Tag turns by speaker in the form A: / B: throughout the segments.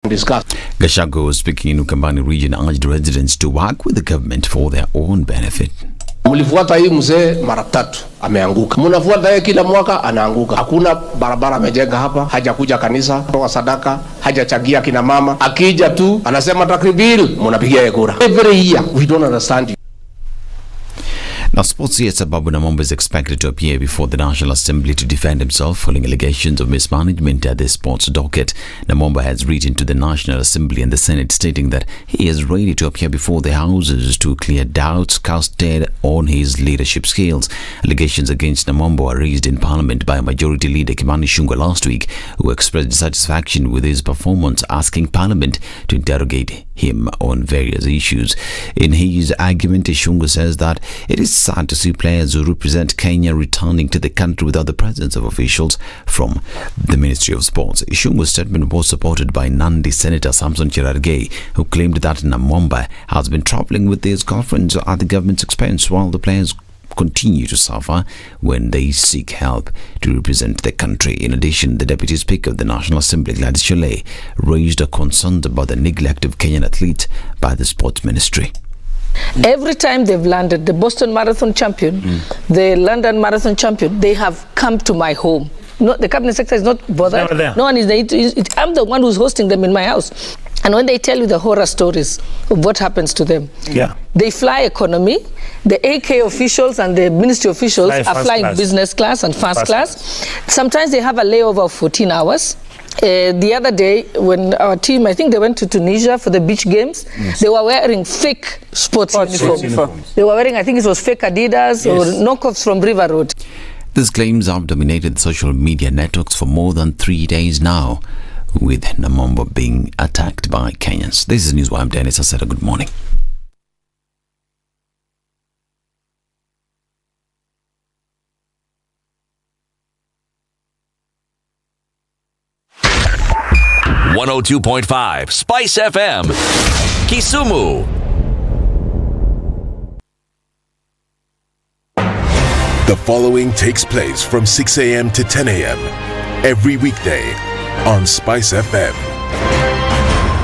A: Gachagua, speaking in Ukambani region, urged residents to work with the government for their own benefit.
B: Mlifuata hii mzee mara 3 ameanguka. Mnafuata yeye kila mwaka anaanguka. Hakuna barabara amejenga hapa, hajakuja kanisa, toa sadaka, hajachagia kina mama. Akija tu anasema takribil, mnapigia yeye kura. Every year we don't understand you.
A: Now, sports CS Babu Namomba is expected to appear before the National Assembly to defend himself following allegations of mismanagement at the sports docket. Namomba has written to the National Assembly and the Senate stating that he is ready to appear before the houses to clear doubts casted on his leadership skills. Allegations against Namomba were raised in Parliament by Majority Leader Kimani Ichung'wah last week, who expressed dissatisfaction with his performance, asking Parliament to interrogate him on various issues. In his argument, Ichung'wah says that it is sad to see players who represent Kenya returning to the country without the presence of officials from the Ministry of Sports. Ichung'wah's statement was supported by Nandi Senator Samson Cherargei, who claimed that Namomba has been travelling with his girlfriends at the government's expense while the players continue to suffer when they seek help to represent the country. In addition, the Deputy Speaker of the National Assembly, Gladys Sholay, raised a concern about the neglect of Kenyan athletes by the Sports Ministry.
C: Every time they've landed, the Boston Marathon champion, the London Marathon champion, they have come to my home. No, the cabinet secretary is not bothered. No one is there. I'm the one who's hosting them in my house. And when they tell you the horror stories of what happens to them, they fly economy. The AK officials and the ministry officials are flying business class and first class. Sometimes they have a layover of 14 hours. The other day, when our team, I think they went to Tunisia for the beach games, they were wearing fake sports uniforms. They were wearing, I think it was fake Adidas or knockoffs from River Road.
A: These claims have dominated social media networks for more than 3 days now, with Namomba being attacked by Kenyans. This is News. I'm Dennis Asada. Good morning.
D: .5 Spice FM, Kisumu.
E: The following takes place from 6 a.m. to 10 a.m. every weekday on Spice FM.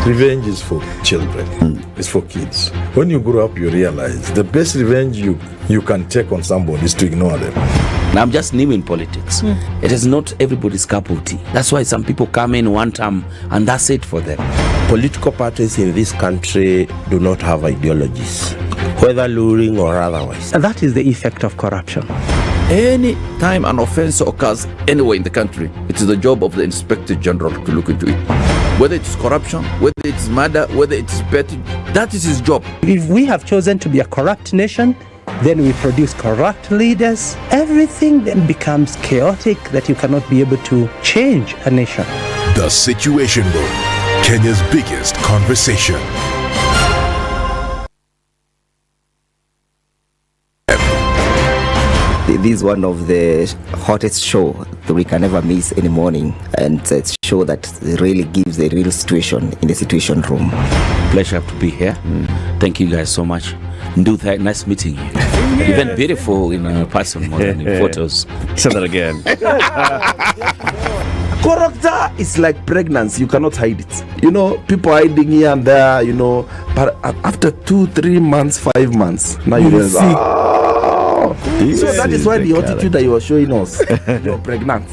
F: Revenge is for children. It's for kids. When you grow up, you realize the best revenge you can take on somebody is to ignore them.
G: I'm just new in politics. It is not everybody's cup of tea. That's why some people come in one term and that's it for them.
H: Political parties in this country do not have ideologies, whether luring or otherwise.
I: And that is the effect of corruption.
J: Any time an offense occurs anywhere in the country, it is the job of the Inspector General to look into it. Whether it's corruption, whether it's murder, whether it's petty, that is his job.
I: If we have chosen to be a corrupt nation, then we produce corrupt leaders. Everything then becomes chaotic that you cannot be able to change a nation.
E: The Situation Room, Kenya's biggest conversation.
K: This is one of the hottest show that we can ever miss in the morning, and it's a show that really gives the real situation in the Situation Room.
G: Pleasure to be here. Thank you guys so much. Nduthai, nice meeting you. Even beautiful in person more than in photos.
H: Say that again. Character is like pregnancy. You cannot hide it. You know, people hiding here and there, you know, but after 2-3 months, 5 months, now you realize, so that is why the attitude that you were showing us, you're pregnant.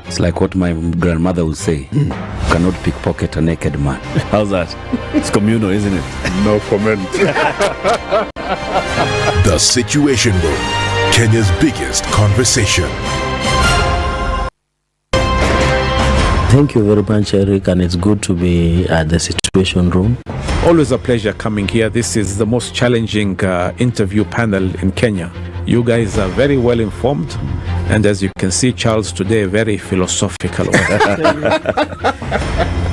G: It's like what my grandmother would say, you cannot pickpocket a naked man.
H: How's that? It's communal, isn't it?
F: No comment.
E: The Situation Room, Kenya's biggest conversation.
L: Thank you very much, Eric, and it's good to be at the Situation Room.
M: Always a pleasure coming here. This is the most challenging interview panel in Kenya. You guys are very well informed, and as you can see, Charles today, very philosophical.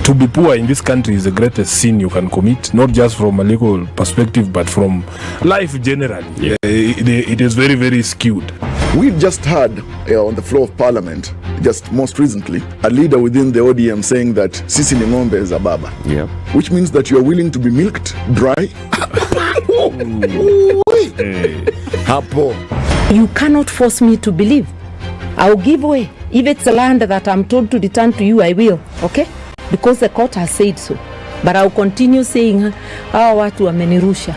F: To be poor in this country is the greatest sin you can commit, not just from a legal perspective, but from life generally. It is very, very skewed.
N: We've just heard on the floor of Parliament, just most recently, a leader within the ODM saying that Sisi ni ng'ombe is a baba.
H: Yeah.
N: Which means that you are willing to be milked dry.
H: Hapo.
O: You cannot force me to believe. I'll give way If it's a land that I'm told to return to you, I will, okay? Because the court has said so. But I'll continue saying, watu wamenirusha.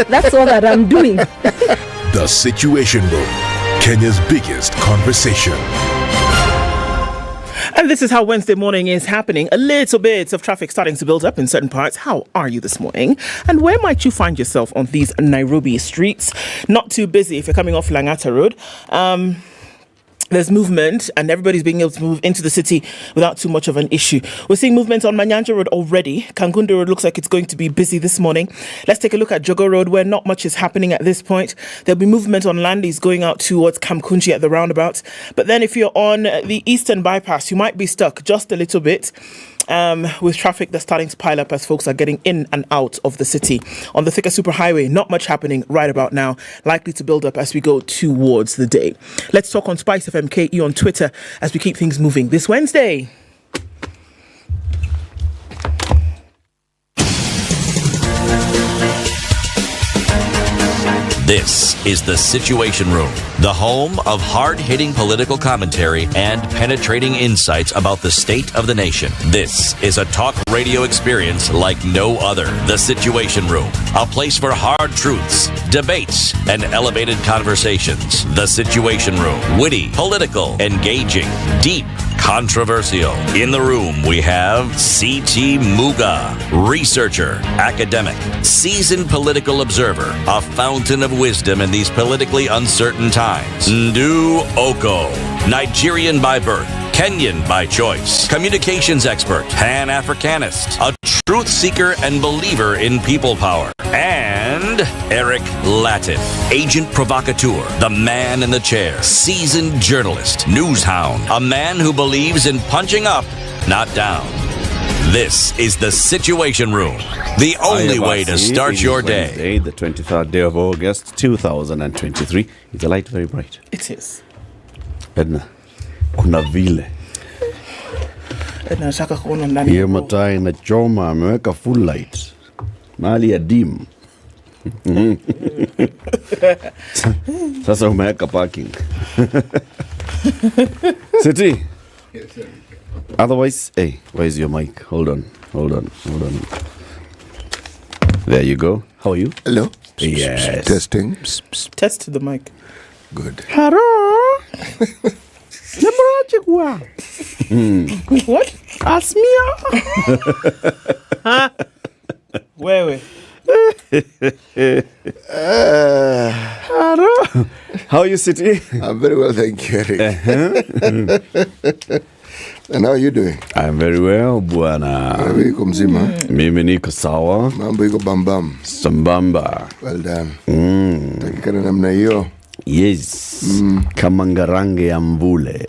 O: That's all that I'm doing.
E: The Situation Room, Kenya's biggest conversation.
P: And this is how Wednesday morning is happening. A little bit of traffic starting to build up in certain parts. How are you this morning? And where might you find yourself on these Nairobi streets? Not too busy if you're coming off Langata Road. There's movement and everybody's being able to move into the city without too much of an issue. We're seeing movement on Manyanja Road already. Kangundo Road looks like it's going to be busy this morning. Let's take a look at Jogo Road where not much is happening at this point. There'll be movement on Landis going out towards Kamkunji at the roundabout. But then if you're on the Eastern Bypass, you might be stuck just a little bit. With traffic that's starting to pile up as folks are getting in and out of the city. On the Thika Superhighway, not much happening right about now, likely to build up as we go towards the day. Let's talk on Spice FM KE on Twitter as we keep things moving this Wednesday.
D: This is The Situation Room, the home of hard-hitting political commentary and penetrating insights about the state of the nation. This is a talk radio experience like no other. The Situation Room, a place for hard truths, debates, and elevated conversations. The Situation Room, witty, political, engaging, deep, controversial. In the room, we have C.T. Muga, researcher, academic, seasoned political observer, a fountain of wisdom in these politically uncertain times. Ndu Okoh, Nigerian by birth, Kenyan by choice, communications expert, Pan-Africanist, a truth seeker and believer in people power. And Eric Latiff, agent provocateur, the man in the chair, seasoned journalist, news hound, a man who believes in punching up, not down. This is The Situation Room, the only way to start your day.
Q: Wednesday, the 23rd day of August, 2023. Is the light very bright?
P: It is.
Q: Ednah, kuna vile.
P: Ednah, nataka kuona ndani.
Q: Hiyo mataa inachoma, ameweka full light. Mahali ya dim. Sasa umeweka parking. City.
N: Yes, sir.
Q: Otherwise, hey, where's your mic? Hold on. There you go. How are you?
N: Hello.
Q: Yes.
N: Testing.
P: Test the mic.
N: Good.
P: Hello. What? Asmia. Wewe.
Q: How are you, City?
N: I'm very well, thank you, Eric. And how are you doing?
Q: I'm very well, bwana.
N: Wewe uko mzima?
Q: Mimi niko sawa.
N: Mambo iko bambam.
Q: Sambamba.
N: Well done. Takikana namna hiyo.
Q: Yes. Kama ngarange ya mvule.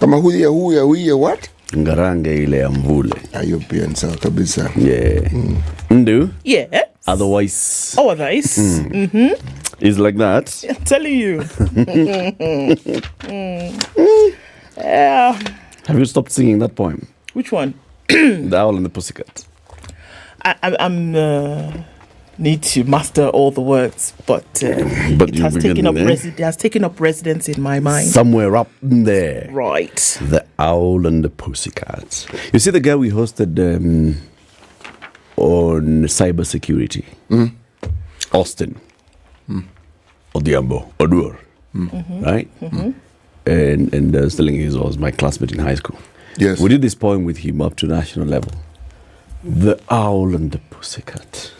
N: Kama huye what?
Q: Ngarange ile ya mvule.
N: Hiyo pia ni sawa kabisa.
Q: Yeah. Ndu?
P: Yes.
Q: Otherwise.
P: Otherwise.
Q: It's like that.
P: I'm telling you.
Q: Have you stopped singing that poem?
P: Which one?
Q: The Owl and the Pussycat.
P: I'm need to master all the words, but it has taken up residence in my mind.
Q: Somewhere up there.
P: Right.
Q: The Owl and the Pussycat. You see the guy we hosted on cybersecurity? Austin. Odiambo. Odur. Right? And I was telling you he was my classmate in high school.
N: Yes.
Q: We did this poem with him up to national level. The Owl and the Pussycat.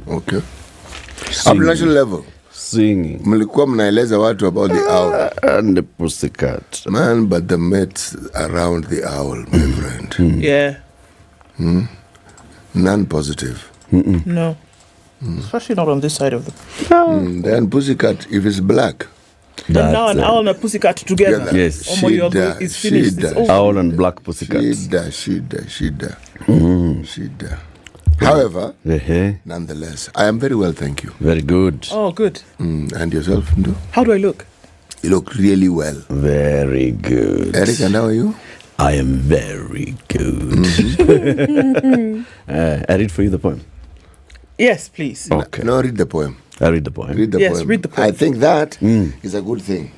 N: Okay. Up national level.
Q: Singing.
N: Mlikuwa mnaeleza watu about the owl
Q: and the pussycat.
N: Man, but the myths around the owl, my friend.
P: Yeah.
N: None positive.
P: No. Especially not on this side of the...
N: Then pussycat, if it's black.
P: Then now an owl and a pussycat together.
Q: Yes.
P: Shida. It's finished. It's over.
Q: Owl and black pussycat.
N: Shida. However, nonetheless, I am very well, thank you.
Q: Very good.
P: Oh, good.
N: And yourself, Ndo?
P: How do I look?
N: You look really well.
Q: Very good.
N: Eric, and how are you?
Q: I am very good. I read for you the poem.
P: Yes, please.
Q: Okay.
N: No, read the poem.
Q: I read the poem.
N: Read the
P: Yes,
N: poem.
P: read the poem.
N: I think that is a good thing.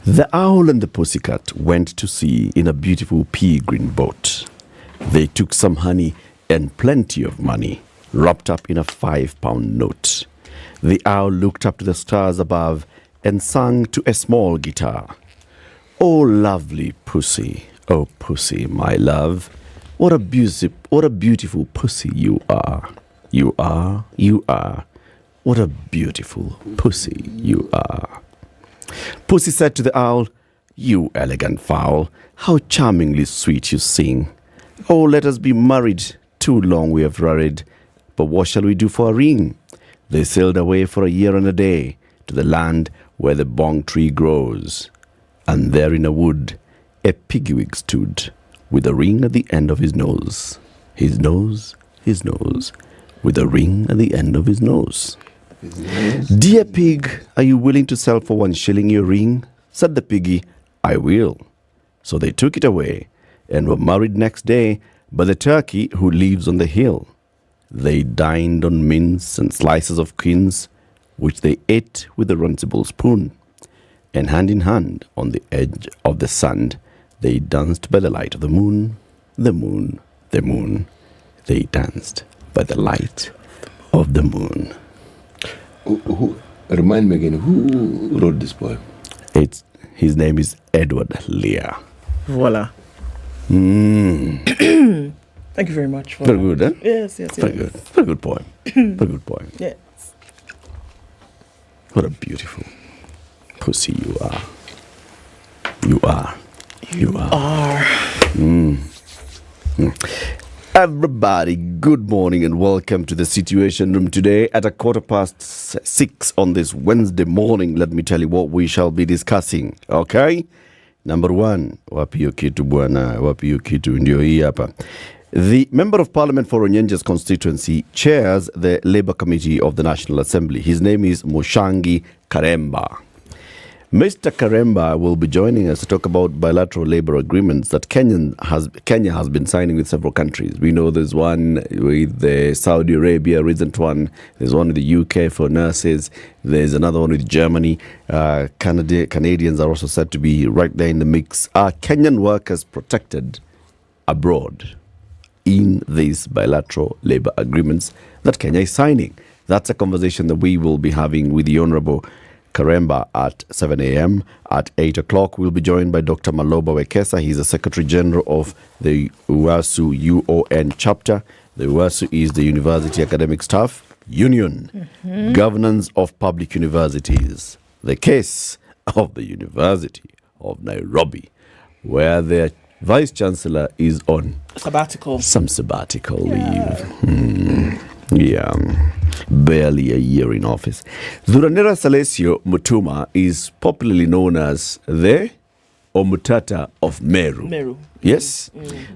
Q: The owl and the pussycat went to sea in a beautiful pea green boat. They took some honey and plenty of money, wrapped up in a 5-pound note. The owl looked up to the stars above and sang to a small guitar. Oh, lovely pussy, oh pussy, my love, what a beautiful pussy you are. You are, what a beautiful pussy you are. Pussy said to the owl, you elegant fowl, how charmingly sweet you sing. Oh, let us be married, too long we have worried, but what shall we do for a ring? They sailed away for a year and a day to the land where the bong tree grows. And there in a wood, a pigwig stood, with a ring at the end of his nose. His nose, with a ring at the end of his nose. Dear pig, are you willing to sell for 1 shilling your ring? Said the piggy, I will. So they took it away and were married next day by the turkey who lives on the hill. They dined on mince and slices of quince, which they ate with a runcible spoon. And hand in hand on the edge of the sand, they danced by the light of the moon, the moon, the moon. They danced by the light of the moon.
N: Remind me again, who wrote this poem?
Q: His name is Edward Lear.
P: Voila. Thank you very much.
Q: Very good, eh?
P: Yes.
Q: Very good. Very good poem. Very good poem.
P: Yes.
Q: What a beautiful pussy you are. You are. Everybody, good morning and welcome to the Situation Room today at 6:15 on this Wednesday morning. Let me tell you what we shall be discussing, okay? Number one, wapi hiyo kitu bwana, wapi hiyo kitu, ndio hii hapa. The Member of Parliament for Onyenje's constituency chairs the Labour Committee of the National Assembly. His name is Mushangi Karemba. Mr. Karemba will be joining us to talk about bilateral labor agreements that Kenya has been signing with several countries. We know there's one with Saudi Arabia, recent one. There's one with the UK for nurses. There's another one with Germany. Canadians are also said to be right there in the mix. Are Kenyan workers protected abroad in these bilateral labor agreements that Kenya is signing? That's a conversation that we will be having with the Honorable Karemba at 7 a.m. At 8 o'clock, we'll be joined by Dr. Maloba Wekesa. He's the Secretary General of the UASU UON chapter. The UASU is the University Academic Staff Union, Governance of Public Universities. The case of the University of Nairobi, where their Vice Chancellor is on some sabbatical leave. Barely a year in office. Zuranera Salesio Mutuma is popularly known as the Omutata of Meru. Yes?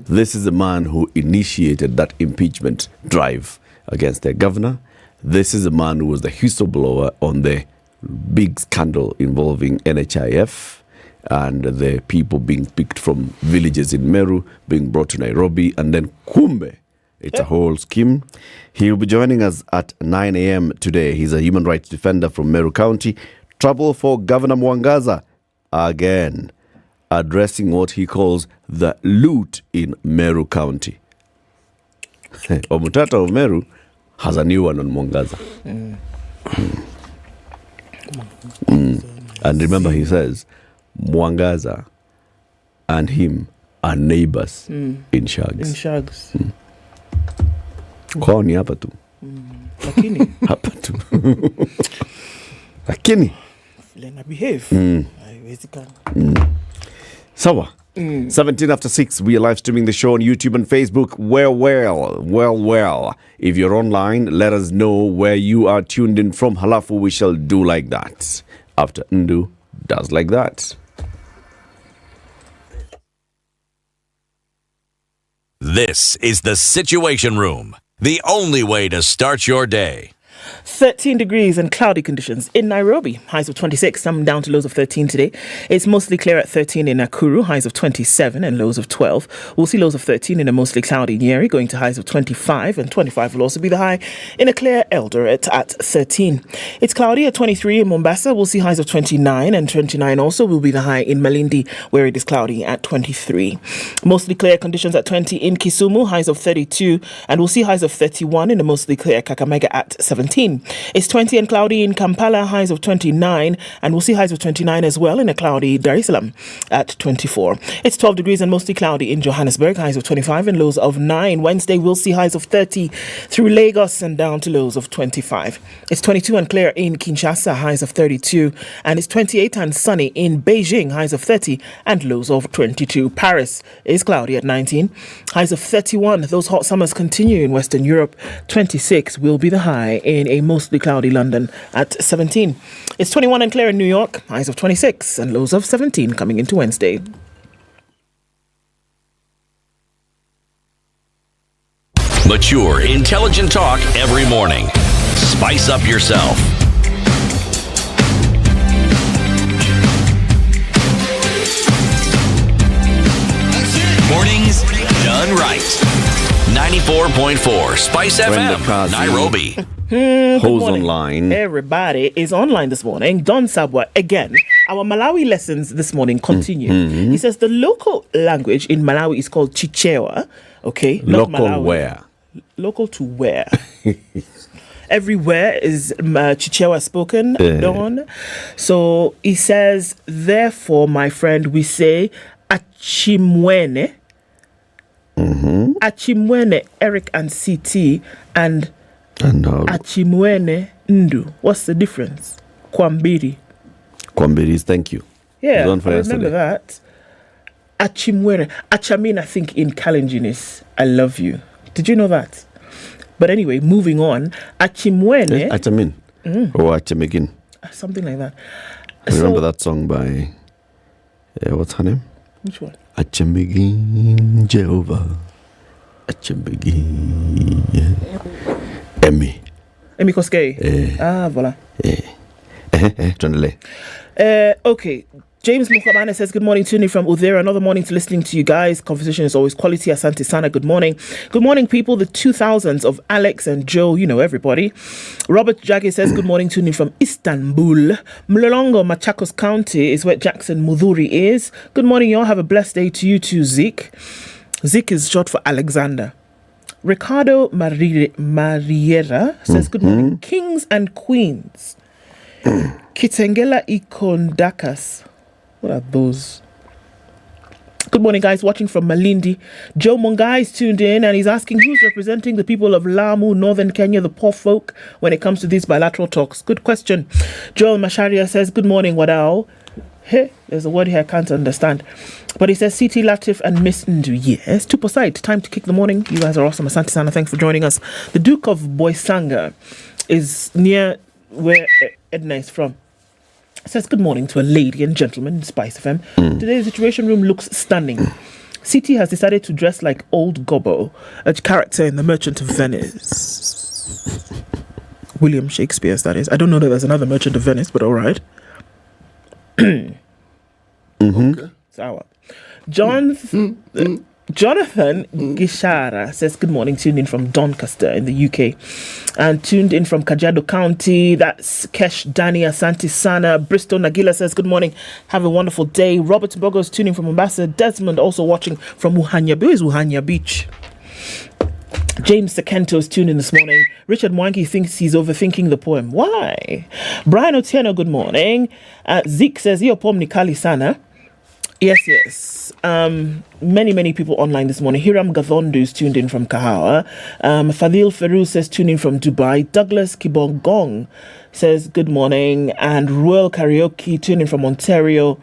Q: This is the man who initiated that impeachment drive against their governor. This is the man who was the whistleblower on the big scandal involving NHIF and the people being picked from villages in Meru, being brought to Nairobi, and then kumbe. It's a whole scheme. He'll be joining us at 9 a.m. today. He's a human rights defender from Meru County. Trouble for Governor Mwangaza again, addressing what he calls the loot in Meru County. Omutata of Meru has a new one on Mwangaza. And remember, he says, Mwangaza and him are neighbors in Shags. Kwao ni hapa tu.
P: Lakini
Q: hapa tu. Lakini
P: Lena behave. Haiwezekani.
Q: Sawa. 17 after 6, we are live streaming the show on YouTube and Facebook. Well. If you're online, let us know where you are tuned in from. Halafu, we shall do like that. After Ndu does like that.
D: This is the Situation Room, the only way to start your day.
P: 13 degrees and cloudy conditions in Nairobi. Highs of 26, some down to lows of 13 today. It's mostly clear at 13 in Nakuru, highs of 27 and lows of 12. We'll see lows of 13 in a mostly cloudy Nyeri, going to highs of 25, and 25 will also be the high in a clear Eldoret at 13. It's cloudy at 23 in Mombasa. We'll see highs of 29, and 29 also will be the high in Malindi, where it is cloudy at 23. Mostly clear conditions at 20 in Kisumu, highs of 32, and we'll see highs of 31 in a mostly clear Kakamega at 17. It's 20 and cloudy in Kampala, highs of 29, and we'll see highs of 29 as well in a cloudy Dar es Salaam at 24. It's 12 degrees and mostly cloudy in Johannesburg, highs of 25 and lows of 9. Wednesday we'll see highs of 30 through Lagos and down to lows of 25. It's 22 and clear in Kinshasa, highs of 32, and it's 28 and sunny in Beijing, highs of 30 and lows of 22. Paris is cloudy at 19, highs of 31. Those hot summers continue in Western Europe. 26 will be the high in a mostly cloudy London at 17. It's 21 and clear in New York, highs of 26 and lows of 17 coming into Wednesday.
D: Mature, intelligent talk every morning. Spice up yourself. Mornings done right. 94.4 Spice FM, Nairobi.
Q: Who's online?
P: Everybody is online this morning. Don Sabwa, again, our Malawi lessons this morning continue. He says the local language in Malawi is called Chichewa. Okay, not
Q: Local
P: Malawi.
Q: where?
P: Local to where? Everywhere is Chichewa spoken, Don. So he says, therefore, my friend, we say Achimwene. Achimwene, Eric and CT, and Achimwene Ndu. What's the difference? Kwambiri.
Q: Kwambiri is thank you.
P: Yeah,
Q: One for
P: I remember
Q: yesterday.
P: that. Achimwene. Achamin, I think, in Kalenjin is I love you. Did you know that? But anyway, moving on. Achimwene.
Q: Achamin. Or Achemegin.
P: Something like that.
Q: I remember that song by, what's her name?
P: Which one?
Q: Achemegin Jehovah. Achemegin. Emmy.
P: Emmy Koskei. Voilà.
Q: Tuendelee.
P: Okay. James Mukamane says, good morning, tuning from Udhira. Another morning to listening to you guys. Conversation is always quality. Asante Sana, good morning. Good morning, people. The 2000s of Alex and Joe, you know everybody. Robert Jage says, good morning, tuning from Istanbul. Mlolongo, Machakos County is where Jackson Mudhuri is. Good morning, y'all. Have a blessed day to you too, Zeke. Zeke is short for Alexander. Ricardo Mariera says, good morning, kings and queens. Kitengela Ikondakas. What are those? Good morning, guys. Watching from Malindi. Joe Mungai is tuned in and he's asking who's representing the people of Lamu, Northern Kenya, the poor folk, when it comes to these bilateral talks. Good question. Joel Masharia says, good morning, Wadao. Hey, there's a word here I can't understand. But he says, CT Latiff and Miss Ndu. Yes, to Poseid. Time to kick the morning. You guys are awesome. Asante Sana. Thanks for joining us. The Duke of Boisanga is near where Ednah is from. Says good morning to a lady and gentleman in Spice FM. Today's Situation Room looks stunning. CT has decided to dress like old Gobbo, a character in The Merchant of Venice. William Shakespeare's, that is. I don't know that there's another Merchant of Venice, but all right.
H: Okay.
P: Sour. Jonathan Gishara says, good morning, tuned in from Doncaster in the UK. And tuned in from Kajiado County, that's Kesh Dani Asante Sana. Bristol Nagila says, good morning, have a wonderful day. Robert Bogo's tuning from Mombasa. Desmond also watching from Wuhanya. Where is Wuhanya Beach? James Sekento is tuned in this morning. Richard Mwangi thinks he's overthinking the poem. Why? Brian Otieno, good morning. Zeke says, iyo poem ni kali sana. Yes. Many people online this morning. Hiram Gathondu is tuned in from Kahawa. Fadil Feru says, tune in from Dubai. Douglas Kibongong says, good morning. And Royal Karaoke, tune in from Ontario.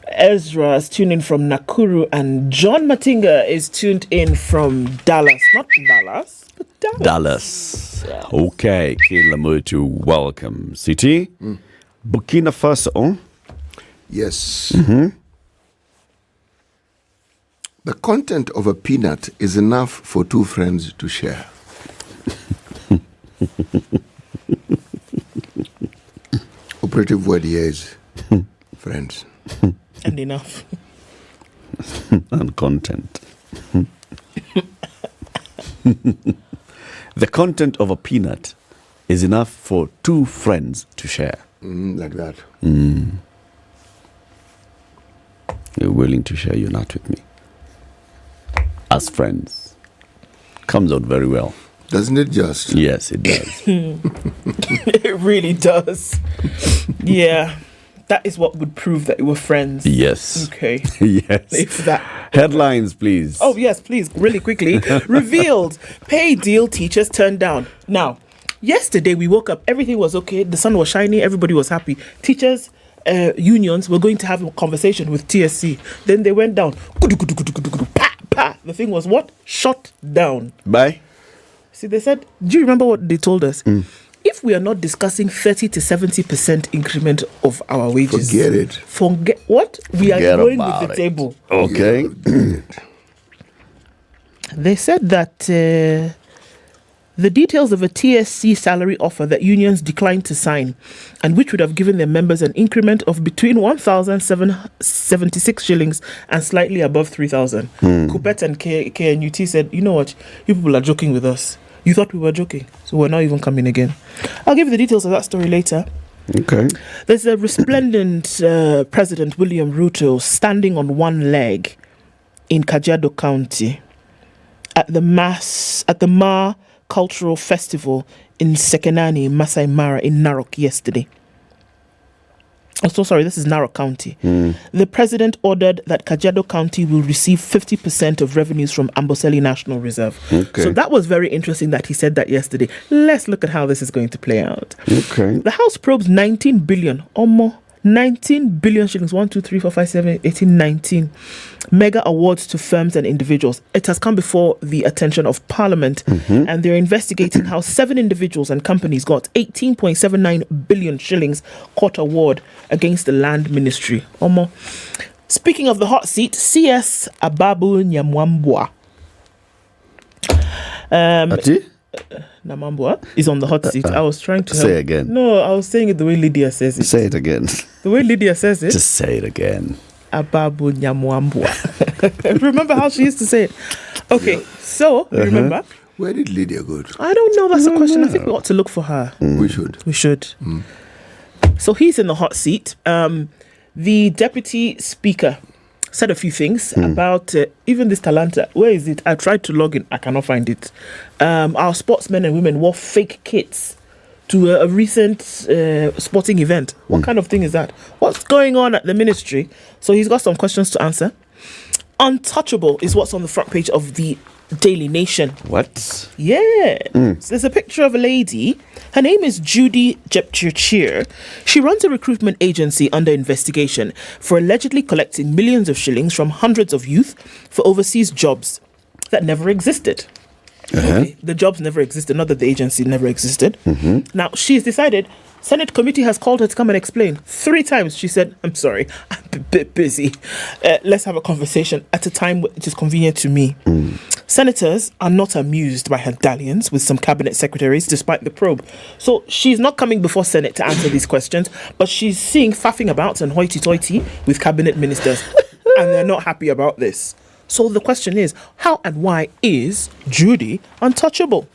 P: Ezra is tuned in from Nakuru. And John Matinga is tuned in from Dallas. Not Dallas, but Dallas.
Q: Yes. Okay, Kilamutu, welcome. CT, Burkina Faso.
R: Yes. The content of a peanut is enough for two friends to share. operative word here is friends.
P: And enough.
Q: And content. The content of a peanut is enough for 2 friends to share.
R: Like that.
Q: You're willing to share your nut with me. As friends. Comes out very well.
R: Doesn't it just?
Q: Yes, it does.
P: It really does. Yeah. That is what would prove that you were friends.
Q: Yes.
P: Okay.
Q: Yes.
P: If that.
Q: Headlines, please.
P: Oh, yes, please. Really quickly. Revealed. Pay deal teachers turned down. Now, yesterday we woke up. Everything was okay. The sun was shining. Everybody was happy. Teachers, unions were going to have a conversation with TSC. Then they went down. The thing was what? Shut down.
Q: Bye.
P: See, they said, do you remember what they told us? If we are not discussing 30 to 70% increment of our wages,
R: forget it.
P: Forget what? We are going with the table.
Q: Okay.
P: They said that the details of a TSC salary offer that unions declined to sign, and which would have given their members an increment of between 1,776 shillings and slightly above 3,000. Kupet and KNUT said, you know what? You people are joking with us. You thought we were joking, so we're not even coming again. I'll give you the details of that story later.
Q: Okay.
P: There's a resplendent President William Ruto standing on one leg in Kajiado County at the Ma Cultural Festival in Sekenani, Masai Mara in Narok yesterday. Oh, so sorry, this is Narok County. The president ordered that Kajiado County will receive 50% of revenues from Amboseli National Reserve.
Q: Okay.
P: So that was very interesting that he said that yesterday. Let's look at how this is going to play out.
Q: Okay.
P: The House probes 19 billion or more. 19 billion shillings, 1, 2, 3, 4, 5, 7, 18, 19 mega awards to firms and individuals. It has come before the attention of Parliament, and they're investigating how 7 individuals and companies got 18.79 billion shillings court award against the Land Ministry. Omo. Speaking of the hot seat, CS Ababu Nyamwambwa. Namambwa is on the hot seat. I was trying to
Q: say again.
P: No, I was saying it the way Lydia says it.
Q: Say it again.
P: The way Lydia says it.
Q: Just say it again.
P: Ababu Nyamwambwa. Remember how she used to say it? Okay, so remember.
R: Where did Lydia go to?
P: I don't know. That's a question. I think we ought to look for her.
R: We should.
P: We should. So he's in the hot seat. The deputy speaker said a few things about even this Talanta. Where is it? I tried to log in. I cannot find it. Our sportsmen and women wore fake kits to a recent sporting event. What kind of thing is that? What's going on at the ministry? So he's got some questions to answer. Untouchable is what's on the front page of the Daily Nation.
Q: What?
P: Yeah. So there's a picture of a lady. Her name is Judy Jepchirchir. She runs a recruitment agency under investigation for allegedly collecting millions of shillings from hundreds of youth for overseas jobs that never existed. Okay. The jobs never existed, not that the agency never existed. Now, she's decided, Senate committee has called her to come and explain. 3 times she said, I'm sorry, I'm a bit busy. Let's have a conversation at a time which is convenient to me. Senators are not amused by her dalliance with some cabinet secretaries despite the probe. So she's not coming before Senate to answer these questions, but she's seeing faffing about and hoity-toity with cabinet ministers. And they're not happy about this. So the question is, how and why is Judy untouchable?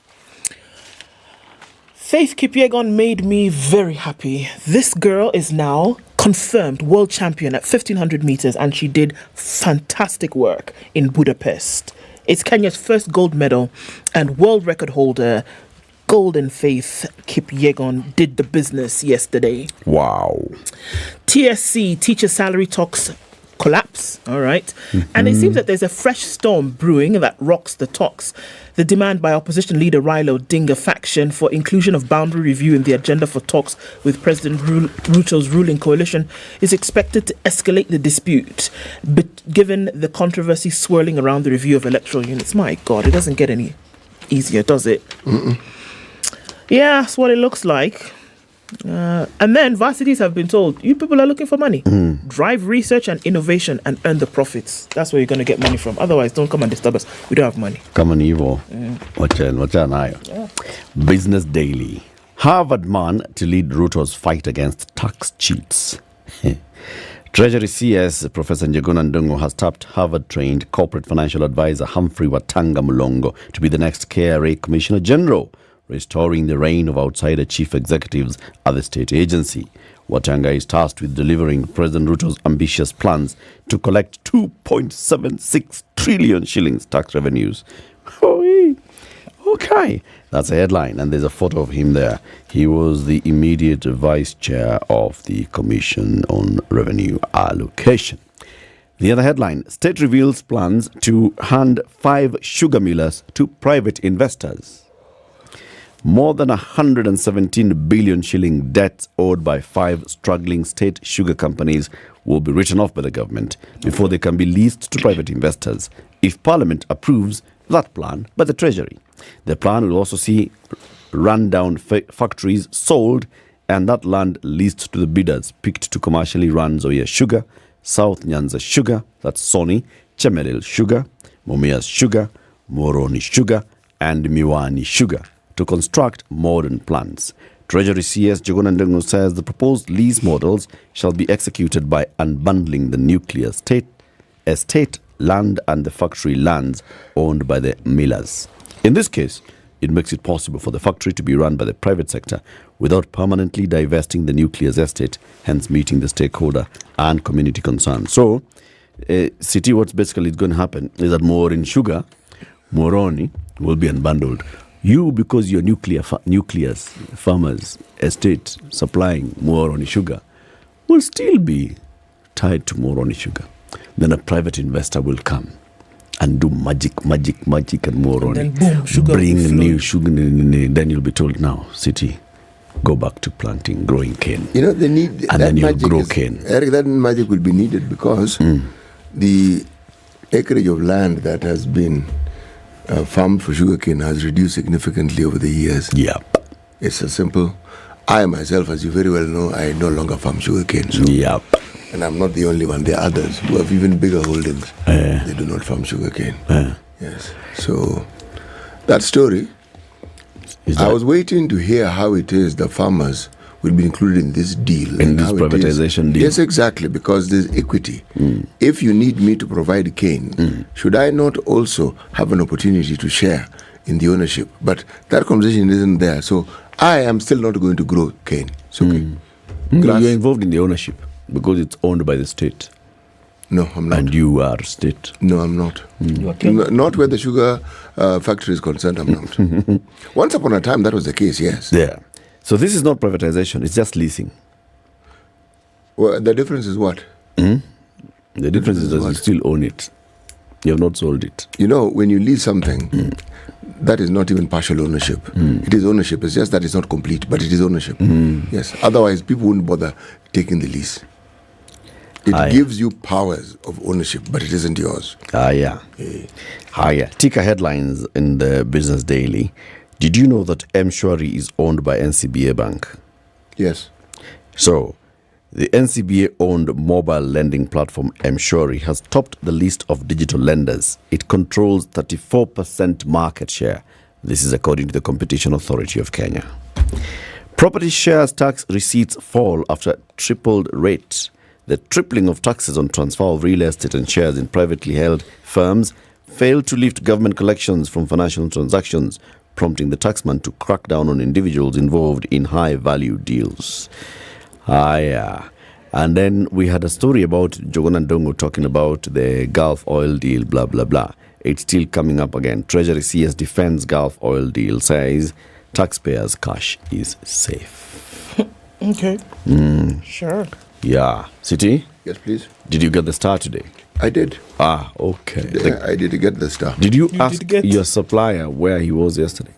P: Faith Kipyegon made me very happy. This girl is now confirmed world champion at 1500 meters, and she did fantastic work in Budapest. It's Kenya's first gold medal, and world record holder Golden Faith Kipyegon did the business yesterday.
Q: Wow.
P: TSC, teacher salary talks collapse, all right? And it seems that there's a fresh storm brewing that rocks the talks. The demand by opposition leader Raila Odinga faction for inclusion of boundary review in the agenda for talks with President Ruto's ruling coalition is expected to escalate the dispute, but given the controversy swirling around the review of electoral units. My God, it doesn't get any easier, does it? Yeah, that's what it looks like. And then varsities have been told, you people are looking for money. Drive research and innovation and earn the profits. That's where you're going to get money from. Otherwise, don't come and disturb us. We don't have money.
Q: Come on, Evo. Wacha nayo. Business Daily. Harvard man to lead Ruto's fight against tax cheats. Treasury CS Professor Njuguna Ndung'u has tapped Harvard-trained corporate financial advisor Humphrey Watanga Mulongo to be the next KRA Commissioner General, restoring the reign of outsider chief executives at the state agency. Watanga is tasked with delivering President Ruto's ambitious plans to collect 2.76 trillion shillings tax revenues. Okay, that's a headline, and there's a photo of him there. He was the immediate vice chair of the Commission on Revenue Allocation. The other headline, state reveals plans to hand 5 sugar millers to private investors. More than 117 billion shilling debts owed by 5 struggling state sugar companies will be written off by the government before they can be leased to private investors if Parliament approves that plan by the Treasury. The plan will also see run-down factories sold and that land leased to the bidders picked to commercially run Nzoia Sugar, South Nyanza Sugar, that's Sony, Chemelil Sugar, Mumias Sugar, Moroni Sugar, and Miwani Sugar to construct modern plants. Treasury CS Njuguna Ndung'u says the proposed lease models shall be executed by unbundling the nuclear estate land and the factory lands owned by the millers. In this case, it makes it possible for the factory to be run by the private sector without permanently divesting the nuclear estate, hence meeting the stakeholder and community concerns. So, City, what's basically going to happen is that Morin Sugar, Moroni, will be unbundled. You, because your nucleus farmers estate supplying Moroni Sugar, will still be tied to Moroni Sugar. Then a private investor will come and do magic and Moroni.
P: And then boom, sugar
Q: bring new sugar. Then you'll be told, now, City, go back to planting, growing cane.
R: You know, they need
Q: and then you'll grow cane.
R: Eric, that magic will be needed because the acreage of land that has been farmed for sugarcane has reduced significantly over the years.
Q: Yep.
R: It's a simple. I myself, as you very well know, I no longer farm sugarcane. So
Q: yep.
R: And I'm not the only one. There are others who have even bigger holdings. They do not farm sugarcane. Yes. So that story, I was waiting to hear how it is the farmers will be included in this deal.
Q: In this privatization deal.
R: Yes, exactly, because there's equity. If you need me to provide cane, should I not also have an opportunity to share in the ownership? But that conversation isn't there. So I am still not going to grow cane. It's okay.
Q: You're involved in the ownership because it's owned by the state.
R: No, I'm not.
Q: And you are state.
R: No, I'm not. Not where the sugar factory is concerned, I'm not. Once upon a time, that was the case, yes.
Q: Yeah. So this is not privatization, it's just leasing.
R: Well, the difference is what?
Q: The difference is that you still own it. You have not sold it.
R: You know, when you lease something, that is not even partial ownership. It is ownership. It's just that it's not complete, but it is ownership. Yes. Otherwise, people wouldn't bother taking the lease. It gives you powers of ownership, but it isn't yours.
Q: Tika headlines in the Business Daily. Did you know that M-Shwari is owned by NCBA Bank?
R: Yes.
Q: So, the NCBA-owned mobile lending platform M-Shwari has topped the list of digital lenders. It controls 34% market share. This is according to the Competition Authority of Kenya. Property shares tax receipts fall after tripled rates. The tripling of taxes on transfer of real estate and shares in privately held firms failed to lift government collections from financial transactions, prompting the taxman to crack down on individuals involved in high-value deals. And then we had a story about Njuguna Ndung'u talking about the Gulf oil deal, blah, blah, blah. It's still coming up again. Treasury CS defends Gulf oil deal, says taxpayers' cash is safe.
P: Okay. Sure.
Q: Yeah. City?
R: Yes, please.
Q: Did you get the star today?
R: I did.
Q: Okay.
R: Yeah, I did get the star.
Q: Did you ask your supplier where he was yesterday?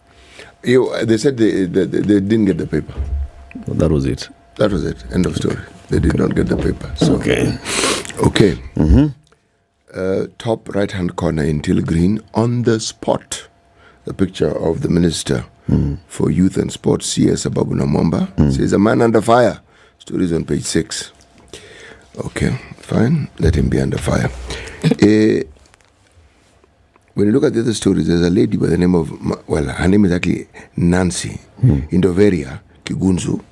R: They said they didn't get the paper.
Q: Well, that was it.
R: That was it. End of story. They did not get the paper. So.
Q: Okay.
R: Top right-hand corner in teal green, on the spot, the picture of the Minister for Youth and Sports, CS Ababu Namwamba, says a man under fire. Stories on page 6. Okay, fine. Let him be under fire. When you look at the other stories, there's a lady by the name of, her name is actually Nancy, in Doveria. Kigunzu,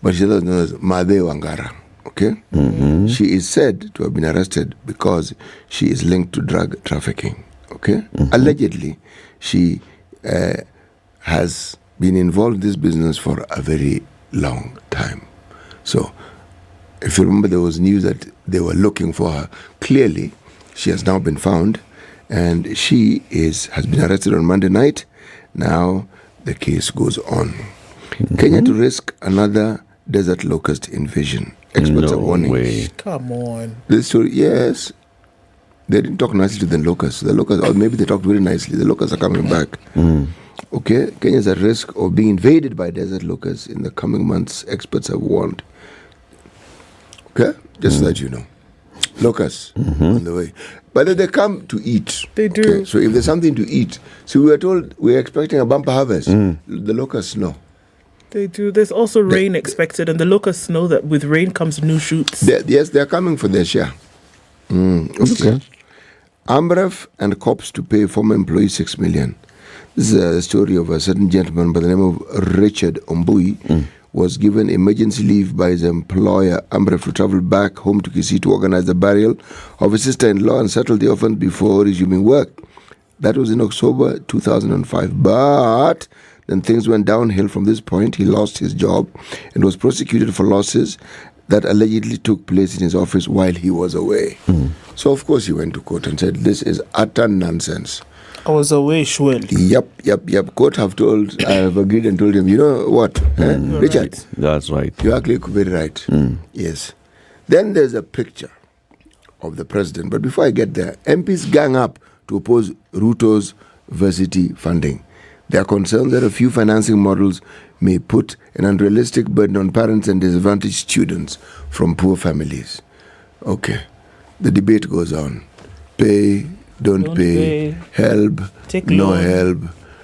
R: but she's otherwise known as Made Wangara. Okay? She is said to have been arrested because she is linked to drug trafficking. Okay? Allegedly, she has been involved in this business for a very long time. So, if you remember, there was news that they were looking for her. Clearly, she has now been found, and she has been arrested on Monday night. Now, the case goes on. Kenya to risk another desert locust invasion. Experts are warning.
P: Come on.
R: This story, yes. They didn't talk nicely to the locusts. The locusts, or maybe they talked very nicely. The locusts are coming back. Okay, Kenya is at risk of being invaded by desert locusts in the coming months. Experts have warned. Okay, just so that you know. Locusts on the way. But they come to eat.
P: They do.
R: Okay? So if there's something to eat, so we were told we're expecting a bumper harvest. The locusts know.
P: They do. There's also rain expected, and the locusts know that with rain comes new shoots.
R: Yes, they're coming for their share. Okay. Amref and cops to pay former employee 6 million. This is a story of a certain gentleman by the name of Richard Ombui. Was given emergency leave by his employer, Amref, to travel back home to Kisumu to organize the burial of his sister-in-law and settle the orphan before resuming work. That was in October 2005. But then things went downhill from this point. He lost his job and was prosecuted for losses that allegedly took place in his office while he was away. So, of course, he went to court and said, this is utter nonsense.
P: I was away, Shwell.
R: Yep. Court have agreed and told him, you know what, Richard?
Q: Right. That's right.
R: You actually could be right. Yes. Then there's a picture of the president. But before I get there, MPs gang up to oppose Ruto's varsity funding. They are concerned that a few financing models may put an unrealistic burden on parents and disadvantaged students from poor families. Okay. The debate goes on. Pay, don't pay, help, no help.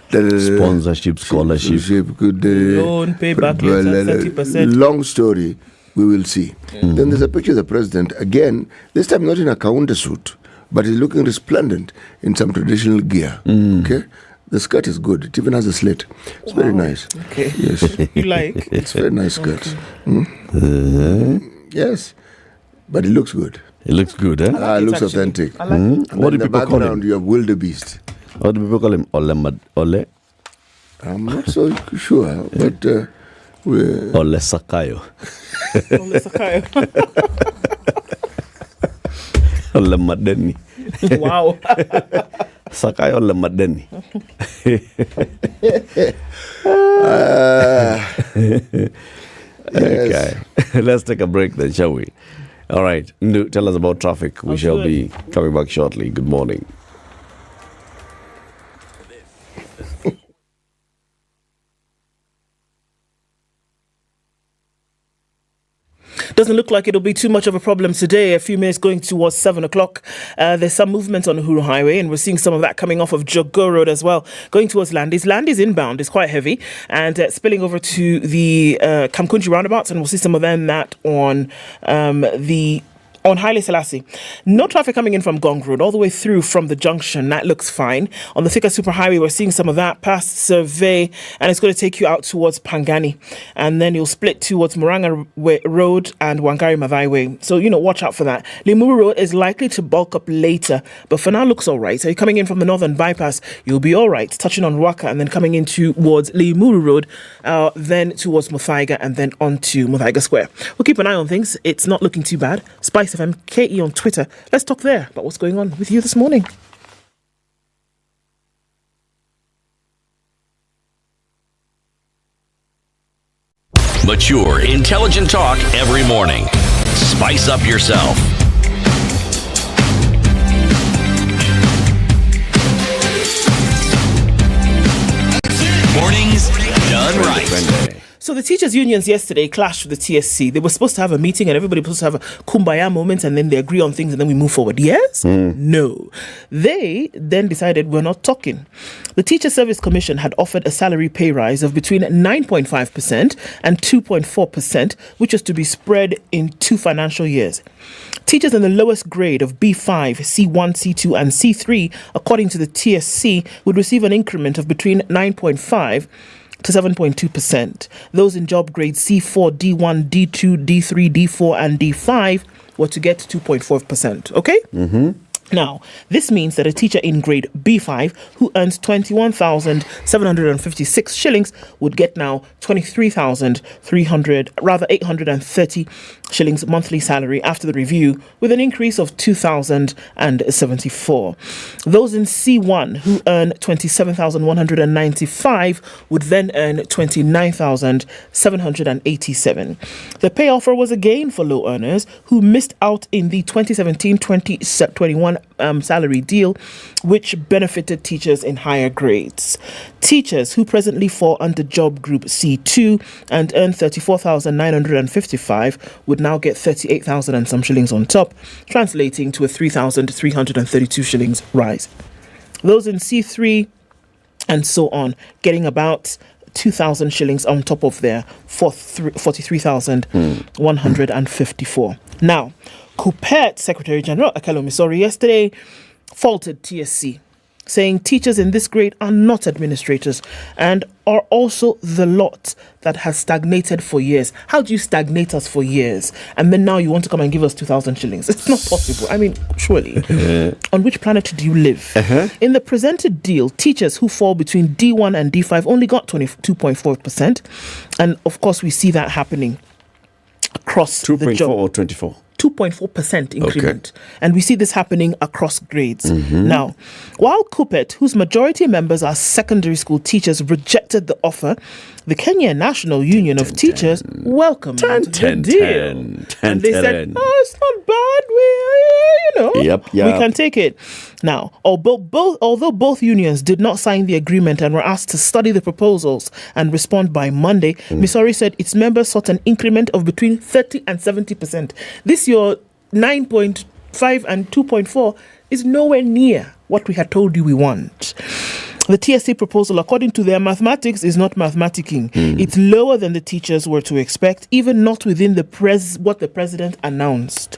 Q: Sponsorship, scholarship.
P: Loan, pay back 30%.
R: Long story, we will see. Then there's a picture of the president, again, this time not in a kaunda suit, but he's looking resplendent in some traditional gear. Okay? The skirt is good. It even has a slit. It's very nice.
P: Okay.
R: Yes.
P: You like?
R: It's a very nice skirt. Yes. But it looks good.
Q: It looks good, eh?
R: It looks authentic.
P: I like
Q: What do people call him?
R: You have wildebeest.
Q: What do people call him? Ole?
R: I'm not so sure, but
Q: Ole Sakayo.
P: Ole Sakayo.
Q: Ole Madeni.
P: Wow.
Q: Sakayo Ole Madeni. Okay. Let's take a break then, shall we? All right. Ndu, tell us about traffic. We shall be coming back shortly. Good morning.
P: Doesn't look like it'll be too much of a problem today. A few minutes going towards 7 o'clock. There's some movement on Uhuru Highway, and we're seeing some of that coming off of Jogoo Road as well. Going towards Landis. Landis inbound is quite heavy, and spilling over to the Kamkunji roundabouts, and we'll see some of them that on on Haile Selassie. No traffic coming in from Gong Road all the way through from the junction. That looks fine. On the Thika Superhighway, we're seeing some of that past Survey, and it's going to take you out towards Pangani. And then you'll split towards Muranga Road and Wangari Maathai Way. So, watch out for that. Limuru Road is likely to bulk up later, but for now looks all right. So you're coming in from the Northern Bypass, you'll be all right. Touching on Ruaka and then coming in towards Limuru Road, then towards Muthaiga and then on to Muthaiga Square. We'll keep an eye on things. It's not looking too bad. Spice FM KE on Twitter. Let's talk there about what's going on with you this morning.
D: Mature, intelligent talk every morning. Spice up yourself. Mornings done right.
P: So the teachers' unions yesterday clashed with the TSC. They were supposed to have a meeting and everybody was supposed to have a kumbaya moment and then they agree on things and then we move forward. Yes? No. They then decided we're not talking. The Teacher Service Commission had offered a salary pay rise of between 9.5% and 2.4%, which was to be spread in 2 financial years. Teachers in the lowest grade of B5, C1, C2 and C3, according to the TSC, would receive an increment of between 9.5 to 7.2%. Those in job grades C4, D1, D2, D3, D4, and D5 were to get 2.4%. Okay?
Q: Mm-hmm.
P: Now, this means that a teacher in grade B5 who earns 21,756 shillings would get now 830 shillings monthly salary after the review, with an increase of 2,074. Those in C1 who earn 27,195 would then earn 29,787. The pay offer was a gain for low earners who missed out in the 2017-2021 salary deal, which benefited teachers in higher grades. Teachers who presently fall under job group C2 and earn 34,955 would now get 38,000 and some shillings on top, translating to a 3,332 shillings rise. Those in C3 and so on getting about 2,000 shillings on top of their 43,154. Now, KUPPET Secretary General Akelo Misori yesterday faulted TSC, saying teachers in this grade are not administrators and are also the lot that has stagnated for years. How do you stagnate us for years and then now you want to come and give us 2,000 shillings? It's not possible. I mean, surely. On which planet do you live? In the presented deal, teachers who fall between D1 and D5 only got 22.4%. And of course, we see that happening across the job.
Q: 2.4 or 24?
P: 2.4% increment. Okay. And we see this happening across grades.
Q: Mm-hmm.
P: Now, while KUPPET, whose majority members are secondary school teachers, rejected the offer, the Kenya National Union of Teachers welcomed the deal. And they said, oh, it's not bad. We can take it. Now, although both unions did not sign the agreement and were asked to study the proposals and respond by Monday, Misori said its members sought an increment of between 30 and 70%. This your 9.5 and 2.4 is nowhere near what we had told you we want. The TSC proposal, according to their mathematics, is not mathematicking. It's lower than the teachers were to expect, even not within what the president announced.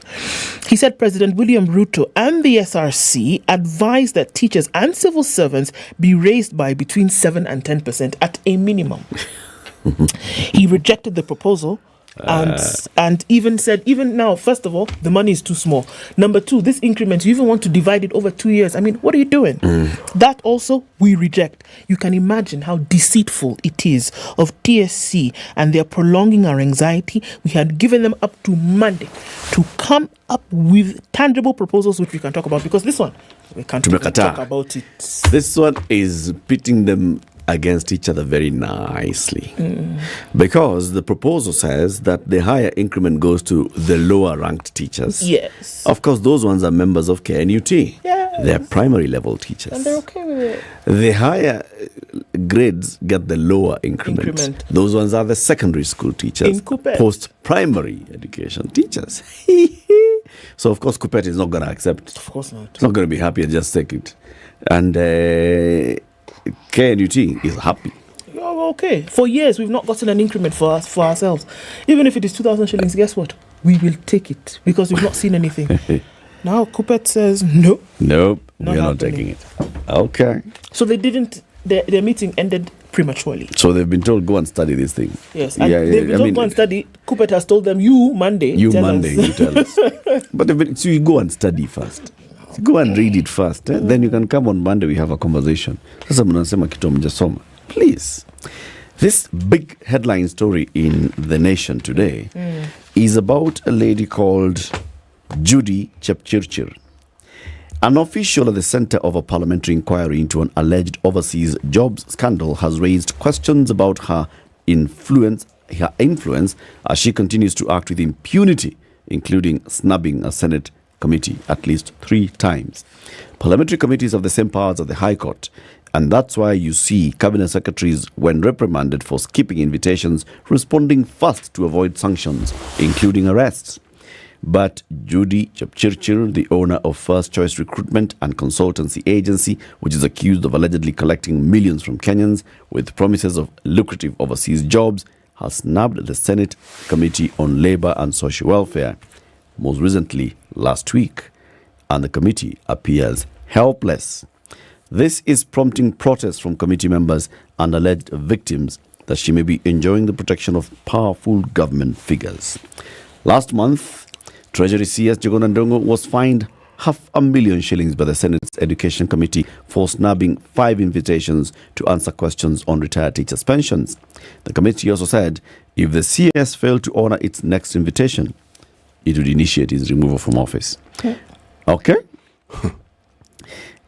P: He said President William Ruto and the SRC advised that teachers and civil servants be raised by between 7 and 10% at a minimum. He rejected the proposal. And even said, even now, first of all, the money is too small. Number two, this increment, you even want to divide it over 2 years. I mean, what are you doing? That also we reject. You can imagine how deceitful it is of TSC, and they're prolonging our anxiety. We had given them up to Monday to come up with tangible proposals which we can talk about, because this one, we can't talk about it.
Q: This one is pitting them against each other very nicely, because the proposal says that the higher increment goes to the lower ranked teachers.
P: Yes.
Q: Of course, those ones are members of KNUT.
P: Yes.
Q: They're primary level teachers.
P: And they're okay with it.
Q: The higher grades get the lower increment. Those ones are the secondary school teachers, post-primary education teachers. So, of course, KUPPET is not going to accept.
P: Of course not.
Q: It's not going to be happy and just take it. And KNUT is happy.
P: Oh, okay. For years, we've not gotten an increment for ourselves. Even if it is 2,000 shillings, guess what? We will take it because we've not seen anything. Now, KUPPET says no.
Q: Nope, we are not taking it. Okay.
P: So they didn't, their meeting ended prematurely.
Q: So they've been told, go and study this thing.
P: Yes, and they've been told, go and study. KUPPET has told them, you Monday,
Q: you tell us. But so you go and study first. Go and read it first. Then you can come on Monday, we have a conversation. Please. This big headline story in The Nation today is about a lady called Judy Chepchirchir. An official at the center of a parliamentary inquiry into an alleged overseas jobs scandal has raised questions about her influence as she continues to act with impunity, including snubbing a Senate committee at least 3 times. Parliamentary committees have the same powers as the High Court, and that's why you see cabinet secretaries, when reprimanded for skipping invitations, responding fast to avoid sanctions, including arrests. But Judy Chepchirchir, the owner of First Choice Recruitment and Consultancy Agency, which is accused of allegedly collecting millions from Kenyans with promises of lucrative overseas jobs, has snubbed the Senate Committee on Labour and Social Welfare, most recently last week, and the committee appears helpless. This is prompting protests from committee members and alleged victims, that she may be enjoying the protection of powerful government figures. Last month, Treasury CS Njuguna Ndung'u was fined $500,000 shillings by the Senate's Education Committee for snubbing 5 invitations to answer questions on retired teachers' pensions. The committee also said if the CS failed to honor its next invitation, it would initiate his removal from office. Okay?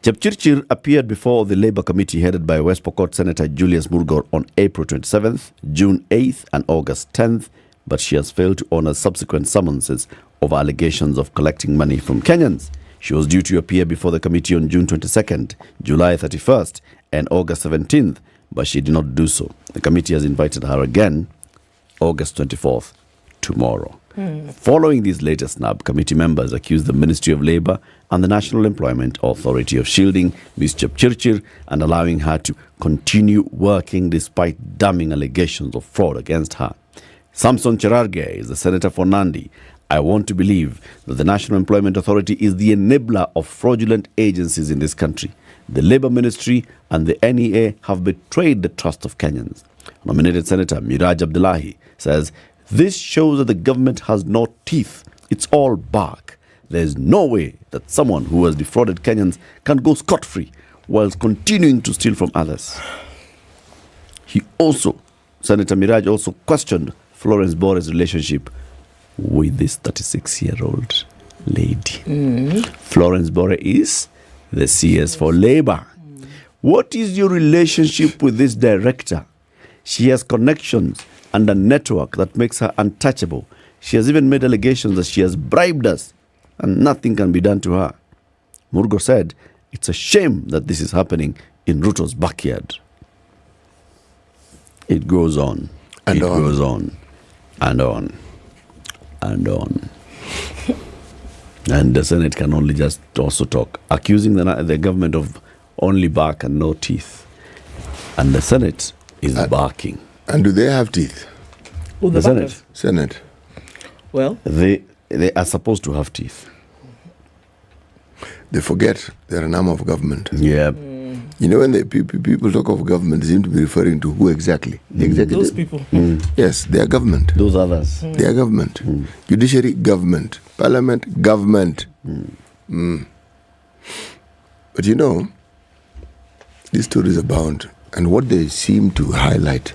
Q: Chepchirchir appeared before the Labour Committee headed by West Pokot Senator Julius Murgor on April 27th, June 8th and August 10th, but she has failed to honor subsequent summonses over allegations of collecting money from Kenyans. She was due to appear before the committee on June 22nd, July 31st and August 17th, but she did not do so. The committee has invited her again, August 24th, tomorrow. Following this latest snub, committee members accused the Ministry of Labour and the National Employment Authority of shielding Ms. Chepchirchir and allowing her to continue working despite damning allegations of fraud against her. Samson Cherargei is the senator for Nandi. I want to believe that the National Employment Authority is the enabler of fraudulent agencies in this country. The Labour Ministry and the NEA have betrayed the trust of Kenyans. Nominated Senator Miraj Abdullahi says, this shows that the government has no teeth. It's all bark. There's no way that someone who has defrauded Kenyans can go scot-free whilst continuing to steal from others. Senator Miraj also questioned Florence Bore's relationship with this 36-year-old lady. Florence Bore is the CS for Labour. What is your relationship with this director? She has connections and a network that makes her untouchable. She has even made allegations that she has bribed us and nothing can be done to her. Murgo said, it's a shame that this is happening in Ruto's backyard. It goes on. And it goes on. And on. And on. And the Senate can only just also talk, accusing the government of only bark and no teeth. And the Senate is barking.
R: And do they have teeth?
Q: The Senate.
R: Senate.
P: Well,
Q: they are supposed to have teeth.
R: They forget they're an arm of government.
Q: Yeah.
R: You know, when people talk of government, they seem to be referring to who exactly? The executive.
P: Those people.
R: Yes, they are government.
Q: Those others.
R: They are government. Judiciary, government. Parliament, government. But you know, these stories abound. And what they seem to highlight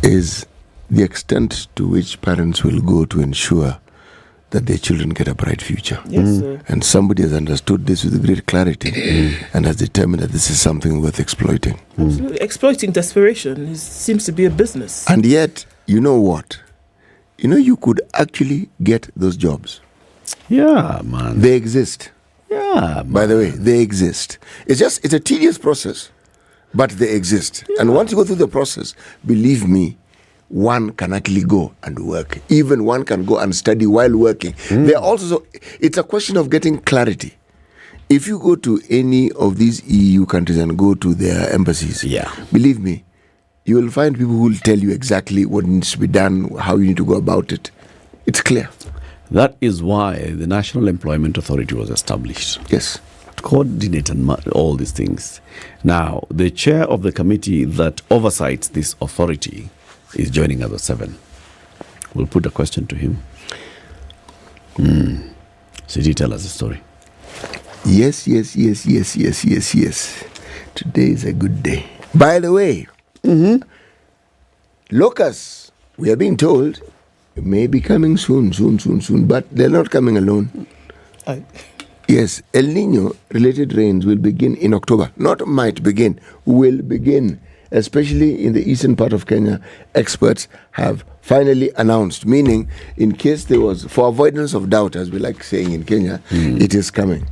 R: is the extent to which parents will go to ensure that their children get a bright future.
P: Yes, sir.
R: And somebody has understood this with great clarity and has determined that this is something worth exploiting.
P: Absolutely. Exploiting desperation seems to be a business.
R: And yet, you know what? You know, you could actually get those jobs.
Q: Yeah, man.
R: They exist.
Q: Yeah, man.
R: By the way, they exist. It's a tedious process, but they exist. Yeah. And once you go through the process, believe me, one can actually go and work. Even one can go and study while working. They're also, it's a question of getting clarity. If you go to any of these EU countries and go to their embassies, believe me, you will find people who will tell you exactly what needs to be done, how you need to go about it. It's clear.
Q: That is why the National Employment Authority was established.
R: Yes.
Q: To coordinate and all these things. Now, the chair of the committee that oversights this authority is joining us at 7. We'll put a question to him. Sidi, tell us the story.
R: Yes. Today is a good day. By the way, locusts, we are being told, may be coming soon, but they're not coming alone. Yes, El Nino related rains will begin in October. Not might begin, will begin. Especially in the eastern part of Kenya, experts have finally announced, meaning in case there was, for avoidance of doubt, as we like saying in Kenya, it is coming.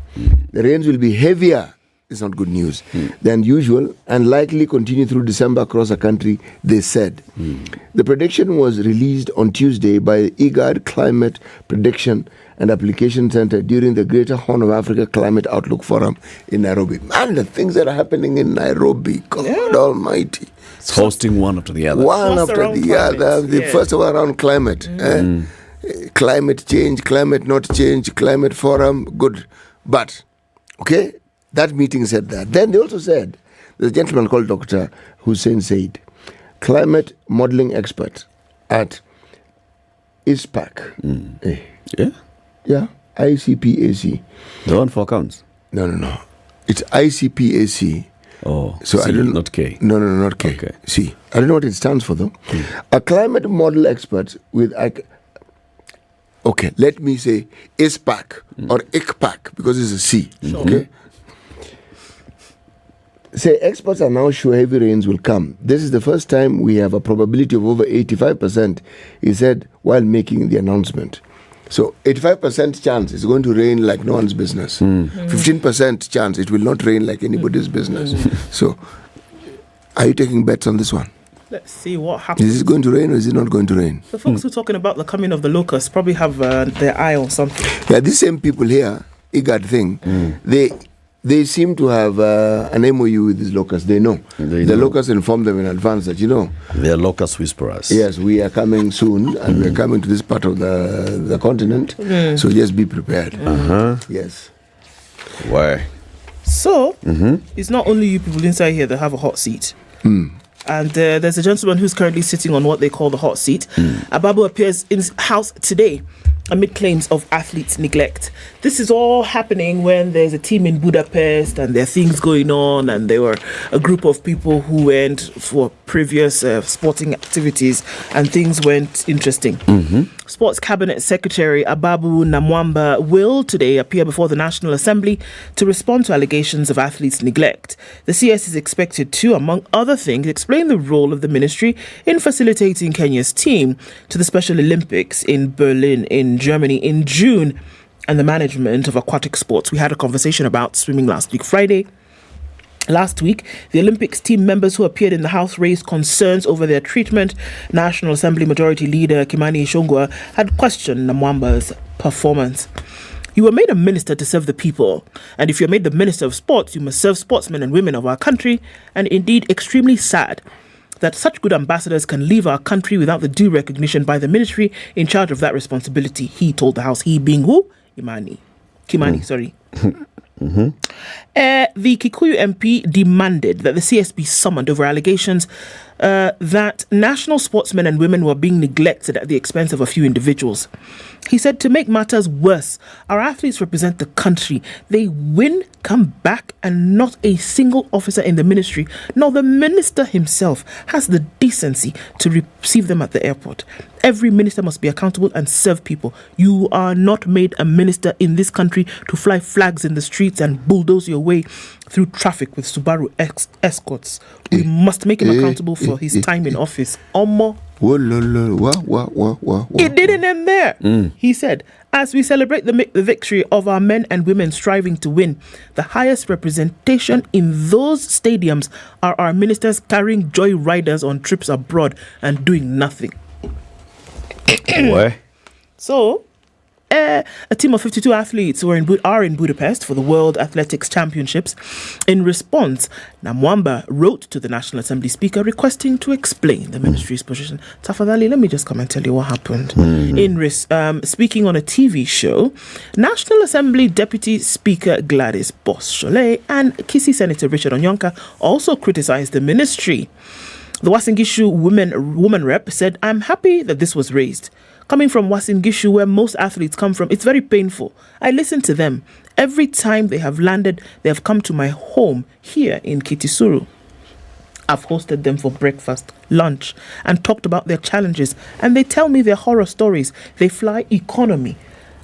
R: The rains will be heavier, it's not good news, than usual and likely continue through December across the country, they said. The prediction was released on Tuesday by IGAD Climate Prediction and Application Center during the Greater Horn of Africa Climate Outlook Forum in Nairobi. Man, the things that are happening in Nairobi, God Almighty.
Q: It's hosting one after the other.
R: One after the other. First of all, around climate. Climate change, climate not change, climate forum, good. But, okay, that meeting said that. Then they also said, there's a gentleman called Dr. Hussein Said, climate modeling expert at ISPAC.
Q: Yeah?
R: Yeah, ICPAC.
Q: The one for accounts?
R: No. It's ICPAC.
Q: Oh,
R: so
Q: C,
R: I don't
Q: not K.
R: No, not K.
Q: Okay.
R: C. I don't know what it stands for though. A climate model expert with okay, let me say ISPAC or ICPAC because it's a C. Okay. Say experts are now sure heavy rains will come. This is the first time we have a probability of over 85%, he said while making the announcement. So 85% chance it's going to rain like no one's business. 15% chance it will not rain like anybody's business. So are you taking bets on this one?
P: Let's see what happens.
R: Is it going to rain or is it not going to rain?
P: The folks who are talking about the coming of the locusts probably have their eye on something.
R: Yeah, these same people here, IGAD thing, they seem to have an MOU with these locusts. They know. The locusts inform them in advance that,
Q: they are locust whisperers.
R: Yes, we are coming soon and we are coming to this part of the continent. So just be prepared. Yes.
Q: Why?
P: So, it's not only you people inside here that have a hot seat. And there's a gentleman who's currently sitting on what they call the hot seat. Ababu appears in his house today amid claims of athletes' neglect. This is all happening when there's a team in Budapest and there are things going on, and there were a group of people who went for previous sporting activities and things went interesting. Sports Cabinet Secretary Ababu Namwamba will today appear before the National Assembly to respond to allegations of athletes' neglect. The CS is expected to, among other things, explain the role of the ministry in facilitating Kenya's team to the Special Olympics in Berlin in Germany in June, and the management of aquatic sports. We had a conversation about swimming last week, Friday. Last week, the Olympics team members who appeared in the House raised concerns over their treatment. National Assembly Majority Leader Kimani Ichung'wah had questioned Namwamba's performance. You were made a minister to serve the people, and if you're made the minister of sports, you must serve sportsmen and women of our country, and indeed extremely sad that such good ambassadors can leave our country without the due recognition by the ministry in charge of that responsibility, he told the House. He being who? Kimani, sorry. The Kikuyu MP demanded that the CS be summoned over allegations that national sportsmen and women were being neglected at the expense of a few individuals. He said, to make matters worse, our athletes represent the country. They win, come back, and not a single officer in the ministry, nor the minister himself, has the decency to receive them at the airport. Every minister must be accountable and serve people. You are not made a minister in this country to fly flags in the streets and bulldoze your way through traffic with Subaru escorts. We must make him accountable for his time in office. It didn't end there. He said, as we celebrate the victory of our men and women striving to win, the highest representation in those stadiums are our ministers carrying joy riders on trips abroad and doing nothing.
Q: Why?
P: So, a team of 52 athletes are in Budapest for the World Athletics Championships. In response, Namwamba wrote to the National Assembly Speaker requesting to explain the ministry's position. Tafadhali, let me just come and tell you what happened. Speaking on a TV show, National Assembly Deputy Speaker Gladys Boss-Sholay and Kisii Senator Richard Onyonka also criticized the ministry. The Wasingishu woman rep said, I'm happy that this was raised. Coming from Wasingishu, where most athletes come from, it's very painful. I listen to them. Every time they have landed, they have come to my home here in Kitisuru. I've hosted them for breakfast, lunch, and talked about their challenges. And they tell me their horror stories. They fly economy.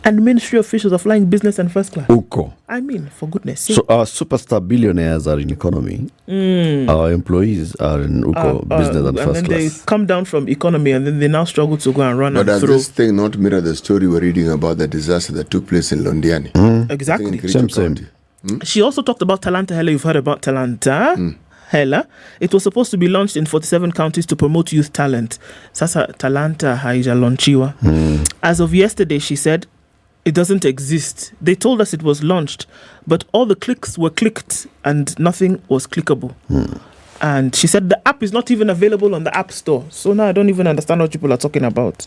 P: And ministry officials are flying business and first class.
Q: Okoh.
P: I mean, for goodness sake.
Q: So our superstar billionaires are in economy. Our employees are in Okoh, business and first class.
P: And then they come down from economy and then they now struggle to go and run
R: but
P: and
R: does
P: throw.
R: this thing not mirror the story we're reading about the disaster that took place in Londiani?
P: Exactly.
Q: Same.
P: She also talked about Talanta Hela. You've heard about Talanta Hela. It was supposed to be launched in 47 counties to promote youth talent. Sasa Talanta haija launchiwa. As of yesterday, she said, it doesn't exist. They told us it was launched, but all the clicks were clicked and nothing was clickable. And she said the app is not even available on the App Store. So now I don't even understand what people are talking about.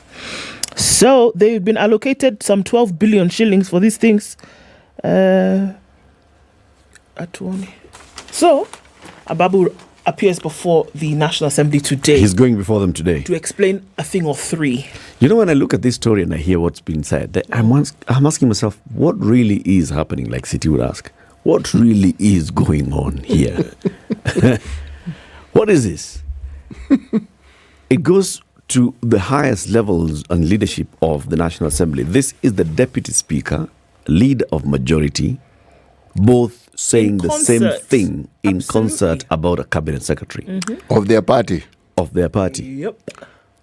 P: So they've been allocated some 12 billion shillings for these things. So Ababu appears before the National Assembly today.
Q: He's going before them today
P: to explain a thing or three.
Q: You know, when I look at this story and I hear what's been said, I'm asking myself, what really is happening? Like City would ask, what really is going on here? What is this? It goes to the highest levels and leadership of the National Assembly. This is the Deputy Speaker, leader of majority, both saying the same thing in concert about a cabinet secretary.
R: Of their party.
Q: Of their party.
P: Yep.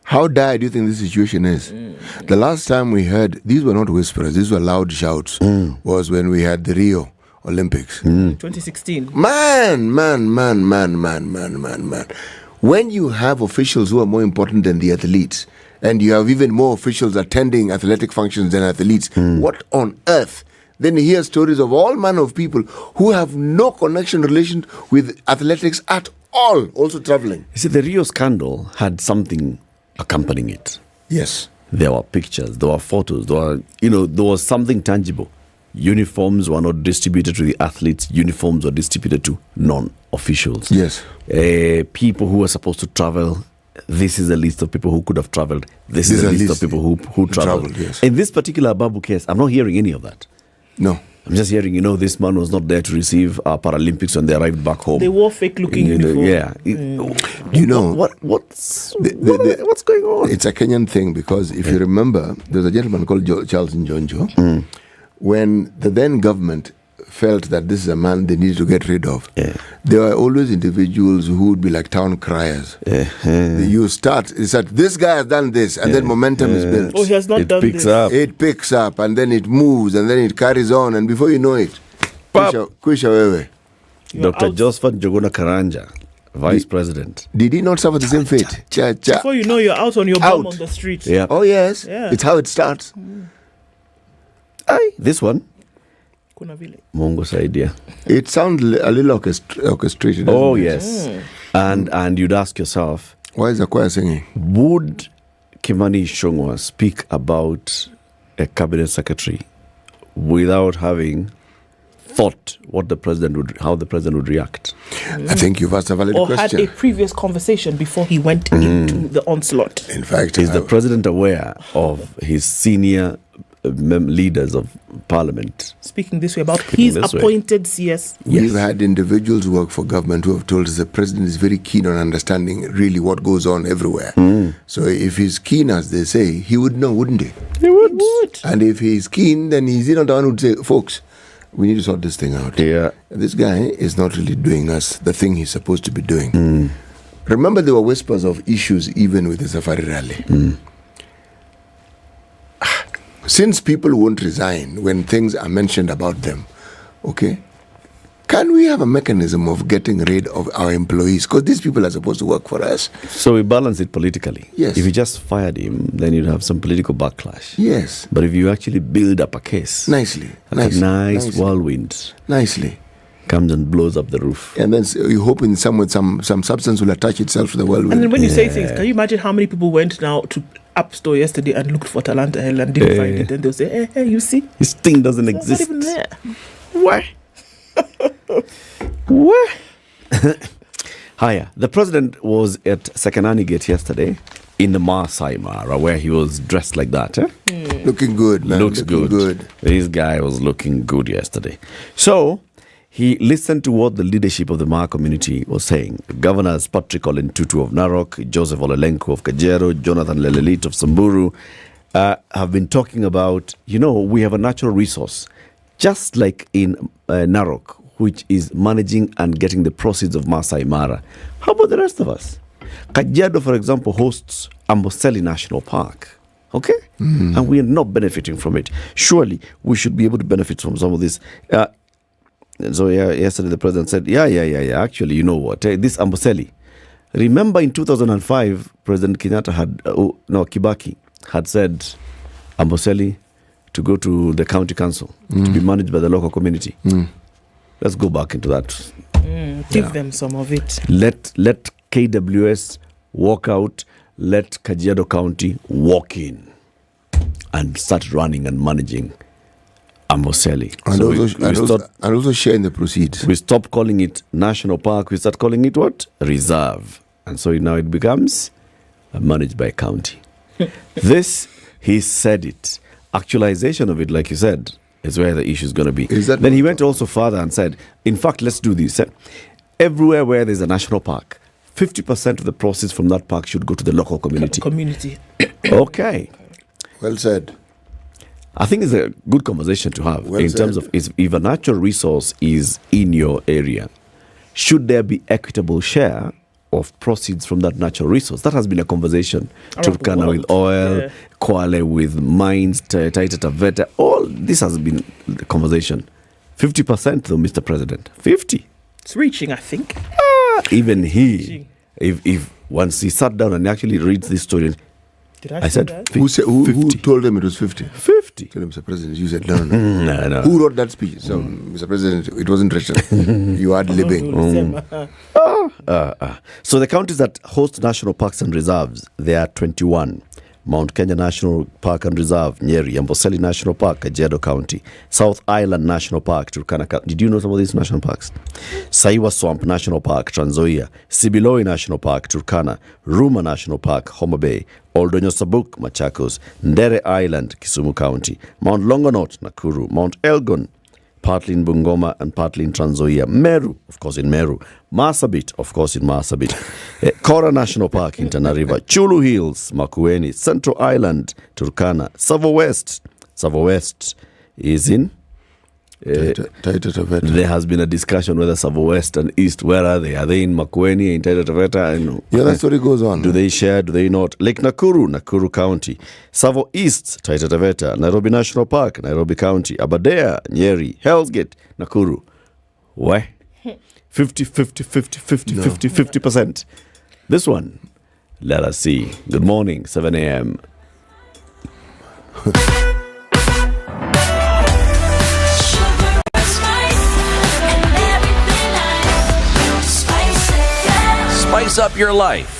R: How dire do you think this situation is? The last time we heard, these were not whispers, these were loud shouts, was when we had the Rio Olympics.
P: 2016.
R: Man. When you have officials who are more important than the athletes, and you have even more officials attending athletic functions than athletes, what on earth? Then you hear stories of all manner of people who have no relation with athletics at all, also traveling.
Q: You see, the Rio scandal had something accompanying it.
R: Yes.
Q: There were pictures, there were photos, there was something tangible. Uniforms were not distributed to the athletes. Uniforms were distributed to non-officials.
R: Yes.
Q: People who were supposed to travel. This is a list of people who could have traveled. This is a list of people who traveled.
R: Yes.
Q: In this particular Babu case, I'm not hearing any of that.
R: No.
Q: I'm just hearing, this man was not there to receive Paralympics when they arrived back home.
P: They wore fake-looking uniforms.
Q: Yeah. What's going on?
R: It's a Kenyan thing because if you remember, there's a gentleman called Charles Njonjo. When the then government felt that this is a man they needed to get rid of, there were always individuals who would be like town criers. You start, this guy has done this, and then momentum is built.
P: Oh, he has not done this.
R: It picks up, and then it moves, and then it carries on, and before you know it, kwisha wewe.
Q: Dr. Josephat Njuguna Karanja, Vice President.
R: Did he not suffer the same fate?
P: Before you know, you're out on your bum on the street.
Q: Yeah.
R: Oh, yes.
P: Yeah.
R: It's how it starts.
Q: This one, Mungo's idea.
R: It sounds a little orchestrated.
Q: Oh, yes. And you'd ask yourself,
R: why is the choir singing?
Q: Would Kimani Ichung'wah speak about a cabinet secretary without having thought how the president would react?
R: I think you've asked a valid question.
P: Or had a previous conversation before he went into the onslaught.
R: In fact,
Q: is the president aware of his senior leaders of parliament
P: speaking this way about his appointed CS?
R: We've had individuals who work for government who have told us the president is very keen on understanding really what goes on everywhere. So if he's keen, as they say, he would know, wouldn't he?
P: He would.
R: And if he's keen, then he's not the one who would say, folks, we need to sort this thing out. This guy is not really doing us the thing he's supposed to be doing. Remember, there were whispers of issues even with the Safari rally. Since people won't resign when things are mentioned about them, okay, can we have a mechanism of getting rid of our employees? Because these people are supposed to work for us.
Q: So we balance it politically.
R: Yes.
Q: If you just fired him, then you'd have some political backlash.
R: Yes.
Q: But if you actually build up a case,
R: nicely,
Q: a nice whirlwind, comes and blows up the roof,
R: and then you hope in some substance will attach itself to the whirlwind.
P: And then when you say things, can you imagine how many people went now to App Store yesterday and looked for Talanta Hell and didn't find it? And they'll say, hey, you see,
Q: his thing doesn't exist.
P: Not even there.
Q: Why? What? Hiya. The president was at Sekanani Gate yesterday in the Maasai Mara, where he was dressed like that.
R: Looking good, man.
Q: Looking good. This guy was looking good yesterday. So he listened to what the leadership of the Maa community was saying. Governors Patrick Olentutu of Narok, Joseph Olelenko of Kajiado, Jonathan Lelelit of Samburu have been talking about, we have a natural resource, just like in Narok, which is managing and getting the proceeds of Maasai Mara. How about the rest of us? Kajiado, for example, hosts Amboseli National Park. Okay? And we are not benefiting from it. Surely we should be able to benefit from some of this. So yesterday the president said, actually, you know what, this Amboseli. Remember in 2005, President Kenyatta Kibaki had said Amboseli to go to the county council to be managed by the local community. Let's go back into that.
P: Give them some of it.
Q: Let KWS walk out, let Kajiado County walk in and start running and managing Amboseli.
R: And also share in the proceeds.
Q: We stop calling it national park. We start calling it what? Reserve. And so now it becomes managed by county. This, he said it. Actualization of it, like you said, is where the issue is going to be. Then he went also further and said, in fact, let's do this. Everywhere where there's a national park, 50% of the proceeds from that park should go to the local community. Okay.
R: Well said.
Q: I think it's a good conversation to have in terms of if a natural resource is in your area, should there be equitable share of proceeds from that natural resource? That has been a conversation. Turkana with oil, Kwale with mines, Taita Taveta, all this has been the conversation. 50% though, Mr. President. 50.
P: It's reaching, I think.
Q: Even he, if once he sat down and actually reads this story,
P: did I
Q: said
P: that?
R: Who told him it was 50?
Q: 50.
R: Tell him, Mr. President, you said no.
Q: No.
R: Who wrote that speech? So, Mr. President, it wasn't written. You had libbing.
Q: So the counties that host national parks and reserves, there are 21. Mount Kenya National Park and Reserve, Nyeri, Amboseli National Park, Kajiado County, South Island National Park, Turkana. Did you know some of these national parks? Saiwa Swamp National Park, Trans Nzoia, Sibiloi National Park, Turkana, Ruma National Park, Homa Bay, Oldonyo Sabuk, Machakos, Ndere Island, Kisumu County, Mount Longonot, Nakuru, Mount Elgon, partly in Bungoma and partly in Trans Nzoia, Meru, of course in Meru, Marsabit, of course in Marsabit, Kora National Park in Tana River, Chulu Hills, Makueni, Central Island, Turkana, Savo West is in there has been a discussion whether Savo West and East, where are they? Are they in Makueni, in Taita Taveta?
R: Yeah, that story goes on.
Q: Do they share? Do they not? Lake Nakuru, Nakuru County. Savo East, Taita Taveta. Nairobi National Park, Nairobi County. Aberdare, Nyeri. Hell's Gate, Nakuru. Why? 50%. This one, let us see. Good morning, 7 a.m.
D: Spice up your life.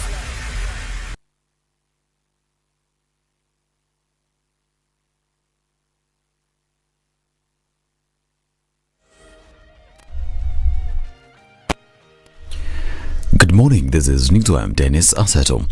A: Good morning, this is Nito. I'm Dennis Aseto.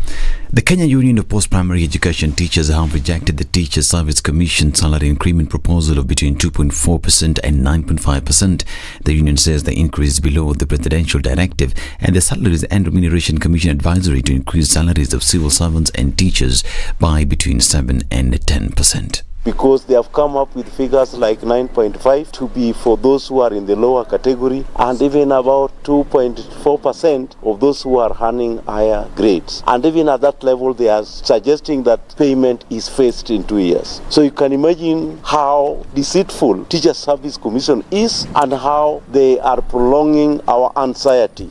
A: The Kenya Union of Post-Primary Education Teachers have rejected the Teachers Service Commission salary increment proposal of between 2.4% and 9.5%. The union says the increase is below the presidential directive and the Salaries and Remuneration Commission advisory to increase salaries of civil servants and teachers by between 7 and 10%.
S: Because they have come up with figures like 9.5 to be for those who are in the lower category, and even about 2.4% of those who are earning higher grades. And even at that level, they are suggesting that payment is phased in 2 years. So you can imagine how deceitful Teacher Service Commission is and how they are prolonging our anxiety.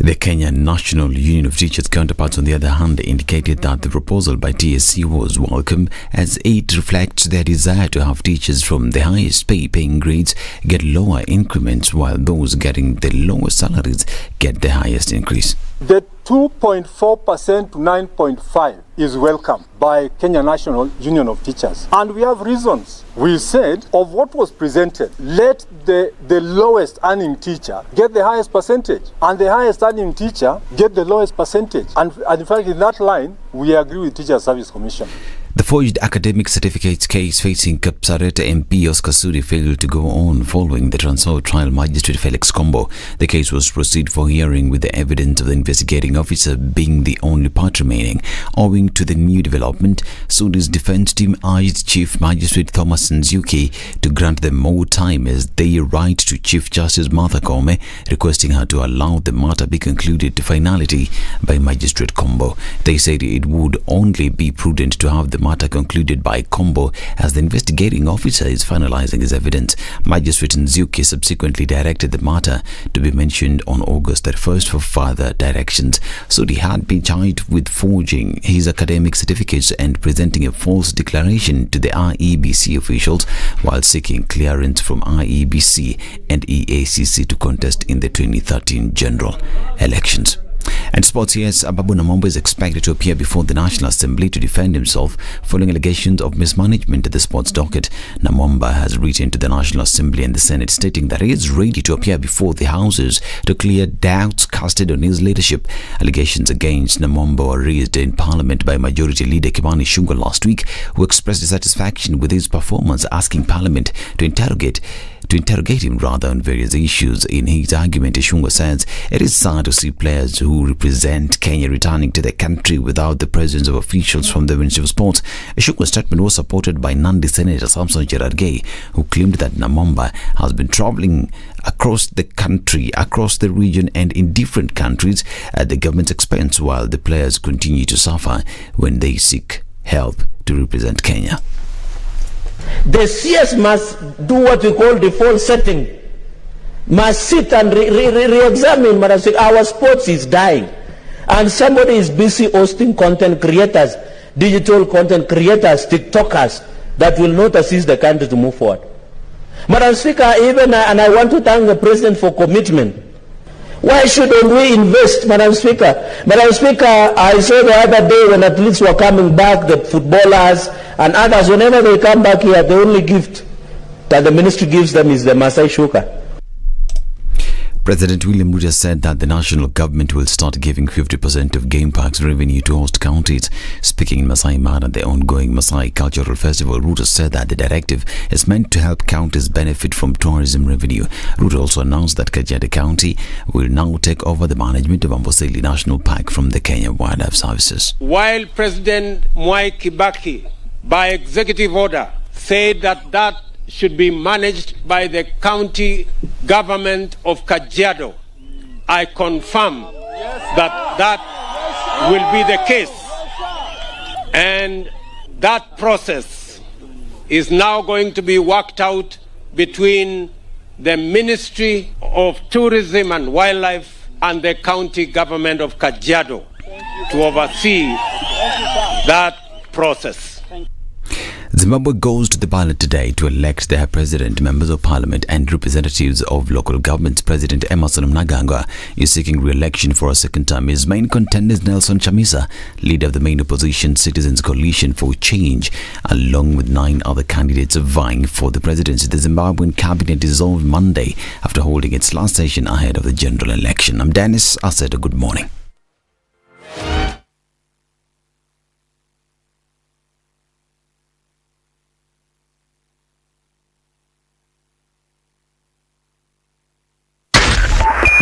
A: The Kenya National Union of Teachers counterparts, on the other hand, indicated that the proposal by TSC was welcome as it reflects their desire to have teachers from the highest paying grades get lower increments while those getting the lowest salaries get the highest increase.
T: The 2.4% to 9.5% is welcome by Kenya National Union of Teachers. And we have reasons. We said of what was presented, let the lowest earning teacher get the highest percentage and the highest earning teacher get the lowest percentage. And in fact, in that line, we agree with Teacher Service Commission.
A: The forged academic certificates case facing Kapsaret MP Oscar Sudi failed to go on following the transfer trial magistrate Felix Kombo. The case was proceeded for hearing with the evidence of the investigating officer being the only part remaining. Owing to the new development, Sudi's defense team urged Chief Magistrate Thomas Nzuki to grant them more time as they write to Chief Justice Martha Koome, requesting her to allow the matter be concluded to finality by Magistrate Kombo. They said it would only be prudent to have the matter concluded by Kombo as the investigating officer is finalizing his evidence. Magistrate Nzuki subsequently directed the matter to be mentioned on August 31st for further directions. Sudi had been charged with forging his academic certificates and presenting a false declaration to the IEBC officials while seeking clearance from IEBC and EACC to contest in the 2013 general elections. And sports, yes, Babu Namombo is expected to appear before the National Assembly to defend himself following allegations of mismanagement at the sports docket. Namombo has written to the National Assembly and the Senate stating that he is ready to appear before the houses to clear doubts casted on his leadership. Allegations against Namombo were raised in Parliament by Majority Leader Kimani Ichung'wah last week, who expressed dissatisfaction with his performance, asking Parliament to interrogate him on various issues. In his argument, Ichung'wah says it is sad to see players who represent Kenya returning to their country without the presence of officials from the Ministry of Sports. Ichung'wah's statement was supported by Nandi Senator Samson Cherargei, who claimed that Namombo has been travelling across the country, across the region and in different countries at the government's expense, while the players continue to suffer when they seek help to represent Kenya.
U: The CS must do what we call default setting, must sit and re-examine our sports is dying, and somebody is busy hosting content creators, digital content creators, TikTokers that will not assist the country to move forward. Madam Speaker, and I want to thank the President for commitment. Why shouldn't we invest, Madam Speaker? Madam Speaker, I saw the other day when athletes were coming back, the footballers and others, whenever they come back here, the only gift that the ministry gives them is the Masai Shuka.
A: President William Ruto said that the national government will start giving 50% of game parks revenue to host counties. Speaking in Masai Mara at the ongoing Masai Cultural Festival, Ruto said that the directive is meant to help counties benefit from tourism revenue. Ruto also announced that Kajiado County will now take over the management of Amboseli National Park from the Kenya Wildlife Services.
V: While President Mwai Kibaki, by executive order, said that should be managed by the county government of Kajiado, I confirm that will be the case. And that process is now going to be worked out between the Ministry of Tourism and Wildlife and the county government of Kajiado to oversee that process.
A: Zimbabwe goes to the ballot today to elect their president, members of parliament and representatives of local governments. President Emmerson Mnangagwa is seeking re-election for a second term. His main contender is Nelson Chamisa, leader of the main opposition Citizens Coalition for Change, along with 9 other candidates vying for the presidency. The Zimbabwean cabinet dissolved Monday after holding its last session ahead of the general election. I'm Dennis Asset. Good morning.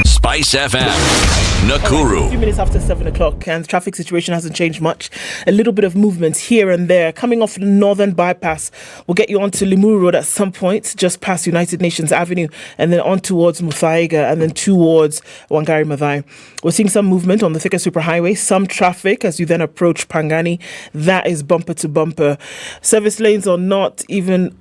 D: Spice FM, Nakuru.
P: A few minutes after 7 o'clock, and the traffic situation hasn't changed much. A little bit of movement here and there. Coming off the northern bypass, we'll get you onto Limuru Road at some point, just past United Nations Avenue, and then on towards Muthaiga, and then towards Wangari Maathai. We're seeing some movement on the Thika Superhighway, some traffic as you then approach Pangani. That is bumper to bumper. Service lanes are not even,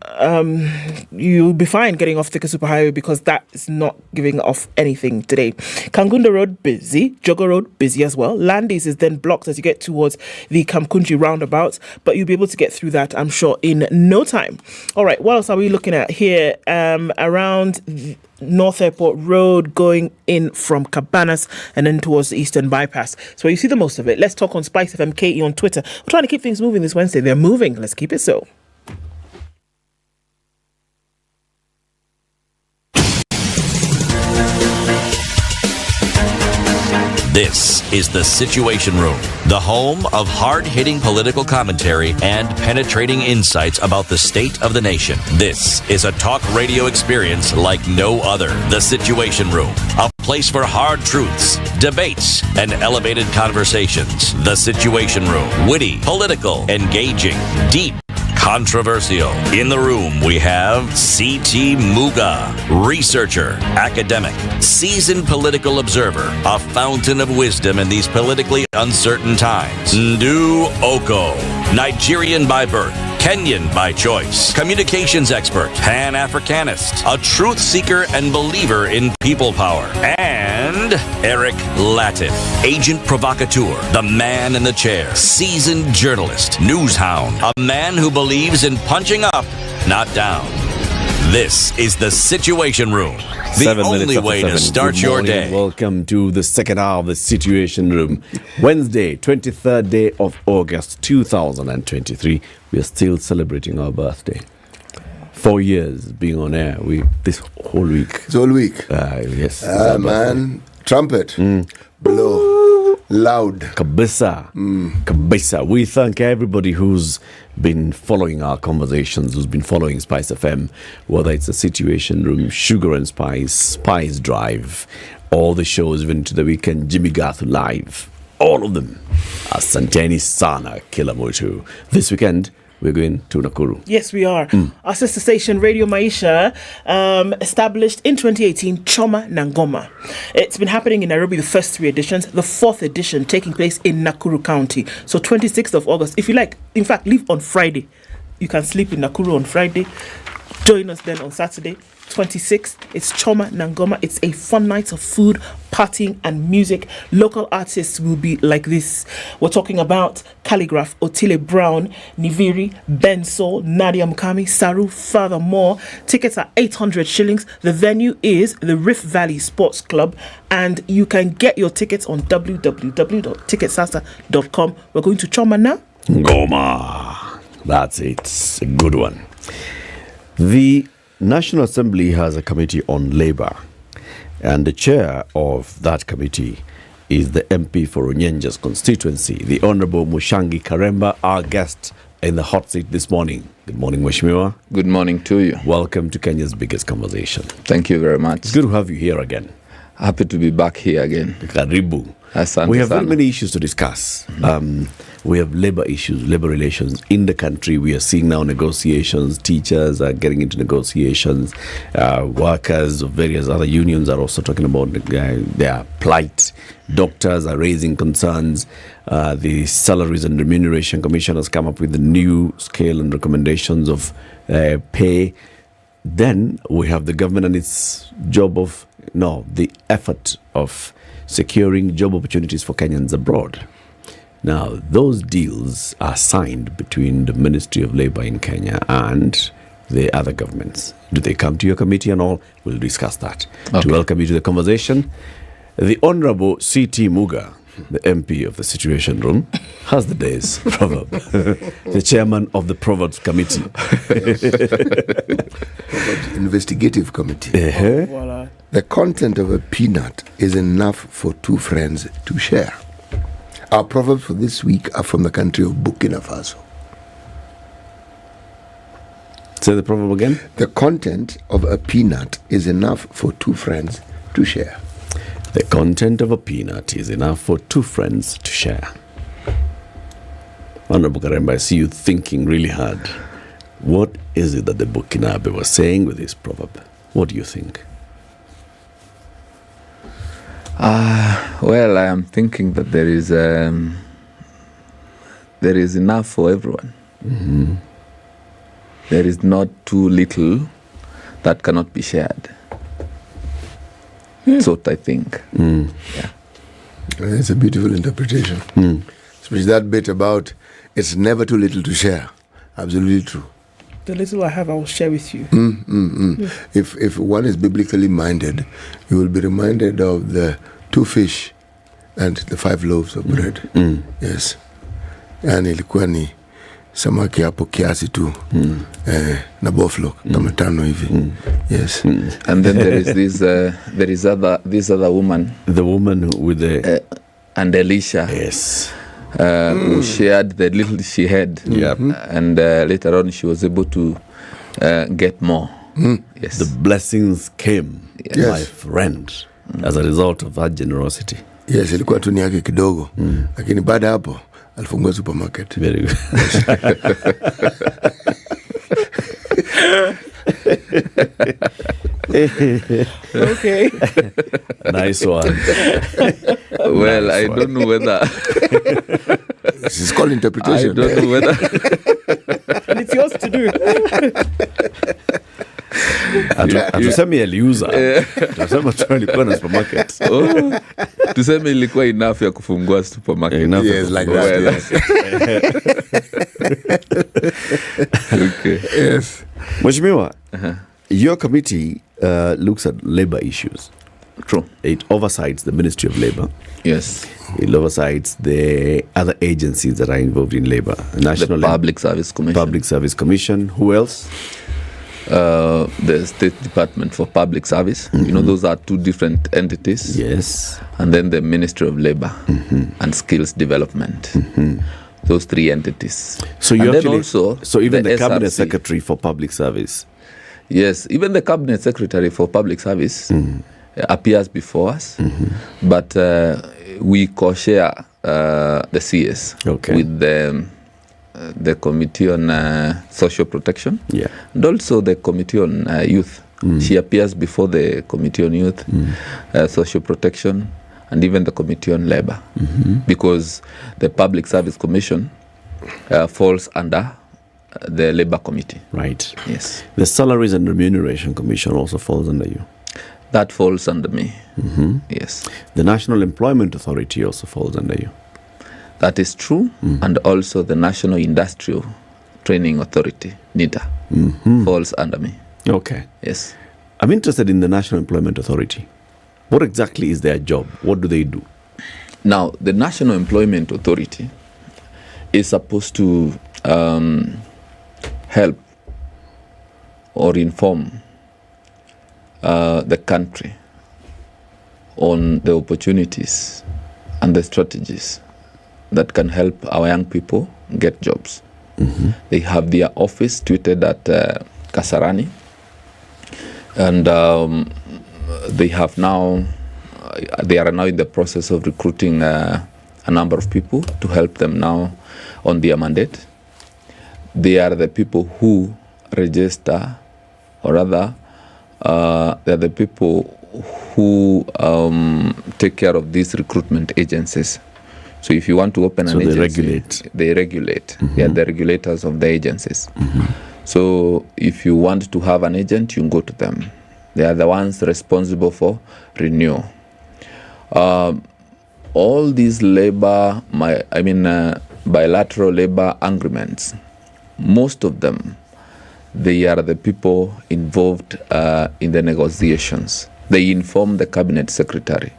P: you'll be fine getting off Thika Superhighway because that is not giving off anything today. Kangunda Road busy, Jogo Road busy as well. Landis is then blocked as you get towards the Kamkunji roundabout, but you'll be able to get through that, I'm sure, in no time. All right, what else are we looking at here? Around North Airport Road, going in from Cabanas and then towards the Eastern Bypass. So you see the most of it. Let's talk on Spice FM KE on Twitter. We're trying to keep things moving this Wednesday. They're moving. Let's keep it so.
D: This is the Situation Room, the home of hard-hitting political commentary and penetrating insights about the state of the nation. This is a talk radio experience like no other. The Situation Room, a place for hard truths, debates, and elevated conversations. The Situation Room, witty, political, engaging, deep, controversial. In the room, we have C.T. Muga, researcher, academic, seasoned political observer, a fountain of wisdom in these politically uncertain times. Ndu Okoh, Nigerian by birth, Kenyan by choice, communications expert, Pan-Africanist, a truth seeker and believer in people power, and Eric Latiff, agent provocateur, the man in the chair, seasoned journalist, news hound, a man who believes in punching up, not down. This is the Situation Room. The
Q: 7 minutes
D: only
Q: after
D: way to
Q: 7.
D: start
Q: Good
D: your
Q: morning.
D: day.
Q: Welcome to the second hour of the Situation Room. Wednesday, 23rd day of August 2023. We are still celebrating our birthday. 4 years being on air. This whole week.
R: It's all week.
Q: Yes.
R: Man, trumpet. Blow. Loud.
Q: Kabisa. Kabisa. We thank everybody who's been following our conversations, who's been following Spice FM, whether it's the Situation Room, Sugar and Spice, Spice Drive, all the shows, even to the weekend, Jimmy Garth Live, all of them. Asanteni Sana Kilamotu. This weekend, we're going to Nakuru.
P: Yes, we are. Our sister station, Radio Maisha, established in 2018, Choma Nangoma. It's been happening in Nairobi, the first 3 editions, the 4th edition taking place in Nakuru County. So 26th of August, if you like, in fact, leave on Friday. You can sleep in Nakuru on Friday. Join us then on Saturday, 26th. It's Choma Nangoma. It's a fun night of food, partying and music. Local artists will be like this. We're talking about Calligraph, Otile Brown, Niviri, Ben Sol, Nadia Mukami, Saru. Furthermore, tickets are 800 shillings. The venue is the Rift Valley Sports Club, and you can get your tickets on www.ticketsasa.com. We're going to Choma now.
Q: Goma. That's it. It's a good one. The National Assembly has a committee on labour, and the chair of that committee is the MP for Onyenja's constituency, the Honourable Mushangi Karemba, our guest in the hot seat this morning. Good morning, Mheshimiwa.
J: Good morning to you.
Q: Welcome to Kenya's biggest conversation.
J: Thank you very much.
Q: It's good to have you here again.
J: Happy to be back here again.
Q: Karibu.
J: Asante
Q: We have
J: sana.
Q: very many issues to discuss. We have labor issues, labor relations in the country. We are seeing now negotiations. Teachers are getting into negotiations. Workers of various other unions are also talking about their plight. Doctors are raising concerns. The Salaries and Remuneration Commission has come up with a new scale and recommendations of pay. Then we have the government and its the effort of securing job opportunities for Kenyans abroad. Now, those deals are signed between the Ministry of Labour in Kenya and the other governments. Do they come to your committee and all? We'll discuss that.
J: Okay.
Q: To welcome you to the conversation, the Honourable C.T. Muga, the MP of the Situation Room, has the day's proverb. The chairman of the Proverbs Committee.
R: Investigative Committee.
P: Voila.
R: The content of a peanut is enough for 2 friends to share. Our proverbs for this week are from the country of Burkina Faso.
Q: Say the proverb again.
R: The content of a peanut is enough for 2 friends to share.
Q: The content of a peanut is enough for 2 friends to share. Honorable Karemba, I see you thinking really hard. What is it that the Burkinabe was saying with this proverb? What do you think?
J: Well, I am thinking that there is enough for everyone.
Q: Mm-hmm.
J: There is not too little that cannot be shared. That's what I think. Yeah.
R: It's a beautiful interpretation. Especially that bit about it's never too little to share. Absolutely true.
P: The little I have, I will share with you.
R: If one is biblically minded, you will be reminded of the 2 fish and the 5 loaves of bread. Yes. Yani ilikuwa ni samaki hapo kiasi tu na buffalo kama 5 hivi. Yes.
J: And then there is this other woman.
Q: The woman with the
J: and Elisha.
Q: Yes.
J: Who shared the little she had.
Q: Yep.
J: And later on she was able to get more. Yes.
Q: The blessings came,
J: Yes.
Q: my friend, as a result of that generosity.
R: Yes, ilikuwa tu ni yake kidogo. Lakini baada hapo alifungua supermarket.
Q: Very good.
P: Okay.
Q: Nice one.
J: Well, I don't know whether
R: this is called interpretation.
J: I don't know whether
P: And it's yours to do.
Q: Hatusemi aliuza. Tunasema tu alikuwa na supermarket.
J: Tuseme ilikuwa enough ya kufungua supermarket.
R: Yes, like that.
J: Well,
R: Yes.
J: Okay.
R: Yes.
Q: Mheshimiwa, Your committee looks at labor issues.
J: True.
Q: It oversights the Ministry of Labor.
J: Yes.
Q: It oversights the other agencies that are involved in labor.
J: The Public Service Commission.
Q: Public Service Commission. Who else?
J: The State Department for Public Service. You know, those are two different entities.
Q: Yes.
J: And then the Ministry of Labor and Skills Development. Those three entities.
Q: So you
J: and
Q: actually,
J: also
Q: so even the Cabinet
J: SRC.
Q: Secretary for Public Service.
J: Yes, even the Cabinet Secretary for Public Service appears before us, but we co-share the CS with the Committee on Social Protection and also the Committee on Youth. She appears before the Committee on Youth, Social Protection, and even the Committee on Labor, because the Public Service Commission falls under the Labor Committee.
Q: Right.
J: Yes.
Q: The Salaries and Remuneration Commission also falls under you.
J: That falls under me. Yes.
Q: The National Employment Authority also falls under you.
J: That is true. And also the National Industrial Training Authority, NITA, falls under me.
Q: Okay.
J: Yes.
Q: I'm interested in the National Employment Authority. What exactly is their job? What do they do?
J: Now, the National Employment Authority is supposed to help or inform the country on the opportunities and the strategies that can help our young people get jobs. They have their office situated at Kasarani, and they are now in the process of recruiting a number of people to help them now on their mandate. They are the people who register, or rather, they are the people who take care of these recruitment agencies. So if you want to open an agency, they regulate. They are the regulators of the agencies. So if you want to have an agent, you can go to them. They are the ones responsible for renewal. All these bilateral labor agreements, most of them, they are the people involved in the negotiations. They inform the Cabinet Secretary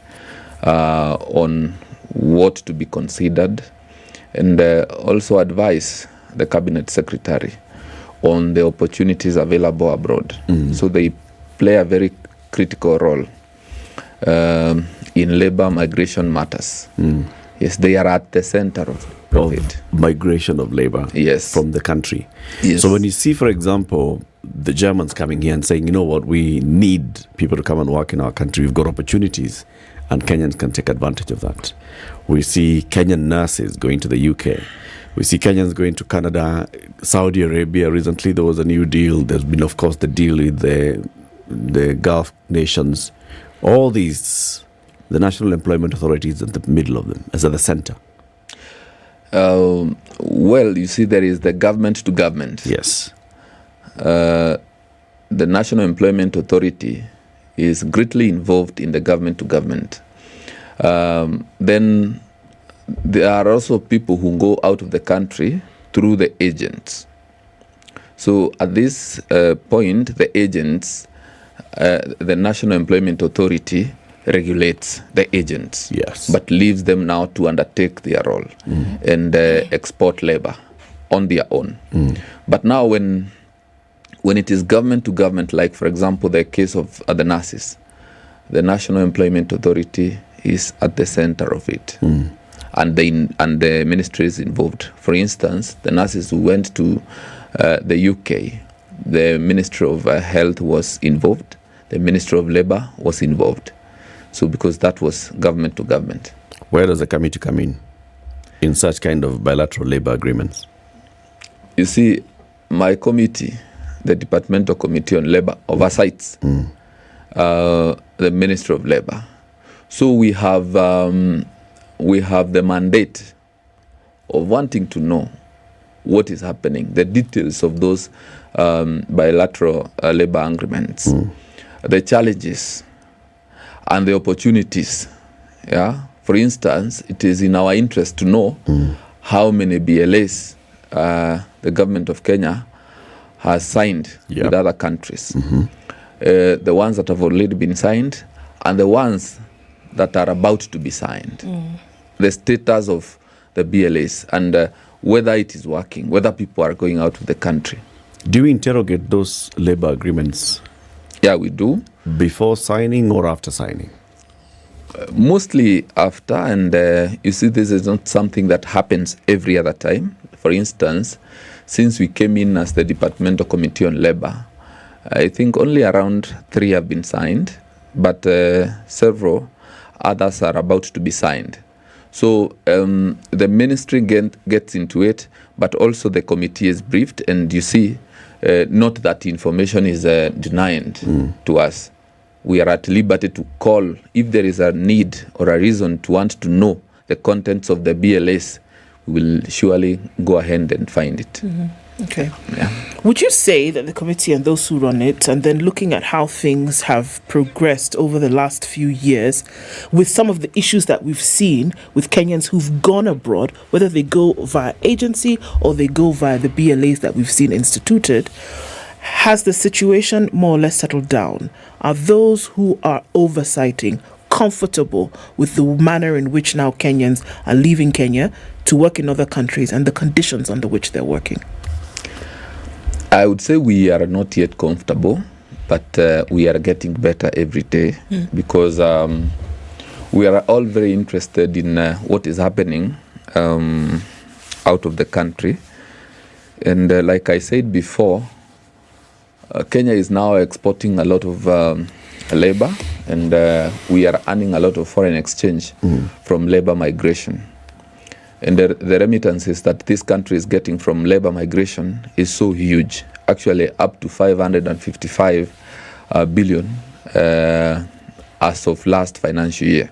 J: on what to be considered, and also advise the Cabinet Secretary on the opportunities available abroad. So they play a very critical role in labor migration matters. Yes, they are at the center of it.
Q: Migration of labor from the country.
J: Yes.
Q: So when you see, for example, the Germans coming here and saying, you know what, we need people to come and work in our country, we've got opportunities, and Kenyans can take advantage of that. We see Kenyan nurses going to the UK. We see Kenyans going to Canada, Saudi Arabia. Recently there was a new deal. There's been, of course, the deal with the Gulf nations. All these, the National Employment Authority is at the middle of them, is at the center.
J: Well, you see, there is the government to government.
Q: Yes.
J: The National Employment Authority is greatly involved in the government to government. Then there are also people who go out of the country through the agents. So at this point, the agents, the National Employment Authority regulates the agents, but leaves them now to undertake their role and export labor on their own. But now when it is government to government, like for example the case of the nurses, the National Employment Authority is at the center of it, and the ministry is involved. For instance, the nurses who went to the UK, the Ministry of Health was involved, the Ministry of Labour was involved. So because that was government to government.
Q: Where does the committee come in such kind of bilateral labor agreements?
J: You see, my committee, the Departmental Committee on Labour, oversights the Ministry of Labour. So we have the mandate of wanting to know what is happening, the details of those bilateral labor agreements, the challenges and the opportunities. For instance, it is in our interest to know how many BLAs the government of Kenya has signed with other countries. the ones that have already been signed, and the ones that are about to be signed. The status of the BLAs and whether it is working, whether people are going out of the country.
Q: Do you interrogate those labor agreements?
J: Yeah, we do.
Q: Before signing or after signing?
J: Mostly after, and you see, this is not something that happens every other time. For instance, since we came in as the Departmental Committee on Labor, I think only around 3 have been signed, but several others are about to be signed. So the ministry gets into it, but also the committee is briefed, and you see, not that information is denied to us. We are at liberty to call if there is a need or a reason to want to know the contents of the BLS. We will surely go ahead and find it.
P: Okay.
J: Yeah.
P: Would you say that the committee and those who run it, and then looking at how things have progressed over the last few years, with some of the issues that we've seen with Kenyans who've gone abroad, whether they go via agency or they go via the BLAs that we've seen instituted, has the situation more or less settled down? Are those who are oversighting comfortable with the manner in which now Kenyans are leaving Kenya to work in other countries and the conditions under which they're working?
J: I would say we are not yet comfortable, but we are getting better every day because we are all very interested in what is happening out of the country. And like I said before, Kenya is now exporting a lot of labor, and we are earning a lot of foreign exchange from labor migration. And the remittances that this country is getting from labor migration is so huge, actually up to 555 billion as of last financial year.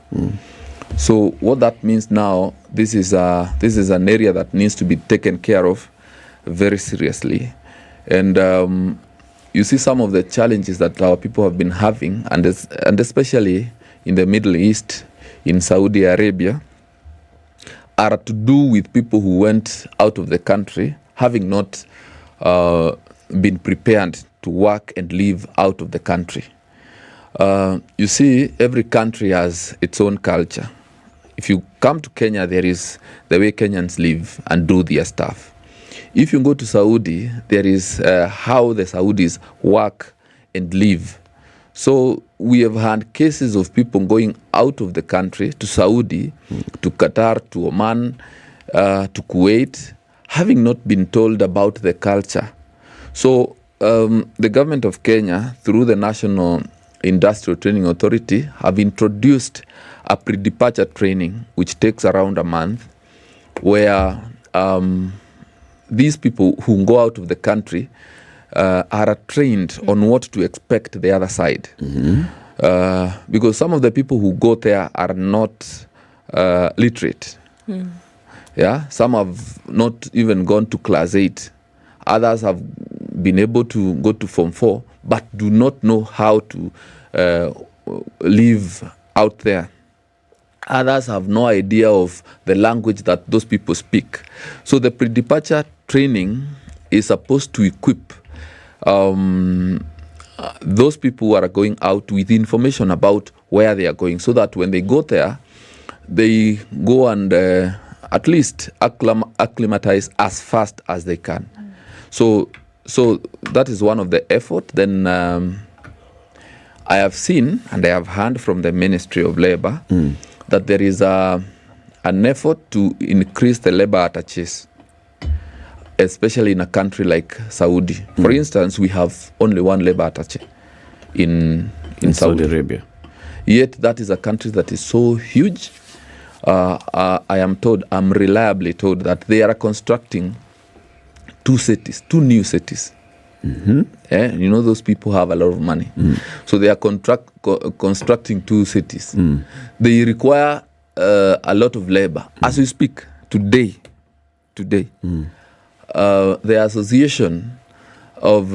J: So what that means now, this is an area that needs to be taken care of very seriously. And you see some of the challenges that our people have been having, and especially in the Middle East, in Saudi Arabia, are to do with people who went out of the country having not been prepared to work and live out of the country. You see, every country has its own culture. If you come to Kenya, there is the way Kenyans live and do their stuff. If you go to Saudi, there is how the Saudis work and live. So we have had cases of people going out of the country to Saudi, to Qatar, to Oman, to Kuwait, having not been told about the culture. So the government of Kenya, through the National Industrial Training Authority, have introduced a pre-departure training, which takes around a month, where these people who go out of the country are trained on what to expect the other side. Because some of the people who go there are not literate. Yeah, some have not even gone to class 8. Others have been able to go to Form 4, but do not know how to live out there. Others have no idea of the language that those people speak. So the pre-departure training is supposed to equip those people who are going out with information about where they are going, so that when they go there, they go and at least acclimatize as fast as they can. So that is one of the effort. Then I have seen and I have heard from the Ministry of Labor that there is an effort to increase the labor attaches, especially in a country like Saudi. For instance, we have only one labor attaché in Saudi
Q: Arabia.
J: Yet that is a country that is so huge. I'm reliably told that they are constructing 2 new cities. You know, those people have a lot of money. So they are constructing 2 cities. They require a lot of labor. As we speak, today, the Association of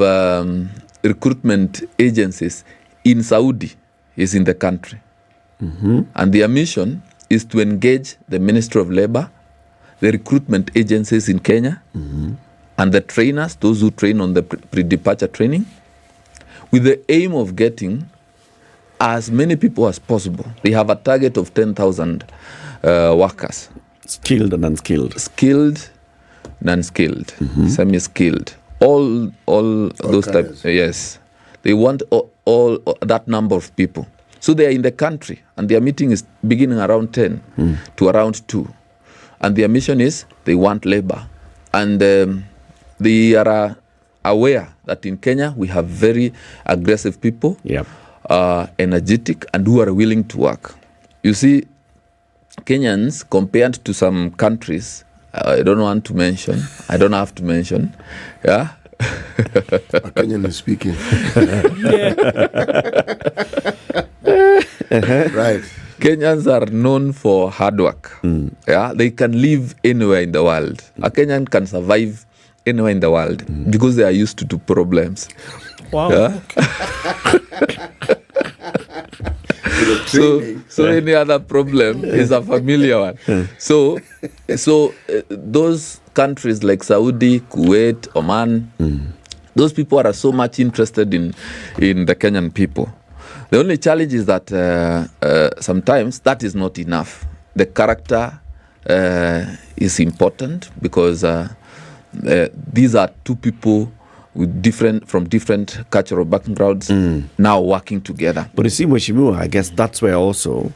J: Recruitment Agencies in Saudi is in the country. And their mission is to engage the Ministry of Labor, the recruitment agencies in Kenya, and the trainers, those who train on the pre-departure training, with the aim of getting as many people as possible. They have a target of 10,000 workers.
Q: Skilled and unskilled.
J: Skilled and unskilled. Semi-skilled. All those types. Yes. They want all that number of people. So they are in the country, and their meeting is beginning around 10 to around 2. And their mission is they want labor. And they are aware that in Kenya we have very aggressive people, energetic, and who are willing to work. You see, Kenyans, compared to some countries, I don't want to mention, I don't have to mention, yeah?
R: A Kenyan is speaking. Right.
J: Kenyans are known for hard work. Yeah, they can live anywhere in the world. A Kenyan can survive anywhere in the world because they are used to problems.
P: Wow.
J: Yeah? So any other problem is a familiar one. So those countries like Saudi, Kuwait, Oman, those people are so much interested in the Kenyan people. The only challenge is that sometimes that is not enough. The character is important because these are two people from different cultural backgrounds now working together.
Q: But you see, Mheshimiwa, I guess that's where also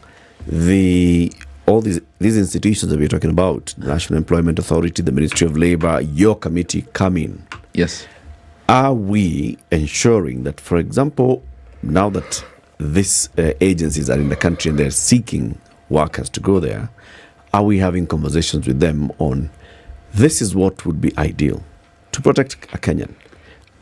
Q: all these institutions that we're talking about, the National Employment Authority, the Ministry of Labor, your committee come in.
J: Yes.
Q: Are we ensuring that, for example, now that these agencies are in the country and they're seeking workers to go there, are we having conversations with them on this is what would be ideal to protect a Kenyan?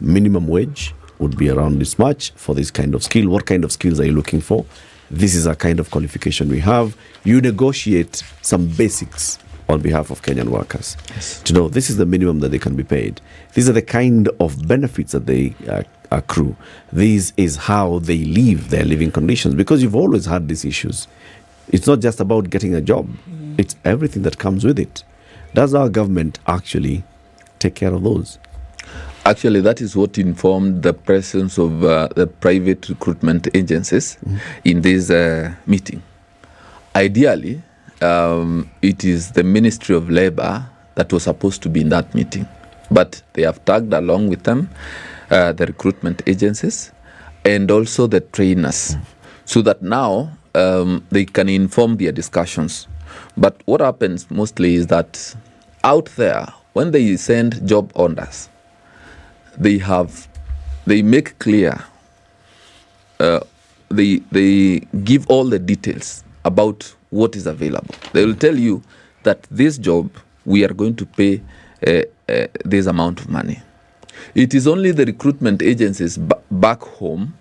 Q: Minimum wage would be around this much for this kind of skill. What kind of skills are you looking for? This is a kind of qualification we have. You negotiate some basics on behalf of Kenyan workers to know this is the minimum that they can be paid. These are the kind of benefits that they accrue. This is how they live their living conditions, because you've always had these issues. It's not just about getting a job. It's everything that comes with it. Does our government actually take care of those?
J: Actually, that is what informed the presence of the private recruitment agencies in this meeting. Ideally, it is the Ministry of Labor that was supposed to be in that meeting. But they have tagged along with them the recruitment agencies and also the trainers, so that now they can inform their discussions. But what happens mostly is that out there, when they send job orders, they make clear, they give all the details about what is available. They will tell you that this job, we are going to pay this amount of money. It is only the recruitment agencies back home,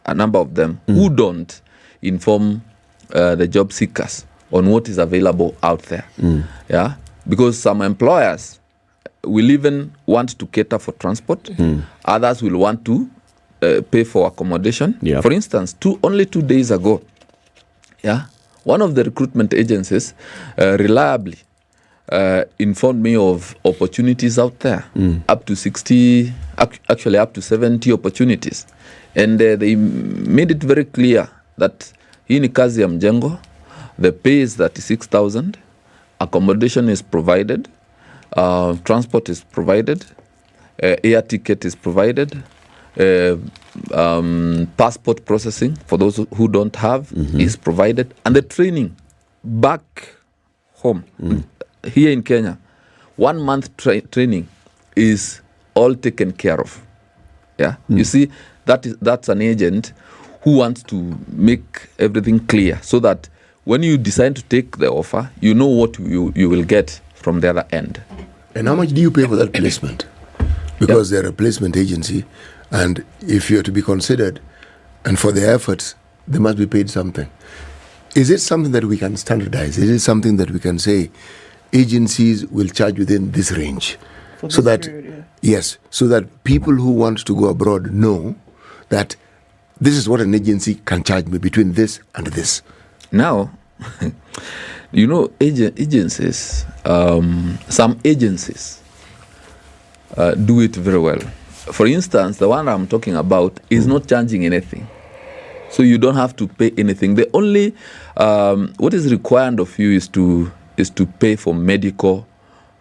J: a number of them, who don't inform the job seekers on what is available out there. Yeah, because some employers will even want to cater for transport. Others will want to pay for accommodation.
Q: Yep.
J: For instance, only 2 days ago, one of the recruitment agencies reliably informed me of opportunities out there, up to 60, actually up to 70 opportunities. And they made it very clear that hii ni kazi ya mjengo, the pay is 36,000, accommodation is provided, transport is provided, air ticket is provided, passport processing for those who don't have is provided, and the training back home here in Kenya, 1 month training is all taken care of. Yeah, you see, that's an agent who wants to make everything clear, so that when you decide to take the offer, you know what you will get from the other end.
R: And how much do you pay for that placement? Because they're a placement agency, and if you're to be considered, and for their efforts, they must be paid something. Is it something that we can standardize? Is it something that we can say agencies will charge within this range? So that, yes, so that people who want to go abroad know that this is what an agency can charge me between this and this.
J: Now, you know, agencies, some agencies do it very well. for instance, the one I'm talking about is not charging anything. So you don't have to pay anything. The only, what is required of you is to pay for medical.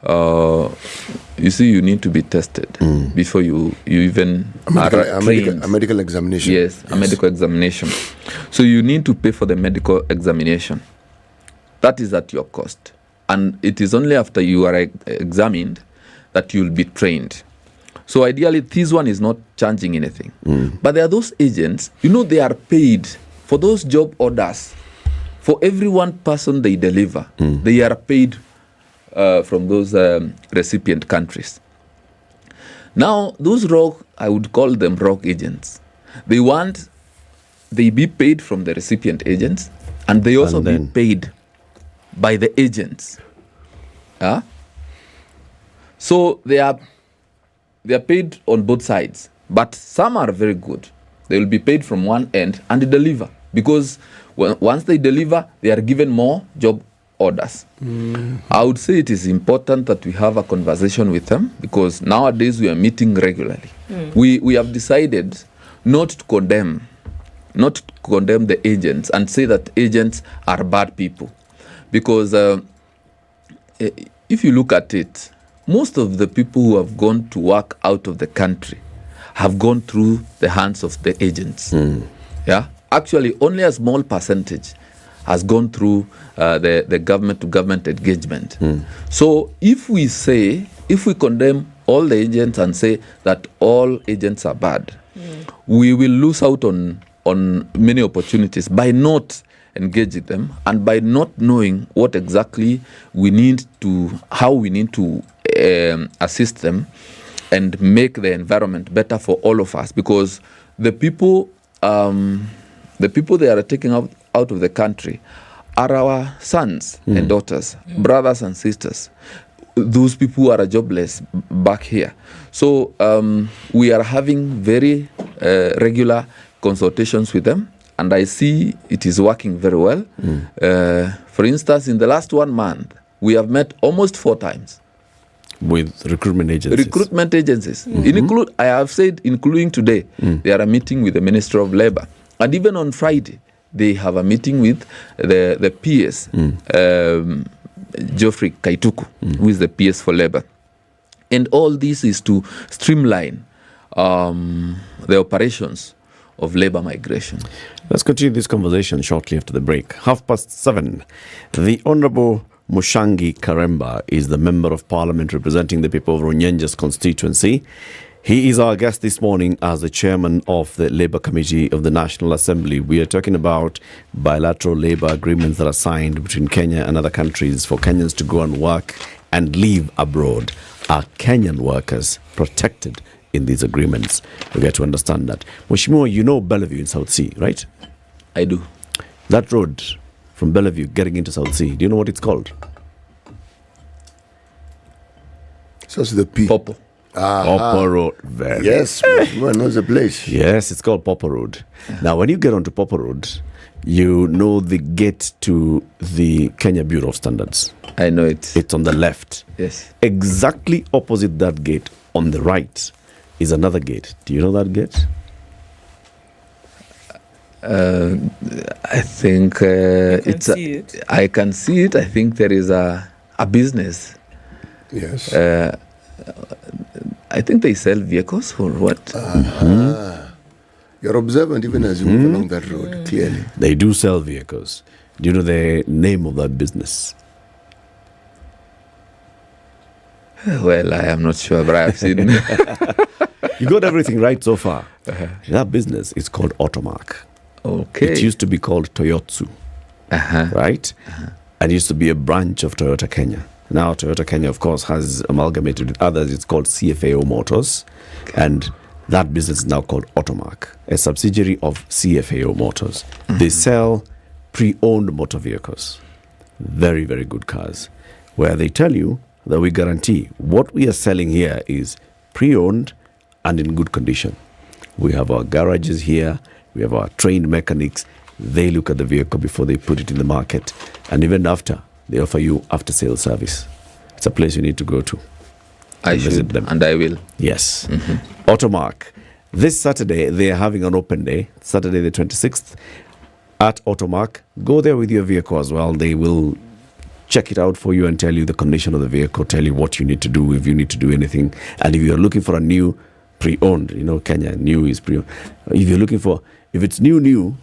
J: You see, you need to be tested before you even
R: a medical examination.
J: Yes, a medical examination. So you need to pay for the medical examination. That is at your cost. And it is only after you are examined that you'll be trained. So ideally, this one is not charging anything. But there are those agents, they are paid for those job orders. For every one person they deliver, they are paid from those recipient countries. Now, those I would call them rogue agents. They be paid from the recipient agents, and they also be paid by the agents. So they are paid on both sides, but some are very good. They will be paid from one end and deliver, because once they deliver, they are given more job orders. I would say it is important that we have a conversation with them, because nowadays we are meeting regularly. We have decided not to condemn the agents and say that agents are bad people, because if you look at it, most of the people who have gone to work out of the country have gone through the hands of the agents. Actually, only a small percentage has gone through the government-to-government engagement. So if we condemn all the agents and say that all agents are bad, we will lose out on many opportunities by not engaging them and by not knowing what exactly how we need to assist them and make the environment better for all of us, because the people they are taking out of the country are our sons and daughters, brothers and sisters. Those people who are jobless back here. So we are having very regular consultations with them, and I see it is working very well. For instance, in the last 1 month, we have met almost 4 times.
Q: With recruitment agencies.
J: I have said, including today, they are a meeting with the Ministry of Labour. And even on Friday, they have a meeting with the PS, Geoffrey Kaituku, who is the PS for Labour. And all this is to streamline the operations of labour migration.
Q: Let's continue this conversation shortly after the break. 7:30. The Honourable Mushangi Karemba is the Member of Parliament representing the people of Runyenjes constituency. He is our guest this morning as the Chairman of the Labour Committee of the National Assembly. We are talking about bilateral labour agreements that are signed between Kenya and other countries for Kenyans to go and work and live abroad. Are Kenyan workers protected in these agreements? We get to understand that. Mheshimiwa, you know Bellevue in South Sea, right?
J: I do.
Q: That road from Bellevue getting into South Sea, do you know what it's called?
R: So it's the P.
J: Popo.
Q: Popo Road.
R: Yes, one knows the place.
Q: Yes, it's called Popo Road. Now, when you get onto Popo Road, you know the gate to the Kenya Bureau of Standards.
J: I know it.
Q: It's on the left.
J: Yes.
Q: Exactly opposite that gate, on the right, is another gate. Do you know that gate?
J: I think I can see it. I think there is a business.
R: Yes.
J: I think they sell vehicles or what?
R: You're observant even as you move along that road, clearly.
Q: They do sell vehicles. Do you know the name of that business?
J: Well, I am not sure, but I have seen.
Q: You got everything right so far. That business is called Automark.
J: Okay.
Q: It used to be called Toyotsu, right? And it used to be a branch of Toyota Kenya. Now Toyota Kenya, of course, has amalgamated with others. It's called CFAO Motors. And that business is now called Automark, a subsidiary of CFAO Motors. They sell pre-owned motor vehicles. Very, very good cars. Where they tell you that we guarantee what we are selling here is pre-owned and in good condition. We have our garages here. We have our trained mechanics. They look at the vehicle before they put it in the market. And even after, they offer you after-sales service. It's a place you need to go to.
J: I should,
Q: them.
J: and I will.
Q: Yes. Automark. This Saturday, they are having an open day, Saturday the 26th, at Automark. Go there with your vehicle as well. They will check it out for you and tell you the condition of the vehicle, tell you what you need to do, if you need to do anything. And if you're looking for a new pre-owned, Kenya, new is pre-owned. If it's new,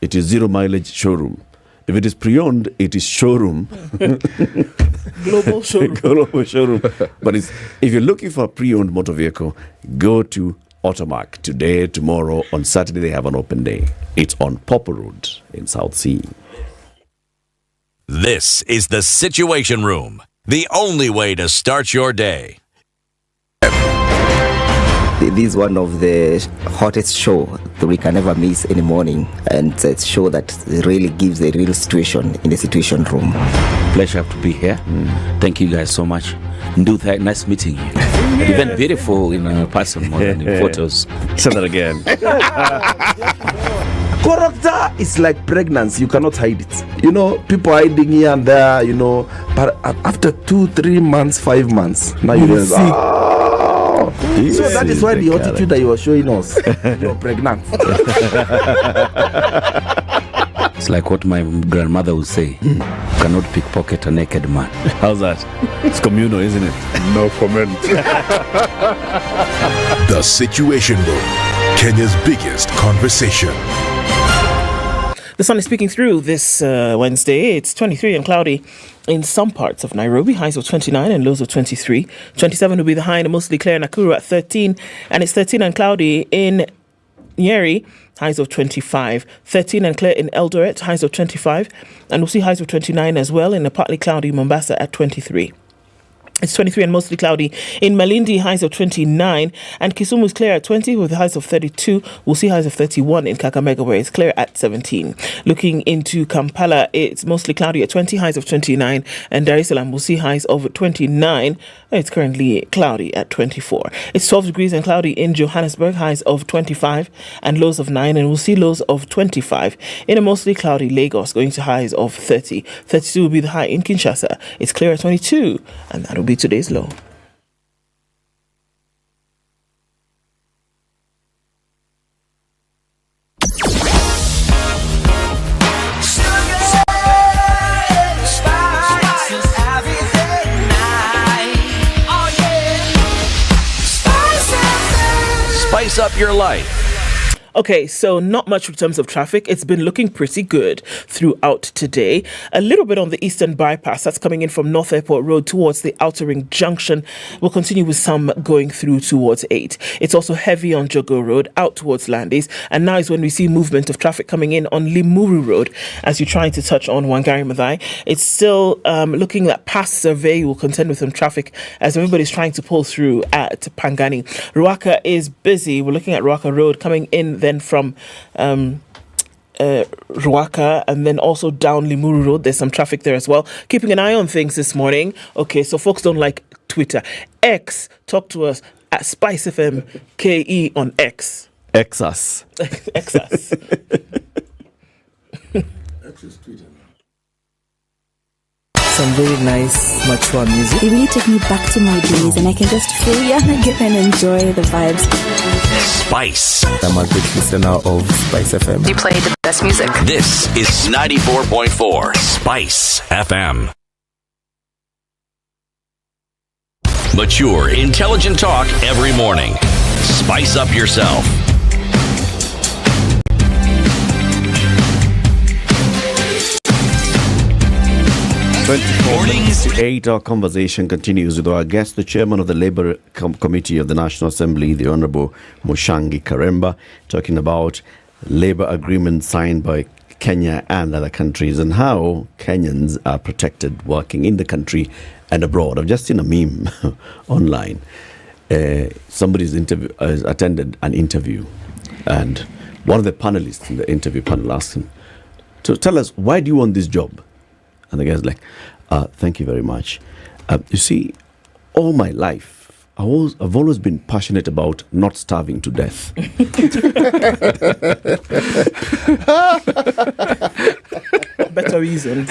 Q: it is 0 mileage showroom. If it is pre-owned, it is showroom.
P: Global showroom.
Q: Global showroom. But if you're looking for a pre-owned motor vehicle, go to Automark today, tomorrow. On Saturday, they have an open day. It's on Popper Road in South Sea.
D: This is the Situation Room, the only way to start your day.
K: This is one of the hottest show that we can ever miss in the morning, and it's a show that really gives a real situation in the Situation Room.
G: Pleasure to be here. Thank you guys so much. Ndutha, nice meeting you. Even beautiful in person more than in photos.
Q: Say that again.
H: Character is like pregnancy, you cannot hide it. People hiding here and there, but after 2-3 months, 5 months, now you realize, so that is why the attitude that you were showing us, you're pregnant.
G: It's like what my grandmother would say. You cannot pickpocket a naked man.
Q: How's that? It's communal, isn't it?
F: No comment.
E: The Situation Room, Kenya's biggest conversation.
P: The sun is peeking through this Wednesday. It's 23 and cloudy in some parts of Nairobi. Highs of 29 and lows of 23. 27 will be the high and mostly clear in Nakuru at 13. And it's 13 and cloudy in Nyeri. Highs of 25. 13 and clear in Eldoret. Highs of 25. And we'll see highs of 29 as well in a partly cloudy Mombasa at 23. It's 23 and mostly cloudy in Malindi, highs of 29, and Kisumu is clear at 20 with highs of 32. We'll see highs of 31 in Kakamega, where it's clear at 17. Looking into Kampala, it's mostly cloudy at 20, highs of 29, and Dar es Salaam will see highs of 29. It's currently cloudy at 24. It's 12 degrees and cloudy in Johannesburg, highs of 25 and lows of 9, and we'll see lows of 25 in a mostly cloudy Lagos, going to highs of 30. 32 will be the high in Kinshasa. It's clear at 22, and that will be today's low.
D: Spice up your life.
P: Okay, so not much in terms of traffic. It's been looking pretty good throughout today. A little bit on the Eastern Bypass. That's coming in from North Airport Road towards the Outer Ring Junction. We'll continue with some going through towards 8. It's also heavy on Jogo Road out towards Landis. And now is when we see movement of traffic coming in on Limuru Road as you're trying to touch on Wangari Maathai. It's still looking that past survey will contend with some traffic as everybody's trying to pull through at Pangani. Ruaka is busy. We're looking at Ruaka Road coming in then from Ruaka and then also down Limuru Road. There's some traffic there as well. Keeping an eye on things this morning. Okay, so folks don't like Twitter. X, talk to us at Spice FM KE on X.
Q: Xus.
P: Xus.
B: Some very nice, mature music.
C: They really take me back to my days, and I can just feel young again and enjoy the vibes.
D: Spice.
B: I'm a big listener of Spice FM.
C: You play the best music.
D: This is 94.4 Spice FM. Mature, intelligent talk every morning. Spice up yourself.
Q: 24:08, our conversation continues with our guest, the chairman of the Labour Committee of the National Assembly, the Honourable Mushangi Karemba, talking about labour agreements signed by Kenya and other countries and how Kenyans are protected working in the country and abroad. I've just seen a meme online. Somebody's attended an interview, and one of the panelists in the interview panel asked him, "So tell us, why do you want this job?" And the guy's like, "Thank you very much. You see, all my life, I've always been passionate about not starving to death."
P: Better reason.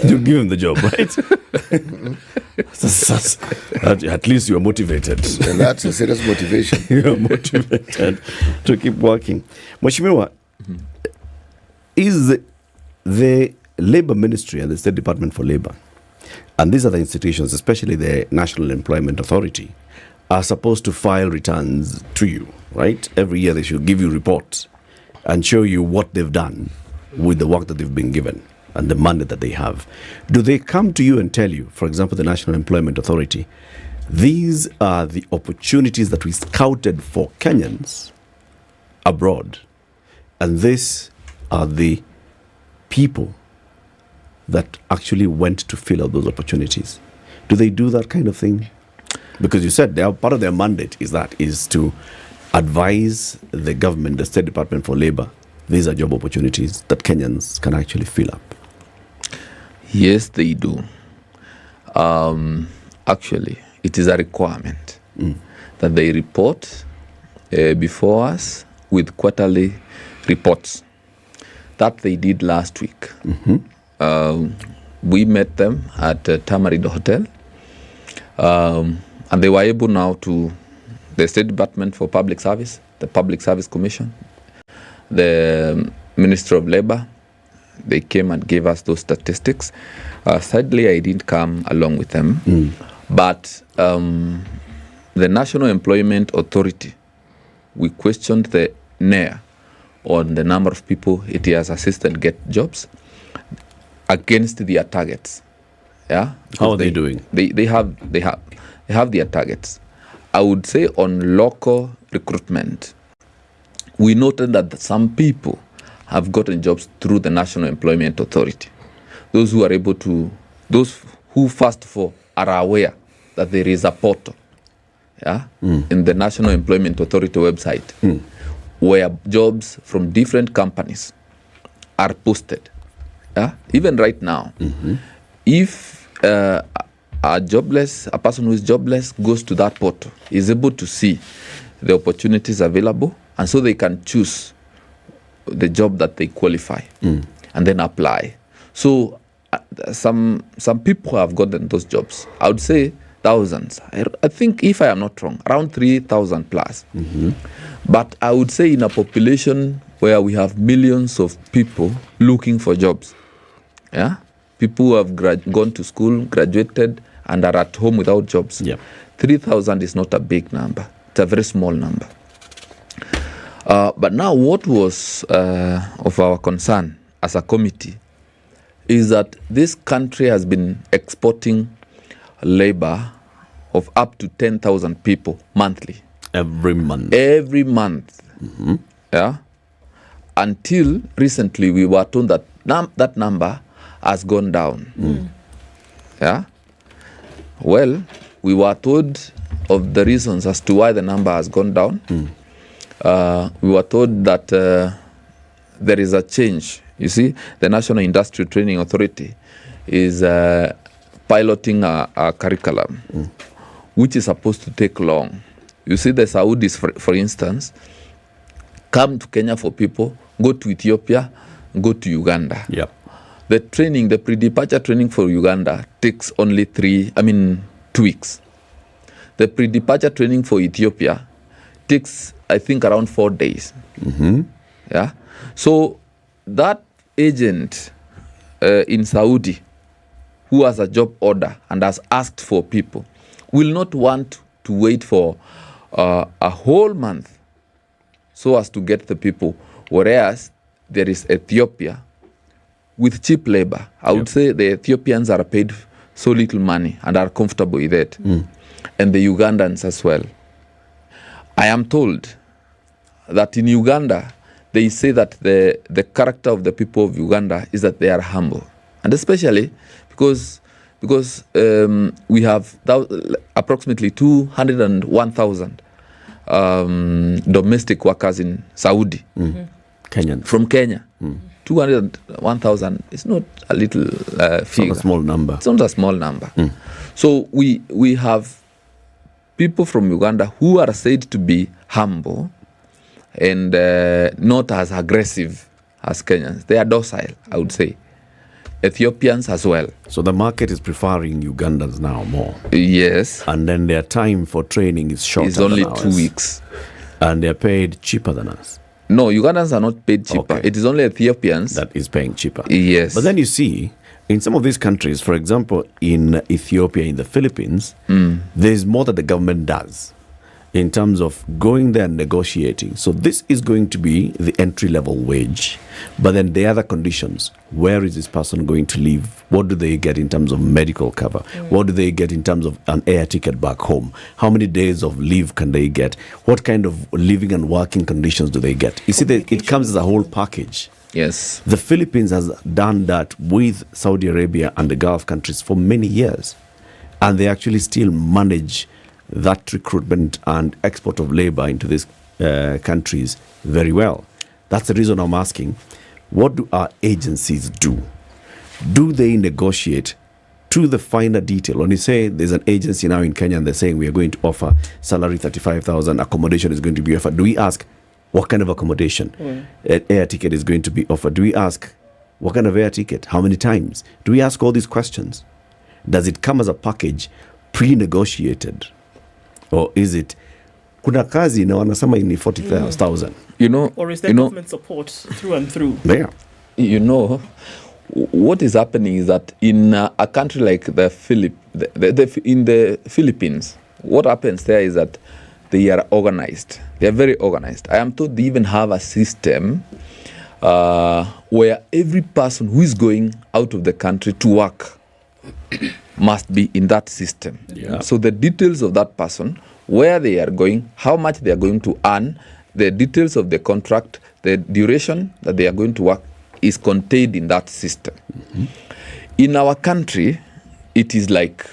Q: You give him the job, right? At least you are motivated.
R: And that's a serious motivation.
Q: You are motivated to keep working. Mheshimiwa, is the Labour Ministry and the State Department for Labour, and these are the institutions, especially the National Employment Authority, are supposed to file returns to you, right? Every year they should give you reports and show you what they've done with the work that they've been given and the mandate that they have. Do they come to you and tell you, for example, the National Employment Authority, these are the opportunities that we scouted for Kenyans abroad, and these are the people that actually went to fill out those opportunities? Do they do that kind of thing? Because you said part of their mandate is to advise the government, the State Department for Labour, these are job opportunities that Kenyans can actually fill up.
J: Yes, they do. Actually, it is a requirement that they report before us with quarterly reports. That they did last week. We met them at Tamarind Hotel, and they were able now to, the State Department for Public Service, the Public Service Commission, the Ministry of Labour, they came and gave us those statistics. Sadly, I didn't come along with them, but the National Employment Authority, we questioned the NEA on the number of people it has assisted get jobs against their targets. Yeah.
Q: How are they doing?
J: They have their targets. I would say on local recruitment, we noted that some people have gotten jobs through the National Employment Authority. Those who are able to, those who first of all are aware that there is a portal, in the National Employment Authority website, where jobs from different companies are posted. Even right now, if a person who is jobless goes to that portal, is able to see the opportunities available, and so they can choose the job that they qualify and then apply. So some people have gotten those jobs. I would say thousands. I think, if I am not wrong, around 3,000 plus. But I would say in a population where we have millions of people looking for jobs, people who have gone to school, graduated, and are at home without jobs, 3,000 is not a big number. It's a very small number. But now what was of our concern as a committee is that this country has been exporting labor of up to 10,000 people monthly.
Q: Every month.
J: Every month. Until recently, we were told that that number has gone down. Well, we were told of the reasons as to why the number has gone down. We were told that there is a change. You see, the National Industry Training Authority is piloting a curriculum which is supposed to take long. You see, the Saudis, for instance, come to Kenya for people, go to Ethiopia, go to Uganda. The training, the pre-departure training for Uganda takes only 2 weeks. The pre-departure training for Ethiopia takes, I think, around 4 days. So that agent in Saudi who has a job order and has asked for people will not want to wait for a whole month so as to get the people, whereas there is Ethiopia with cheap labor. I would say the Ethiopians are paid so little money and are comfortable with it, and the Ugandans as well. I am told that in Uganda, they say that the character of the people of Uganda is that they are humble, and especially because we have approximately 201,000 domestic workers in Saudi,
Q: Kenyan,
J: from Kenya. 201,000 is not a little figure.
Q: It's not a small number.
J: It's not a small number. So we have people from Uganda who are said to be humble and not as aggressive as Kenyans. They are docile, I would say. Ethiopians as well.
Q: So the market is preferring Ugandans now more.
J: Yes.
Q: And then their time for training is shorter.
J: It's only
Q: than
J: 2
Q: ours.
J: weeks.
Q: And they're paid cheaper than us.
J: No, Ugandans are not paid cheaper.
Q: Okay.
J: It is only Ethiopians
Q: that is paying cheaper.
J: Yes.
Q: But then you see, in some of these countries, for example, in Ethiopia, in the Philippines, there's more that the government does in terms of going there and negotiating. So this is going to be the entry-level wage. But then the other conditions, where is this person going to live? What do they get in terms of medical cover? What do they get in terms of an air ticket back home? How many days of leave can they get? What kind of living and working conditions do they get? You see, it comes as a whole package.
J: Yes.
Q: The Philippines has done that with Saudi Arabia and the Gulf countries for many years. And they actually still manage that recruitment and export of labor into these countries very well. That's the reason I'm asking, what do our agencies do? Do they negotiate to the finer detail? When you say there's an agency now in Kenya and they're saying we are going to offer salary 35,000, accommodation is going to be offered, do we ask what kind of accommodation? An air ticket is going to be offered. Do we ask what kind of air ticket? How many times? Do we ask all these questions? Does it come as a package pre-negotiated? Or is it kuna kazi na wanasema ni 40,000?
J: You know,
P: or is there government support through and through?
Q: Yeah.
J: You know, what is happening is that in a country like in the Philippines, what happens there is that they are organized. They are very organized. I am told they even have a system where every person who is going out of the country to work must be in that system.
Q: Yeah.
J: So the details of that person, where they are going, how much they are going to earn, the details of the contract, the duration that they are going to work is contained in that system. In our country, it is like,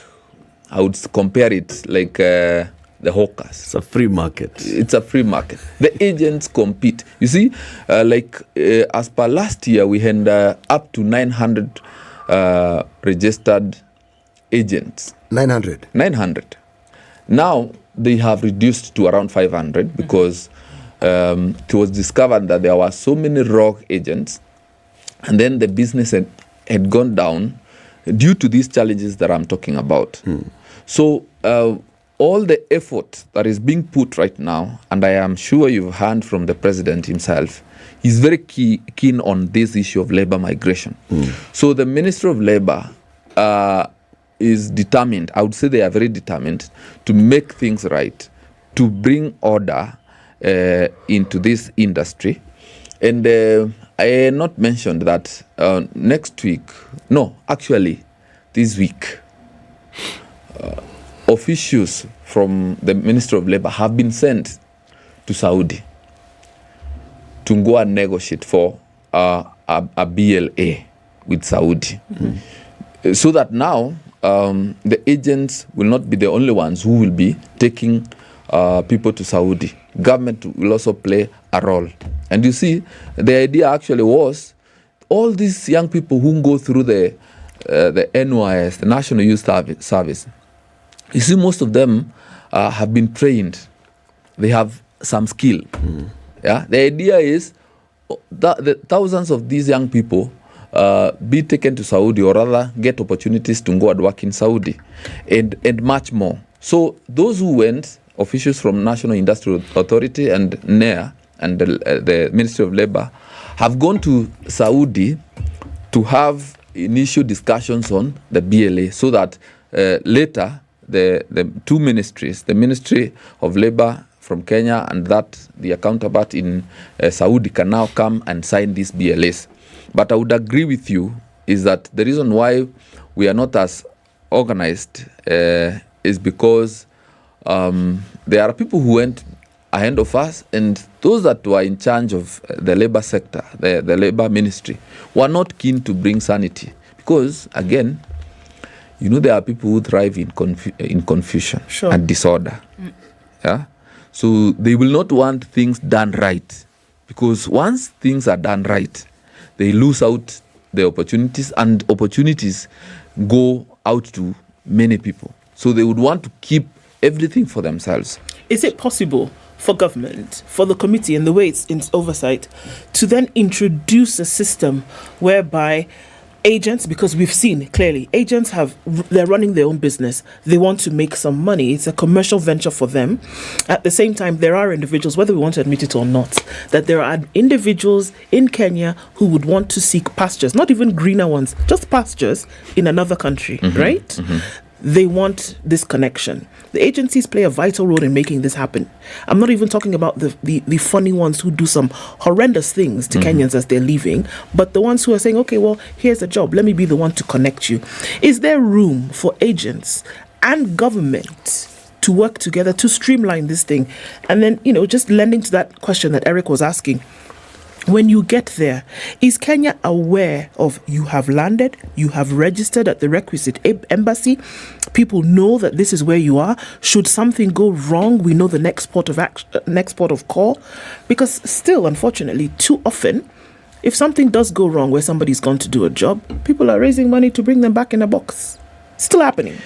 J: I would compare it like the hawkers.
Q: It's a free market.
J: It's a free market. The agents compete. You see, as per last year, we had up to 900 registered agents.
R: 900?
J: 900. Now, they have reduced to around 500 because it was discovered that there were so many rogue agents, and then the business had gone down due to these challenges that I'm talking about. So all the effort that is being put right now, and I am sure you've heard from the president himself, he's very keen on this issue of labor migration. So the Ministry of Labor is determined, I would say they are very determined, to make things right, to bring order into this industry. And I had not mentioned that next week, no, actually this week, officials from the Ministry of Labor have been sent to Saudi to go and negotiate for a BLA with Saudi. So that now the agents will not be the only ones who will be taking people to Saudi. Government will also play a role. And you see, the idea actually was all these young people who go through the NYS, the National Youth Service, you see, most of them have been trained. They have some skill. Yeah. The idea is that the thousands of these young people be taken to Saudi, or rather get opportunities to go and work in Saudi, and much more. So those who went, officials from National Industrial Authority and NEA and the Ministry of Labor, have gone to Saudi to have initial discussions on the BLA, so that later the two ministries, the Ministry of Labor from Kenya and the counterpart in Saudi, can now come and sign these BLAs. But I would agree with you is that the reason why we are not as organized is because there are people who went ahead of us, and those that were in charge of the labor sector, the labor ministry, were not keen to bring sanity. Because, again, you know, there are people who thrive in confusion and disorder. Yeah? So they will not want things done right. Because once things are done right, they lose out the opportunities, and opportunities go out to many people. So they would want to keep everything for themselves.
P: Is it possible for government, for the committee and the way it's in oversight, to then introduce a system whereby agents, because we've seen clearly agents they're running their own business. They want to make some money. It's a commercial venture for them. At the same time, there are individuals, whether we want to admit it or not, that there are individuals in Kenya who would want to seek pastures, not even greener ones, just pastures in another country, right? They want this connection. The agencies play a vital role in making this happen. I'm not even talking about the funny ones who do some horrendous things to Kenyans as they're leaving, but the ones who are saying, okay, well, here's a job. Let me be the one to connect you. Is there room for agents and government to work together to streamline this thing? And then, just lending to that question that Eric was asking, when you get there, is Kenya aware of you have landed, you have registered at the requisite embassy, people know that this is where you are? Should something go wrong, we know the next port of call? Because still, unfortunately, too often, if something does go wrong where somebody's gone to do a job, people are raising money to bring them back in a box. Still happening.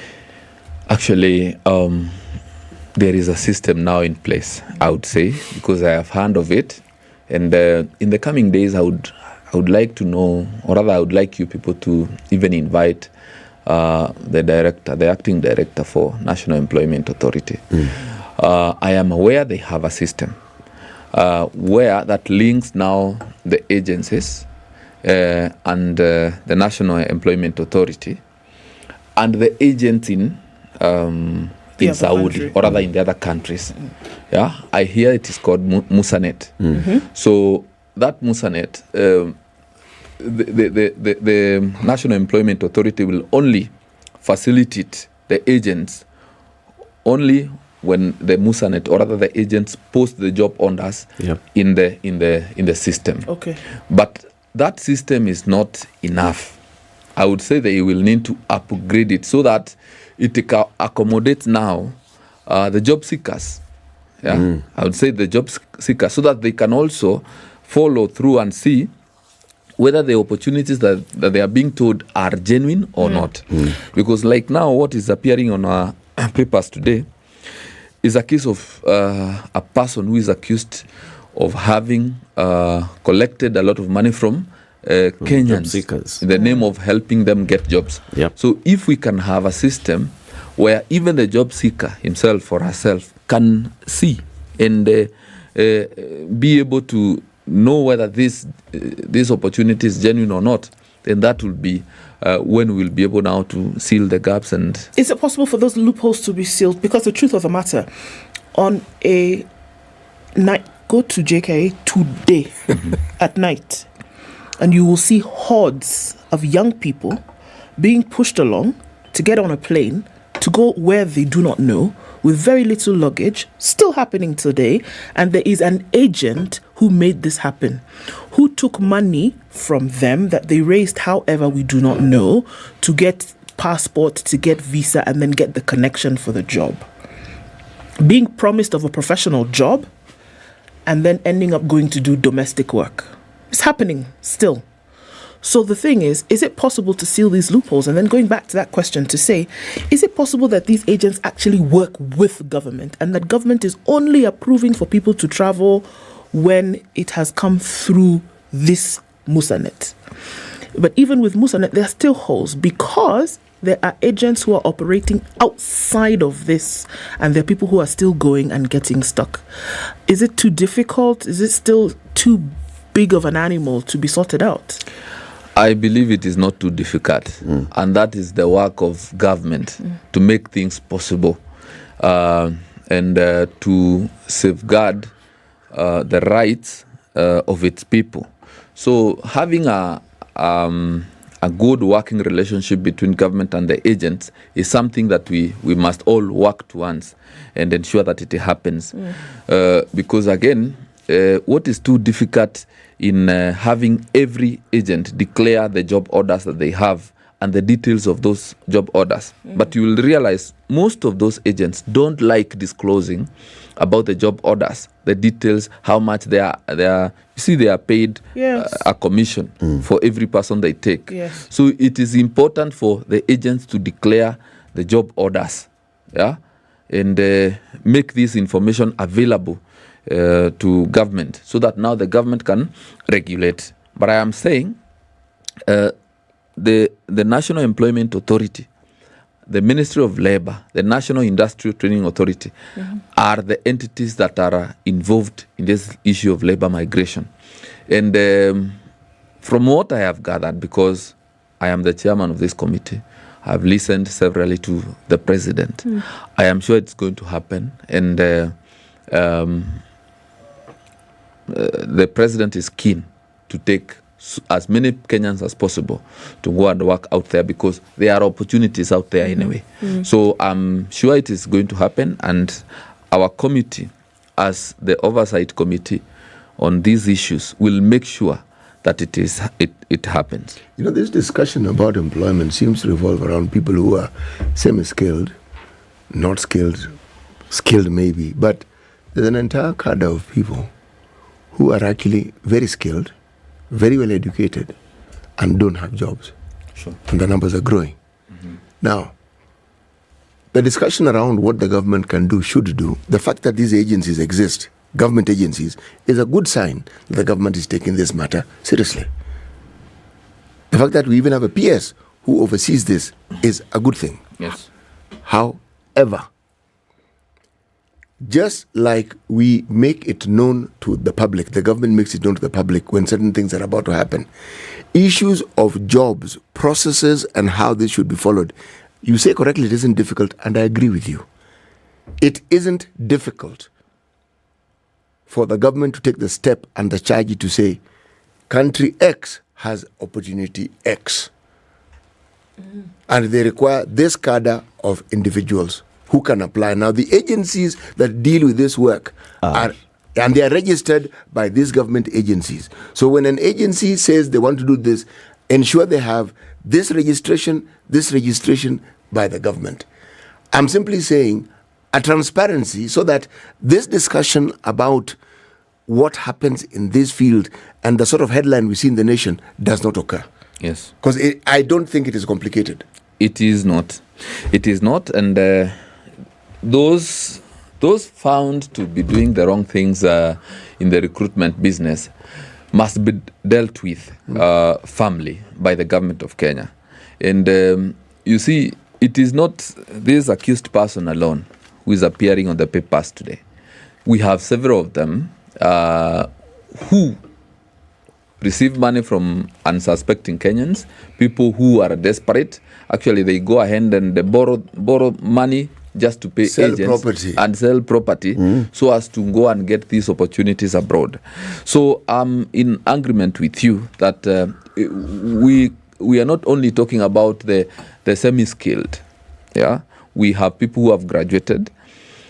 J: Actually, there is a system now in place, I would say, because I have heard of it. And in the coming days, I would like to know, or rather I would like you people to even invite the acting director for National Employment Authority. I am aware they have a system where that links now the agencies and the National Employment Authority and the agents in Saudi, or rather in the other countries. Yeah, I hear it is called Musanet. So that Musanet, the National Employment Authority will only facilitate the agents only when the Musanet, or rather the agents, post the job orders in the system.
P: Okay.
J: But that system is not enough. I would say they will need to upgrade it so that it accommodates now the job seekers. I would say the job seekers, so that they can also follow through and see whether the opportunities that they are being told are genuine or not. Because like now, what is appearing on our papers today is a case of a person who is accused of having collected a lot of money from Kenyans in the name of helping them get jobs. So if we can have a system where even the job seeker himself or herself can see and be able to know whether this opportunity is genuine or not, then that will be when we'll be able now to seal the gaps. And
P: is it possible for those loopholes to be sealed? Because the truth of the matter, on a night, go to JKA today at night, and you will see hordes of young people being pushed along to get on a plane to go where they do not know, with very little luggage, still happening today. And there is an agent who made this happen, who took money from them that they raised, however we do not know, to get passport, to get visa, and then get the connection for the job. Being promised of a professional job, and then ending up going to do domestic work. It's happening still. So the thing is it possible to seal these loopholes? And then going back to that question to say, is it possible that these agents actually work with government and that government is only approving for people to travel when it has come through this Musanet? But even with Musanet, there are still holes because there are agents who are operating outside of this, and there are people who are still going and getting stuck. Is it too difficult? Is it still too big of an animal to be sorted out?
J: I believe it is not too difficult, and that is the work of government to make things possible and to safeguard the rights of its people. So having a good working relationship between government and the agents is something that we must all work towards and ensure that it happens. Because again, what is too difficult in having every agent declare the job orders that they have and the details of those job orders. But you will realize most of those agents don't like disclosing about the job orders, the details, how much they are. You see, they are paid a commission for every person they take. So it is important for the agents to declare the job orders, and make this information available to government, so that now the government can regulate. But I am saying the National Employment Authority, the Ministry of Labor, the National Industrial Training Authority are the entities that are involved in this issue of labor migration. And from what I have gathered, because I am the chairman of this committee, I've listened severally to the president. I am sure it's going to happen. And the president is keen to take as many Kenyans as possible to go and work out there, because there are opportunities out there anyway. So I'm sure it is going to happen, and our committee, as the oversight committee on these issues, will make sure that it happens.
R: You know, this discussion about employment seems to revolve around people who are semi-skilled, not skilled, skilled maybe, but there's an entire cadre of people who are actually very skilled, very well educated, and don't have jobs.
J: Sure.
R: And the numbers are growing. Now, the discussion around what the government can do, should do, the fact that these agencies exist, government agencies, is a good sign that the government is taking this matter seriously. The fact that we even have a PS who oversees this is a good thing.
J: Yes.
R: However, just like we make it known to the public, the government makes it known to the public when certain things are about to happen, issues of jobs, processes, and how this should be followed, you say correctly, it isn't difficult, and I agree with you. It isn't difficult for the government to take the step and the charge to say, country X has opportunity X. And they require this cadre of individuals who can apply. Now, the agencies that deal with this work are, and they are registered by these government agencies. So when an agency says they want to do this, ensure they have this registration by the government. I'm simply saying a transparency so that this discussion about what happens in this field and the sort of headline we see in the nation does not occur.
J: Yes.
R: Because I don't think it is complicated.
J: It is not. It is not. And those found to be doing the wrong things in the recruitment business must be dealt with firmly by the government of Kenya. And you see, it is not this accused person alone who is appearing on the papers today. We have several of them who receive money from unsuspecting Kenyans, people who are desperate. Actually, they go ahead and they borrow money just to pay agents and sell property so as to go and get these opportunities abroad. So I'm in agreement with you that we are not only talking about the semi-skilled. Yeah, we have people who have graduated,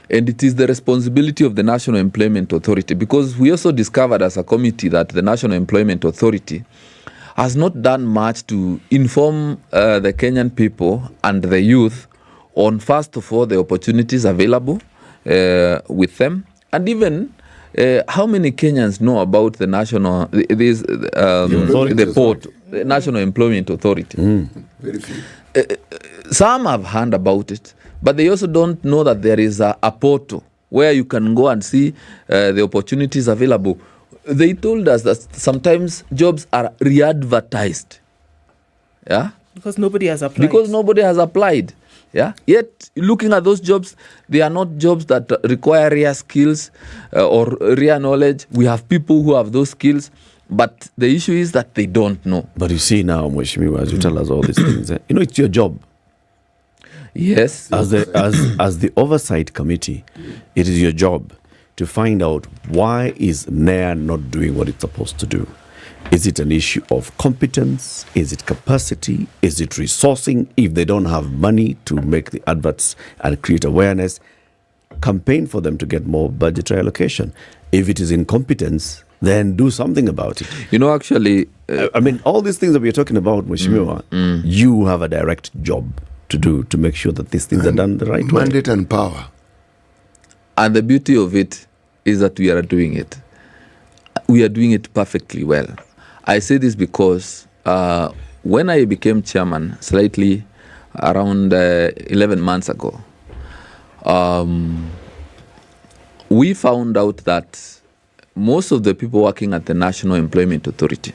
J: and it is the responsibility of the National Employment Authority, because we also discovered as a committee that the National Employment Authority has not done much to inform the Kenyan people and the youth on, first of all, the opportunities available with them, and even how many Kenyans know about the National National Employment Authority.
R: Very few.
J: Some have heard about it, but they also don't know that there is a portal where you can go and see the opportunities available. They told us that sometimes jobs are re-advertised. Yeah?
P: Because nobody has applied.
J: Yeah. Yet, looking at those jobs, they are not jobs that require rare skills or rare knowledge. We have people who have those skills, but the issue is that they don't know.
Q: But you see now, Mheshimiwa, as you tell us all these things, it's your job.
J: Yes.
Q: As the oversight committee, it is your job to find out why is NAIR not doing what it's supposed to do. Is it an issue of competence? Is it capacity? Is it resourcing? If they don't have money to make the adverts and create awareness, campaign for them to get more budgetary allocation. If it is incompetence, then do something about it.
J: Actually...
Q: I mean, all these things that we're talking about, Mheshimiwa, you have a direct job to do to make sure that these things are done the right way.
R: Mandate and power.
J: And the beauty of it is that we are doing it. We are doing it perfectly well. I say this because when I became chairman, slightly around 11 months ago, we found out that most of the people working at the National Employment Authority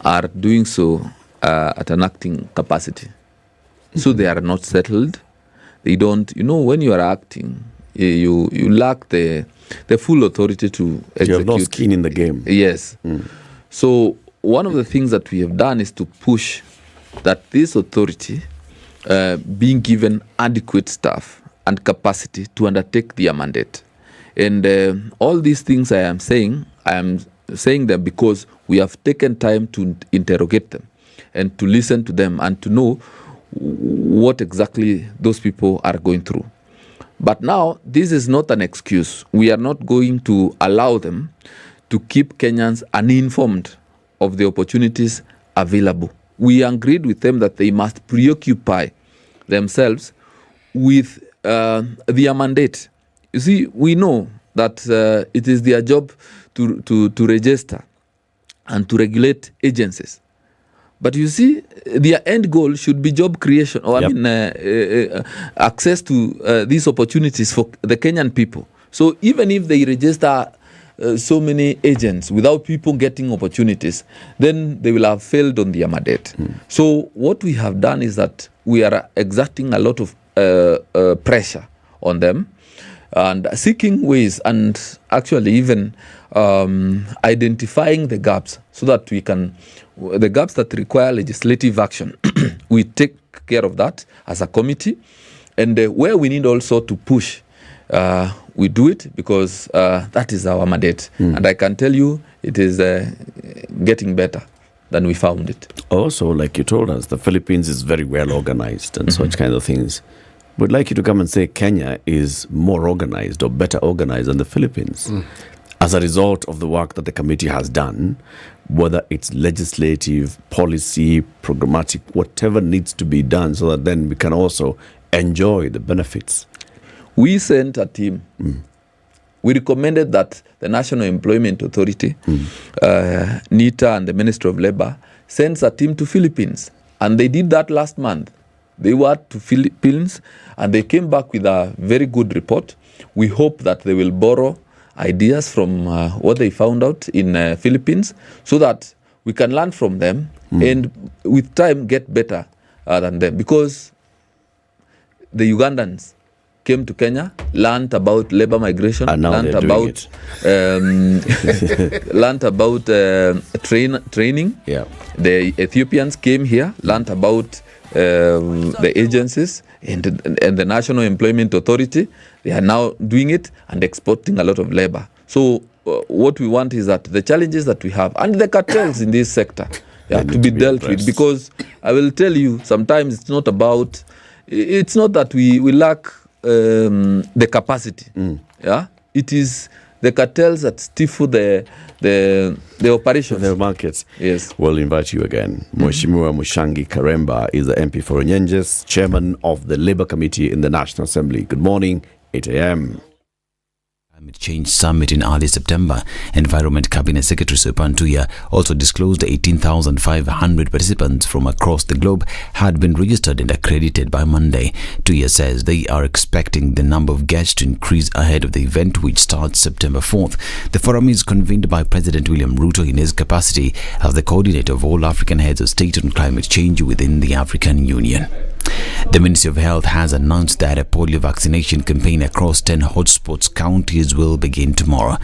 J: are doing so at an acting capacity. So they are not settled. They don't, when you are acting, you lack the full authority to execute.
Q: You have no skin in the game.
J: Yes. So one of the things that we have done is to push that this authority being given adequate staff and capacity to undertake their mandate. And all these things I am saying them because we have taken time to interrogate them and to listen to them and to know what exactly those people are going through. But now, this is not an excuse. We are not going to allow them to keep Kenyans uninformed of the opportunities available. We agreed with them that they must preoccupy themselves with their mandate. You see, we know that it is their job to register and to regulate agencies. But you see, their end goal should be job creation, or access to these opportunities for the Kenyan people. So even if they register so many agents without people getting opportunities, then they will have failed on their mandate. So what we have done is that we are exerting a lot of pressure on them and seeking ways and actually even identifying the gaps so that we can, the gaps that require legislative action, we take care of that as a committee. And where we need also to push, we do it because that is our mandate. And I can tell you it is getting better than we found it.
Q: Also, like you told us, the Philippines is very well organized and such kind of things. We'd like you to come and say Kenya is more organized or better organized than the Philippines. As a result of the work that the committee has done, whether it's legislative, policy, programmatic, whatever needs to be done so that then we can also enjoy the benefits.
J: We sent a team. We recommended that the National Employment Authority, NITA and the Ministry of Labor sends a team to Philippines. And they did that last month. They were to Philippines and they came back with a very good report. We hope that they will borrow ideas from what they found out in Philippines so that we can learn from them and with time get better than them. Because the Ugandans came to Kenya, learned about labor migration, learned about training.
Q: Yeah.
J: The Ethiopians came here, learned about the agencies and the National Employment Authority. They are now doing it and exporting a lot of labor. So what we want is that the challenges that we have and the cartels in this sector to be dealt with. Because I will tell you, sometimes it's not that we lack the capacity. It is the cartels that stifle the operations.
Q: The markets.
J: Yes.
Q: We'll invite you again. Mheshimiwa Mushangi Karemba is the MP for Nyenjes, Chairman of the Labour Committee in the National Assembly. Good morning, 8 a.m.
A: Climate Change Summit in early September. Environment Cabinet Secretary Supantuya also disclosed 18,500 participants from across the globe had been registered and accredited by Monday. Tuya says they are expecting the number of guests to increase ahead of the event, which starts September 4th. The forum is convened by President William Ruto in his capacity as the coordinator of all African heads of state on climate change within the African Union. The Ministry of Health has announced that a polio vaccination campaign across 10 hotspots counties will begin tomorrow.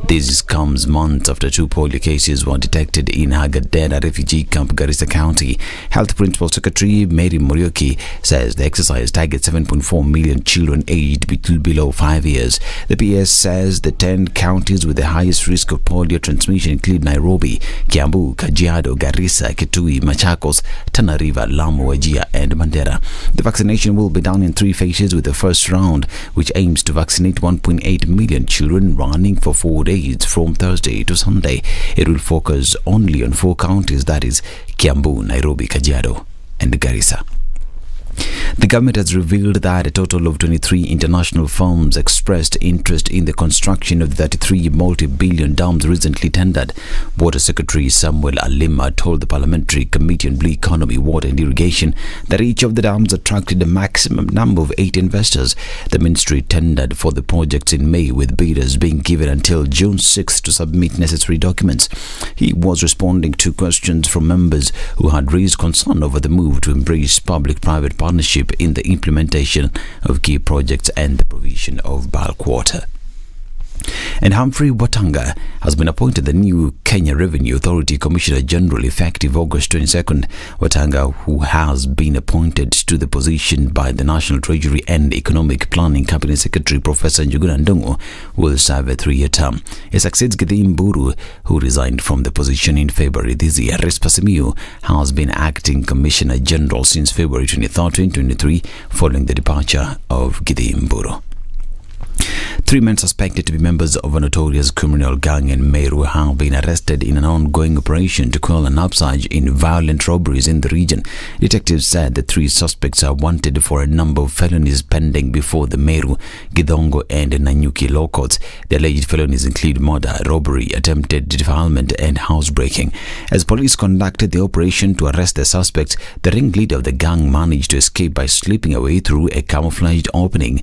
A: This comes months after 2 polio cases were detected in Hagadena refugee camp, Garissa County. Health Principal Secretary Mary Muriuki says the exercise targets 7.4 million children aged below 5 years. The PS says the 10 counties with the highest risk of polio transmission include Nairobi, Kiambu, Kajiado, Garissa, Kitui, Machakos, Tana River, Lamu, Wajir and Mandera. The vaccination will be done in 3 phases, with the first round, which aims to vaccinate 1.8 million children, running for 4 days from Thursday to Sunday. It will focus only on 4 counties, that is Kiambu, Nairobi, Kajiado and Garissa. The government has revealed that a total of 23 international firms expressed interest in the construction of the 33 multi-billion dams recently tendered. Water Secretary Samuel Alima told the Parliamentary Committee on Blue Economy, Water and Irrigation that each of the dams attracted a maximum number of 8 investors. The ministry tendered for the projects in May, with bidders being given until June 6 to submit necessary documents. He was responding to questions from members who had raised concern over the move to embrace public-private partnership in the implementation of key projects and the provision of bulk water. And Humphrey Watanga has been appointed the new Kenya Revenue Authority Commissioner General effective August 22nd. Watanga, who has been appointed to the position by the National Treasury and Economic Planning Cabinet Secretary Professor Njuguna Ndung'u, will serve a 3-year term. He succeeds Githii Mburu, who resigned from the position in February this year. Respasimiu has been acting Commissioner General since February 23, 2023, following the departure of Githii Mburu. 3 men suspected to be members of a notorious criminal gang in Meru have been arrested in an ongoing operation to quell an upsurge in violent robberies in the region. Detectives said the 3 suspects are wanted for a number of felonies pending before the Meru, Githongo and Nanyuki law courts. The alleged felonies include murder, robbery, attempted defilement and housebreaking. As police conducted the operation to arrest the suspects, the ringleader of the gang managed to escape by slipping away through a camouflaged opening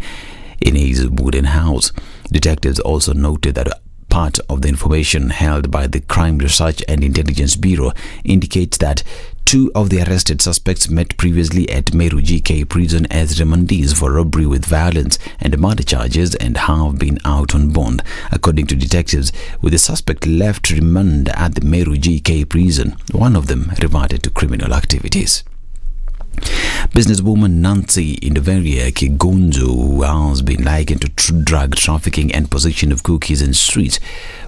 A: in his wooden house. Detectives also noted that part of the information held by the Crime Research and Intelligence Bureau indicates that 2 of the arrested suspects met previously at Meru GK prison as remandees for robbery with violence and murder charges and have been out on bond. According to detectives, with the suspect left remand at the Meru GK prison, one of them reverted to criminal activities. Businesswoman Nancy Indoveria Kigonzo, who has been likened to drug trafficking and possession of cookies in streets,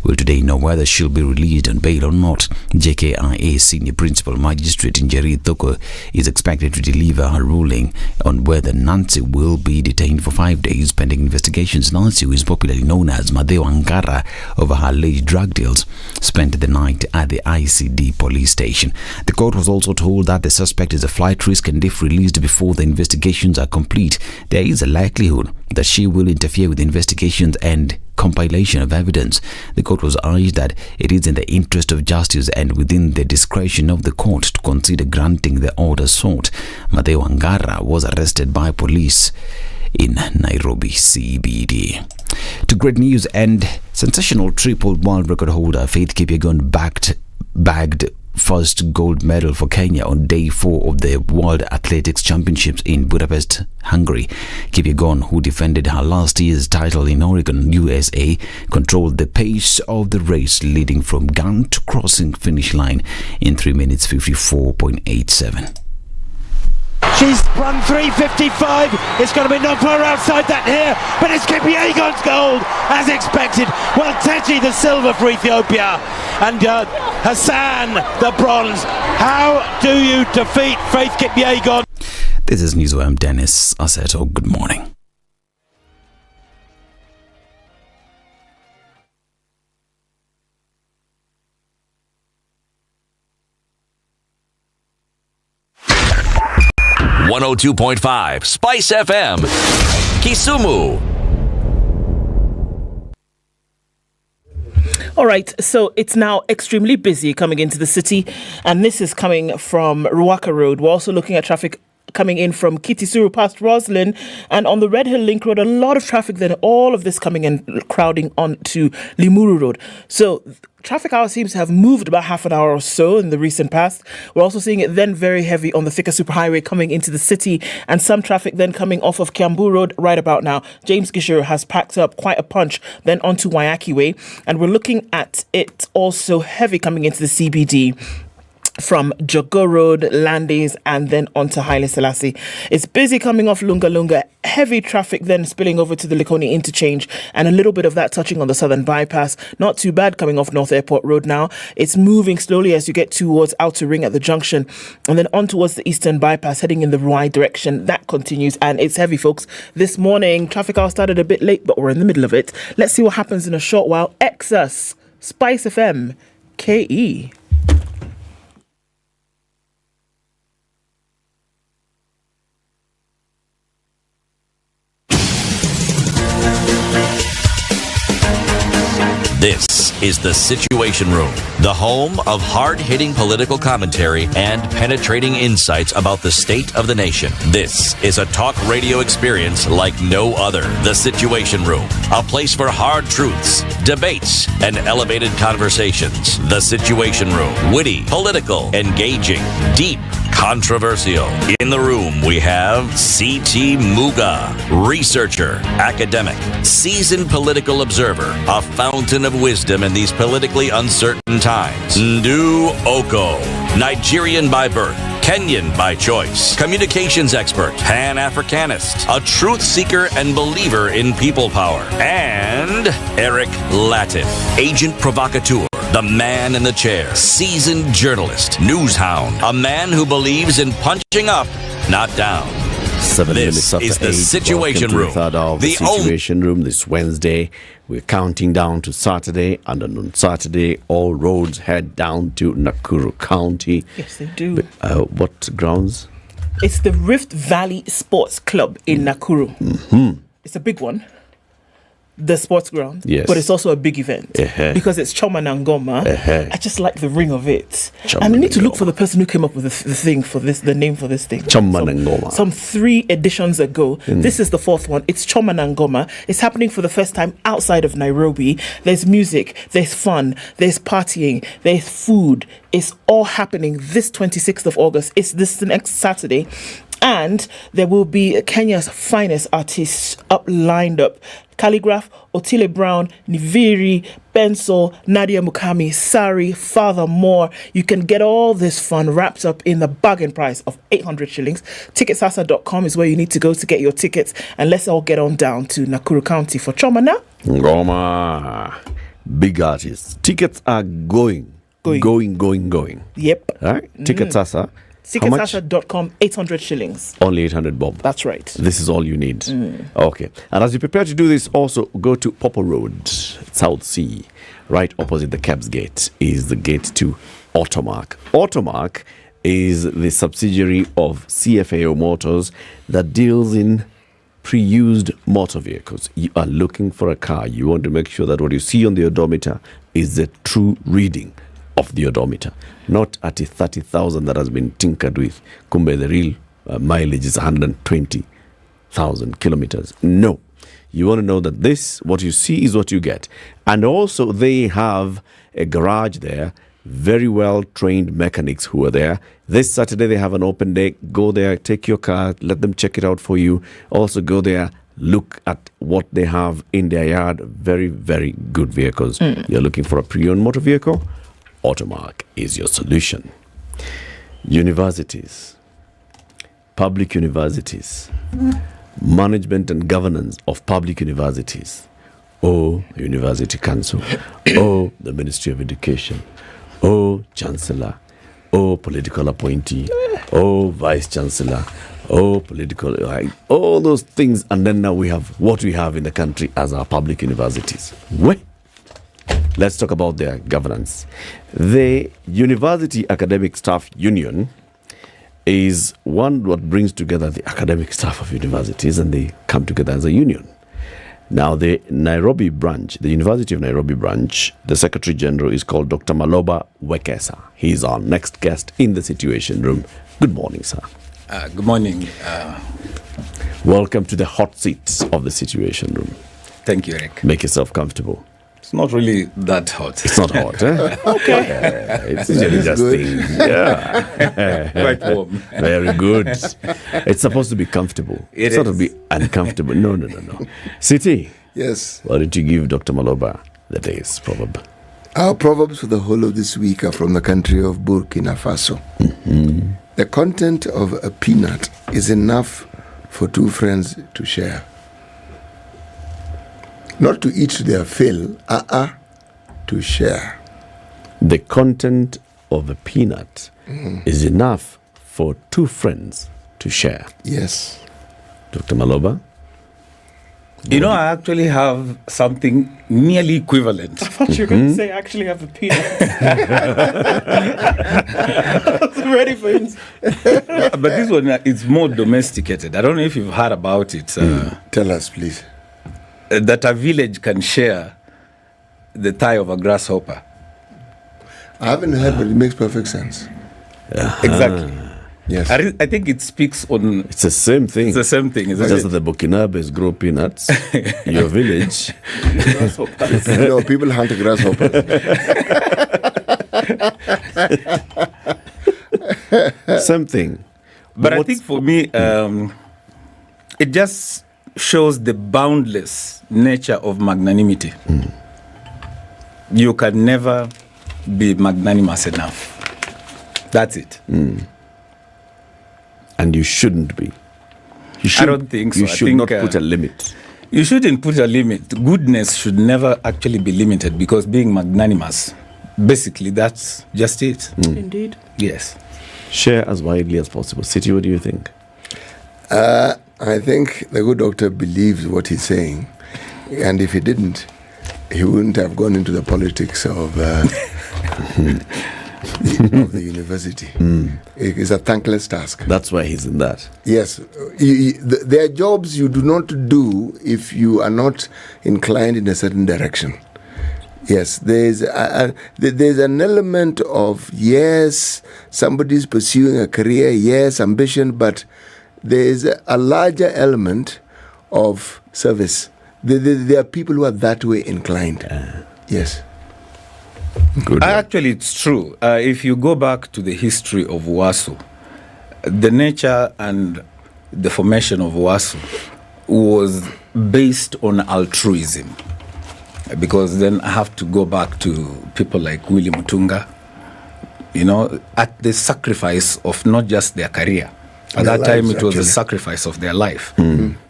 A: will today know whether she'll be released on bail or not. JKIA Senior Principal Magistrate Nyeri Okoh is expected to deliver her ruling on whether Nancy will be detained for 5 days pending investigations. Nancy, who is popularly known as Madeo Ankara over her alleged drug deals, spent the night at the ICD police station. The court was also told that the suspect is a flight risk, and if released before the investigations are complete, there is a likelihood that she will interfere with investigations and compilation of evidence. The court was urged that it is in the interest of justice and within the discretion of the court to consider granting the order sought. Madeo Angara was arrested by police in Nairobi CBD. To great news, and sensational triple world record holder Faith Kipyegon bagged first gold medal for Kenya on day 4 of the World Athletics Championships in Budapest, Hungary. Kipyegon, who defended her last year's title in Oregon, USA, controlled the pace of the race, leading from gun to crossing finish line in 3 minutes 54.87.
I: She's run 3:55. It's going to be not far outside that here, but it's Kipyegon's gold as expected. Well, Teji the silver for Ethiopia and Hassan the bronze. How do you defeat Faith Kipyegon?
A: This is News. I'm Dennis Aseto. Good morning.
D: .5 Spice FM, Kisumu.
P: All right, so it's now extremely busy coming into the city, and this is coming from Ruaka Road. We're also looking at traffic coming in from Kitisuru past Roslyn, and on the Red Hill Link Road, a lot of traffic, then all of this coming in, crowding onto Limuru Road. So traffic hour seems to have moved about half an hour or so in the recent past. We're also seeing it then very heavy on the Thika Superhighway coming into the city, and some traffic then coming off of Kiambu Road right about now. James Gishuru has packed up quite a punch then onto Waiyaki Way, and we're looking at it also heavy coming into the CBD from Jogo Road, Landis, and then onto Haile Selassie. It's busy coming off Lunga Lunga. Heavy traffic then spilling over to the Likoni interchange, and a little bit of that touching on the southern bypass. Not too bad coming off North Airport Road now. It's moving slowly as you get towards Outer Ring at the junction, and then on towards the eastern bypass heading in the Ruai direction. That continues, and it's heavy, folks. This morning, traffic hour started a bit late, but we're in the middle of it. Let's see what happens in a short while. Exus, Spice FM, KE.
D: is The Situation Room, the home of hard-hitting political commentary and penetrating insights about the state of the nation. This is a talk radio experience like no other. The Situation Room, a place for hard truths, debates, and elevated conversations. The Situation Room, witty, political, engaging, deep, controversial. In the room, we have C.T. Muga, researcher, academic, seasoned political observer, a fountain of wisdom in these politically uncertain times. Ndu Okoh, Nigerian by birth, Kenyan by choice, communications expert, Pan-Africanist, a truth seeker and believer in people power, and Eric Latiff, agent provocateur, the man in the chair, seasoned journalist, news hound, a man who believes in punching up, not down.
Q: 7 minutes
D: This
Q: after
D: is the
Q: 8.
D: Situation
Q: Welcome to
D: Room.
Q: the third hour of the Situation Room this Wednesday. We're counting down to Saturday, and on Saturday, all roads head down to Nakuru County.
P: Yes, they do.
Q: What grounds?
P: It's the Rift Valley Sports Club in Nakuru.
Q: Mm-hmm.
P: It's a big one. The sports ground,
Q: Yes.
P: but it's also a big event because it's Choma na Ngoma. I just like the ring of it.
Q: Choma
P: And we need
Q: na
P: to look for the person who came up with the thing for this, the name for this thing.
Q: Choma na Ngoma.
P: Some 3 editions ago. This is the 4th one. It's Choma na Ngoma. It's happening for the first time outside of Nairobi. There's music, there's fun, there's partying, there's food. It's all happening this 26th of August. It's this next Saturday. And there will be Kenya's finest artists lined up. Calligraph, Otile Brown, Niviri, Benso, Nadia Mukami, Sari, Father Moore. You can get all this fun wrapped up in the bargain price of 800 shillings. Ticketsasa.com is where you need to go to get your tickets. And let's all get on down to Nakuru County for Choma na
Q: Ngoma. Big artists. Tickets are going.
P: Yep.
Q: All right. Ticketsasa. How much?
P: Ticketsasa.com, 800 shillings.
Q: Only 800 bob.
P: That's right.
Q: This is all you need. Okay. And as you prepare to do this, also go to Popo Road, South Sea. Right opposite the Cabs Gate is the gate to Automark. Automark is the subsidiary of CFAO Motors that deals in pre-used motor vehicles. You are looking for a car. You want to make sure that what you see on the odometer is the true reading of the odometer, not at 30,000 that has been tinkered with. Kumbe, the real mileage is 120,000 kilometers. No. You want to know that this, what you see is what you get. And also they have a garage there, very well trained mechanics who are there. This Saturday they have an open day. Go there, take your car, let them check it out for you. Also go there, look at what they have in their yard. Very, very good vehicles. You're looking for a pre-owned motor vehicle? Automark is your solution. Universities, public universities, management and governance of public universities, University Council, the Ministry of Education, Chancellor, political appointee, Vice Chancellor, political, all those things. And then now we have what we have in the country as our public universities. Let's talk about their governance. The University Academic Staff Union is one that brings together the academic staff of universities, and they come together as a union. Now, the Nairobi branch, the University of Nairobi branch, the Secretary General is called Dr. Maloba Wekesa. He is our next guest in the Situation Room. Good morning, sir.
L: Good morning.
Q: Welcome to the hot seat of the Situation Room.
L: Thank you, Eric.
Q: Make yourself comfortable.
L: It's not really that hot.
Q: It's not hot, eh?
L: Okay.
Q: It's just things. Yeah.
L: Quite warm.
Q: Very good. It's supposed to be comfortable. It's not to be uncomfortable. No. City.
R: Yes.
Q: Why don't you give Dr. Maloba the day's proverb?
R: Our proverbs for the whole of this week are from the country of Burkina Faso. The content of a peanut is enough for 2 friends to share. Not to eat their fill, to share.
Q: The content of a peanut is enough for 2 friends to share.
R: Yes.
Q: Dr. Maloba?
L: You know, I actually have something nearly equivalent.
P: I thought you were going to say I actually have a peanut. I was ready for it.
L: But this one is more domesticated. I don't know if you've heard about it.
R: Tell us, please.
L: That a village can share the thigh of a grasshopper.
R: I haven't heard, but it makes perfect sense.
L: Exactly.
R: Yes.
L: I think it speaks on...
Q: It's the same thing.
L: It's the same thing, isn't
Q: Just
L: it?
Q: that the Burkinabes grow peanuts. Your village.
R: No, people hunt grasshoppers.
Q: Same thing.
L: But I think for me, it just shows the boundless nature of magnanimity. You can never be magnanimous enough. That's it.
Q: And you shouldn't be.
L: I don't think so.
Q: You
L: I
Q: should
L: think,
Q: not put a limit.
L: You shouldn't put a limit. Goodness should never actually be limited, because being magnanimous, basically, that's just it.
P: Indeed.
L: Yes.
Q: Share as widely as possible. City, what do you think?
R: I think the good doctor believes what he's saying, and if he didn't, he wouldn't have gone into the politics of of the university. It's a thankless task.
Q: That's why he's in that.
R: Yes. There are jobs you do not do if you are not inclined in a certain direction. Yes, there's an element of, yes, somebody's pursuing a career, yes, ambition, but there's a larger element of service. There are people who are that way inclined. Yes.
Q: Good.
L: Actually, it's true. If you go back to the history of WASU, the nature and the formation of WASU was based on altruism. Because then I have to go back to people like Willie Mutunga, at the sacrifice of not just their career. At that time, it was a sacrifice of their life.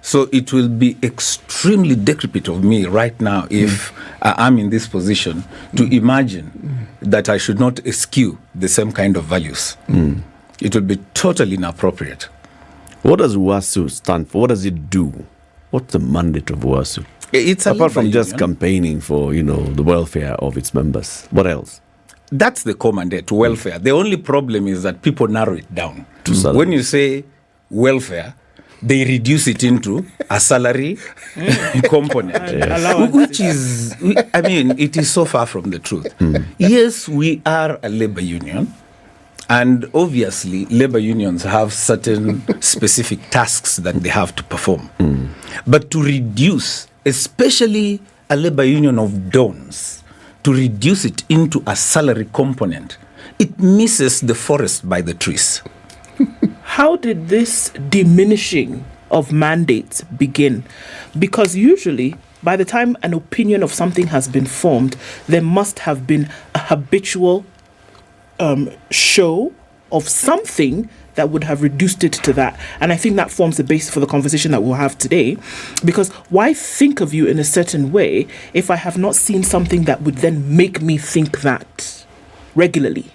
L: So it will be extremely decrepit of me right now if I am in this position to imagine that I should not eschew the same kind of values. It would be totally inappropriate.
Q: What does WASU stand for? What does it do? What's the mandate of WASU?
L: It's
Q: apart from just campaigning for, the welfare of its members. What else?
L: That's the core mandate, welfare. The only problem is that people narrow it down. When you say welfare, they reduce it into a salary component, which is, it is so far from the truth. Yes, we are a labor union, and obviously labor unions have certain specific tasks that they have to perform. But to reduce, especially a labor union of dons, to reduce it into a salary component, it misses the forest by the trees.
P: How did this diminishing of mandates begin? Because usually, by the time an opinion of something has been formed, there must have been a habitual show of something that would have reduced it to that. And I think that forms the basis for the conversation that we'll have today. Because why think of you in a certain way if I have not seen something that would then make me think that regularly?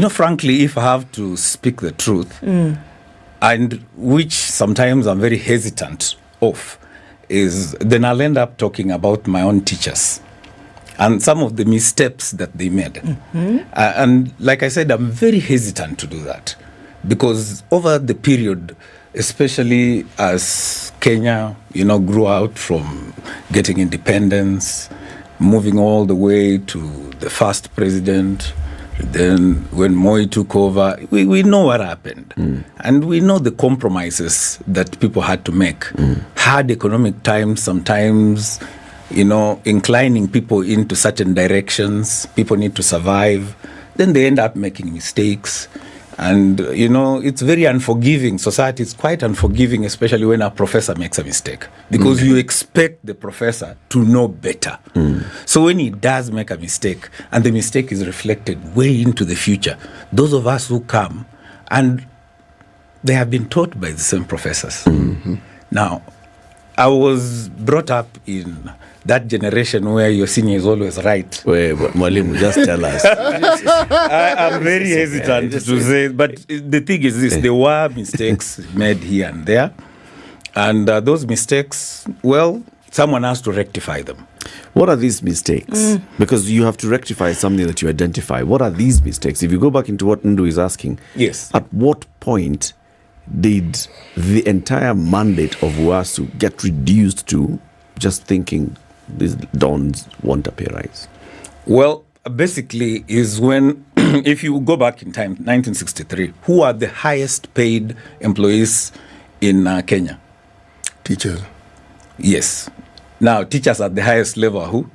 L: Frankly, if I have to speak the truth, and which sometimes I'm very hesitant of, is then I'll end up talking about my own teachers and some of the missteps that they made. And like I said, I'm very hesitant to do that, because over the period, especially as Kenya, grew out from getting independence, moving all the way to the first president, then when Moi took over, we know what happened. And we know the compromises that people had to make. Hard economic times, sometimes, inclining people into certain directions. People need to survive. Then they end up making mistakes. And, it's very unforgiving. Society is quite unforgiving, especially when a professor makes a mistake. Because you expect the professor to know better. So when he does make a mistake, and the mistake is reflected way into the future, those of us who come, and they have been taught by the same professors. Now, I was brought up in that generation where your senior is always right.
Q: Wait, Mwalimu, just tell us.
L: I'm very hesitant to say, but the thing is this, there were mistakes made here and there. And those mistakes, someone has to rectify them.
Q: What are these mistakes? Because you have to rectify something that you identify. What are these mistakes? If you go back into what Ndu is asking,
L: yes,
Q: at what point did the entire mandate of WASU get reduced to just thinking these dons want a pay rise?
L: Well, basically is when, if you go back in time, 1963, who are the highest paid employees in Kenya?
R: Teachers.
L: Yes. Now, teachers at the highest level are who?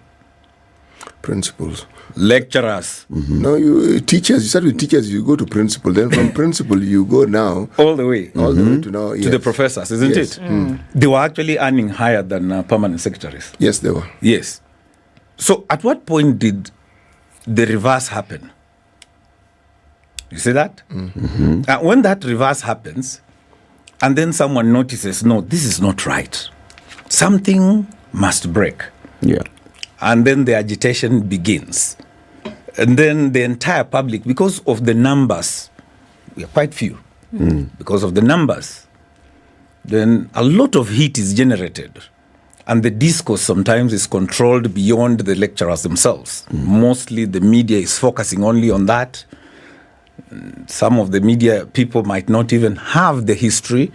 R: Principals.
L: Lecturers.
R: No, you teachers. You start with teachers, you go to principal. Then from principal, you go now
L: all the way
R: to now
L: to the professors, isn't it? They were actually earning higher than permanent secretaries.
R: Yes, they were.
L: Yes. So, at what point did the reverse happen? You see that? When that reverse happens, and then someone notices, no, this is not right. Something must break.
Q: Yeah.
L: And then the agitation begins. And then the entire public, because of the numbers, we are quite few, because of the numbers, then a lot of heat is generated. And the discourse sometimes is controlled beyond the lecturers themselves. Mostly the media is focusing only on that. Some of the media people might not even have the history.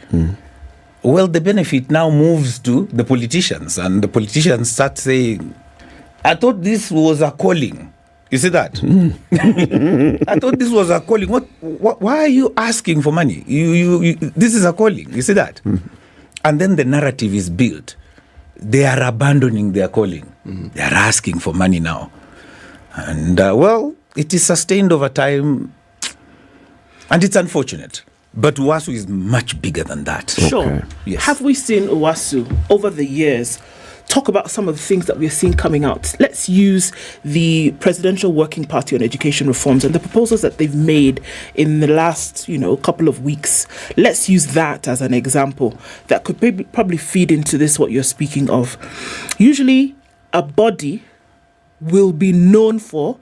L: Well, the benefit now moves to the politicians, and the politicians start saying, I thought this was a calling. You see that? I thought this was a calling. Why are you asking for money? This is a calling. You see that? And then the narrative is built. They are abandoning their calling. They are asking for money now. And, well, it is sustained over time. And it's unfortunate. But UWASU is much bigger than that.
P: Sure.
L: Yes.
P: Have we seen UWASU over the years talk about some of the things that we're seeing coming out? Let's use the Presidential Working Party on Education Reforms and the proposals that they've made in the last, couple of weeks. Let's use that as an example that could probably feed into this, what you're speaking of. Usually, a body will be known for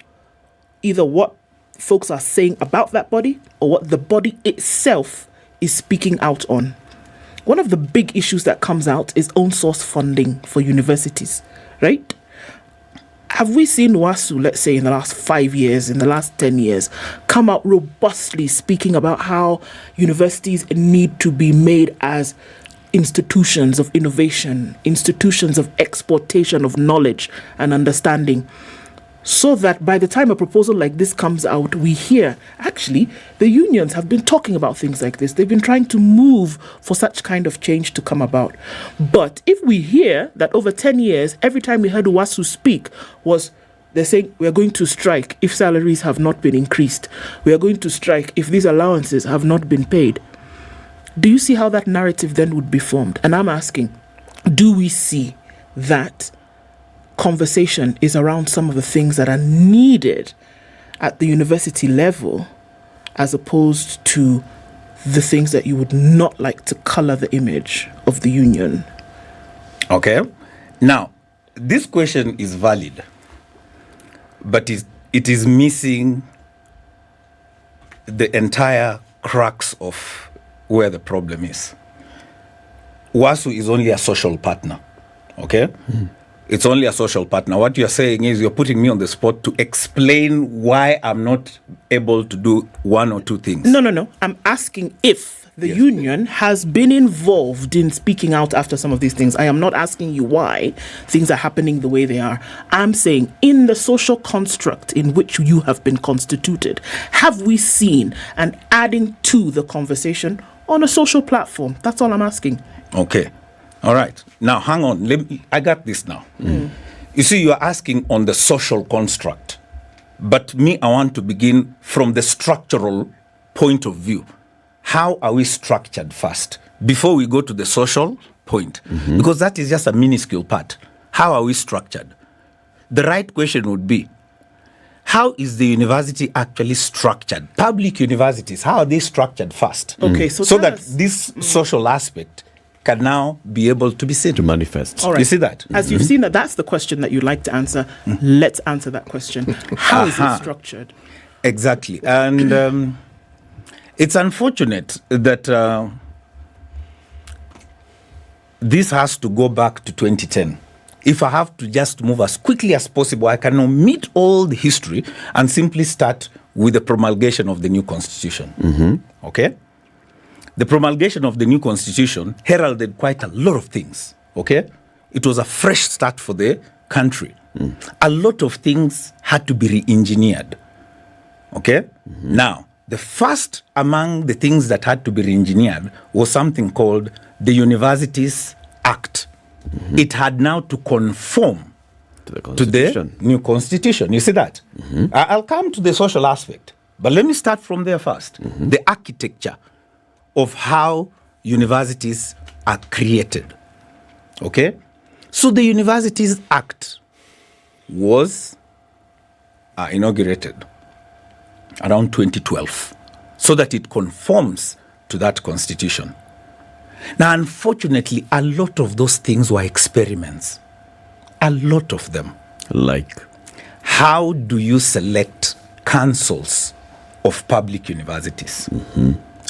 P: either what folks are saying about that body or what the body itself is speaking out on. One of the big issues that comes out is own source funding for universities, right? Have we seen UWASU, let's say in the last 5 years, in the last 10 years, come out robustly speaking about how universities need to be made as institutions of innovation, institutions of exportation of knowledge and understanding, so that by the time a proposal like this comes out, we hear, actually, the unions have been talking about things like this. They've been trying to move for such kind of change to come about. But if we hear that over 10 years, every time we heard UWASU speak was, they're saying, we are going to strike if salaries have not been increased. We are going to strike if these allowances have not been paid. Do you see how that narrative then would be formed? And I'm asking, do we see that conversation is around some of the things that are needed at the university level, as opposed to the things that you would not like to color the image of the union?
L: Okay. Now, this question is valid, but it is missing the entire crux of where the problem is. UWASU is only a social partner, okay? It's only a social partner. What you're saying is you're putting me on the spot to explain why I'm not able to do one or two things.
P: No. I'm asking if the union has been involved in speaking out after some of these things. I am not asking you why things are happening the way they are. I'm saying in the social construct in which you have been constituted, have we seen an adding to the conversation on a social platform? That's all I'm asking.
L: Okay. All right. Now, hang on. I got this now. You see, you are asking on the social construct. But me, I want to begin from the structural point of view. How are we structured first before we go to the social point? Because that is just a minuscule part. How are we structured? The right question would be, how is the university actually structured? Public universities, how are they structured first?
P: Okay,
L: so that this social aspect can now be able to be seen.
Q: To manifest.
P: All right.
L: You see that?
P: As you've seen that's the question that you'd like to answer. Let's answer that question. How is it structured?
L: Exactly. And it's unfortunate that this has to go back to 2010. If I have to just move as quickly as possible, I can omit all the history and simply start with the promulgation of the new constitution. Okay? The promulgation of the new constitution heralded quite a lot of things. Okay? It was a fresh start for the country, a lot of things had to be re-engineered. Okay? Now, the first among the things that had to be re-engineered was something called the Universities Act. It had now to conform to the new constitution. You see that? I'll come to the social aspect, but let me start from there first. The architecture of how universities are created. Okay? So the Universities Act was inaugurated around 2012 so that it conforms to that constitution. Now, unfortunately, a lot of those things were experiments. A lot of them.
Q: Like?
L: How do you select councils of public universities?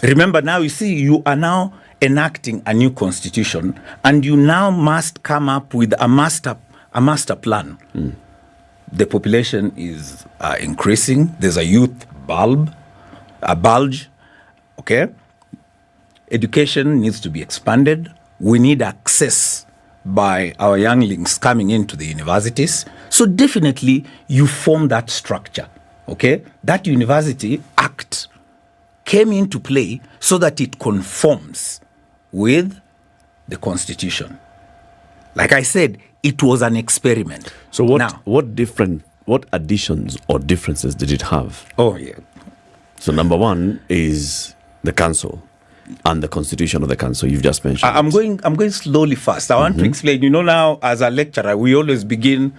L: Remember now, you see, you are now enacting a new constitution and you now must come up with a master plan. The population is increasing. There's a youth bulge. Okay? Education needs to be expanded. We need access by our younglings coming into the universities. So definitely you form that structure. Okay? That University Act came into play so that it conforms with the constitution. Like I said, it was an experiment.
Q: So what additions or differences did it have?
L: Oh, yeah.
Q: So number one is the council and the constitution of the council you've just mentioned.
L: I'm going slowly fast. I want to explain. You know, now as a lecturer, we always begin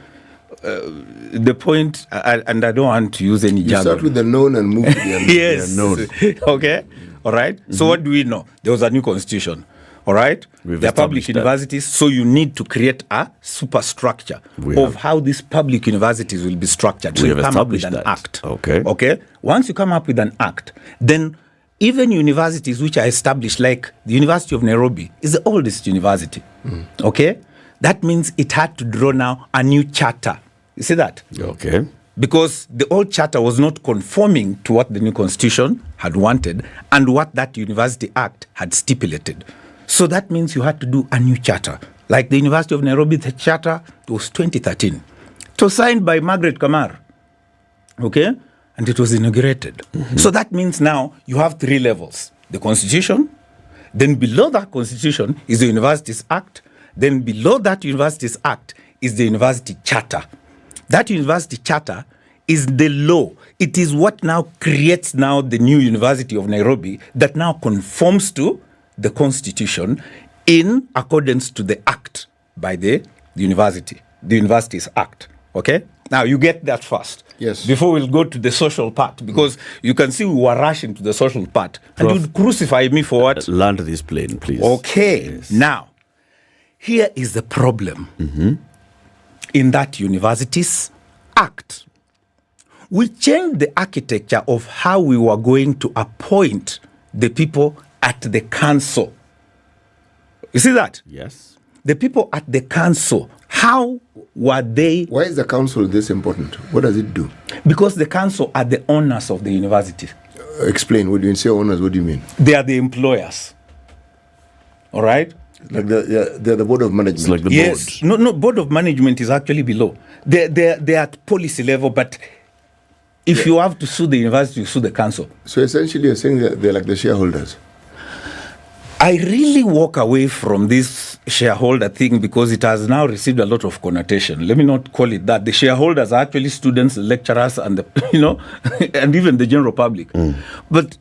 L: the point, and I don't want to use any jargon.
R: You start with the known and move to the unknown.
L: Yes. Okay. All right. So what do we know? There was a new constitution. All right. They're public universities. So you need to create a superstructure of how these public universities will be structured. So you come up with an act. Okay. Once you come up with an act, then even universities which are established, like the University of Nairobi, is the oldest university. Okay. That means it had to draw now a new charter. You see that?
Q: Okay.
L: Because the old charter was not conforming to what the new constitution had wanted and what that University Act had stipulated. So that means you had to do a new charter. Like the University of Nairobi, the charter was 2013. It was signed by Margaret Kamar. Okay? And it was inaugurated. So that means now you have 3 levels. The constitution, then below that constitution is the Universities Act, then below that Universities Act is the University Charter. That University Charter is the law. It is what now creates now the new University of Nairobi that now conforms to the Constitution in accordance to the Act by the Universities Act. Okay? Now, you get that first.
R: Yes.
L: Before we'll go to the social part, because you can see we were rushing to the social part. And
Q: Prof,
L: you'd crucify me for what?
Q: Land this plane, please.
L: Okay.
Q: Yes.
L: Now, here is the problem. In that Universities Act, we changed the architecture of how we were going to appoint the people at the council. You see that?
Q: Yes.
L: The people at the council, how were they?
R: Why is the council this important? What does it do?
L: Because the council are the owners of the university.
R: Explain. When you say owners, what do you mean?
L: They are the employers. All right?
R: Like they're the board of management.
Q: It's like the
L: Yes.
Q: board.
L: No, board of management is actually below. They're at policy level, but if you have to sue the university, you sue the council.
R: So essentially you're saying that they're like the shareholders.
L: I really walk away from this shareholder thing because it has now received a lot of connotation. Let me not call it that. The shareholders are actually students, lecturers, and the, and even the general public. But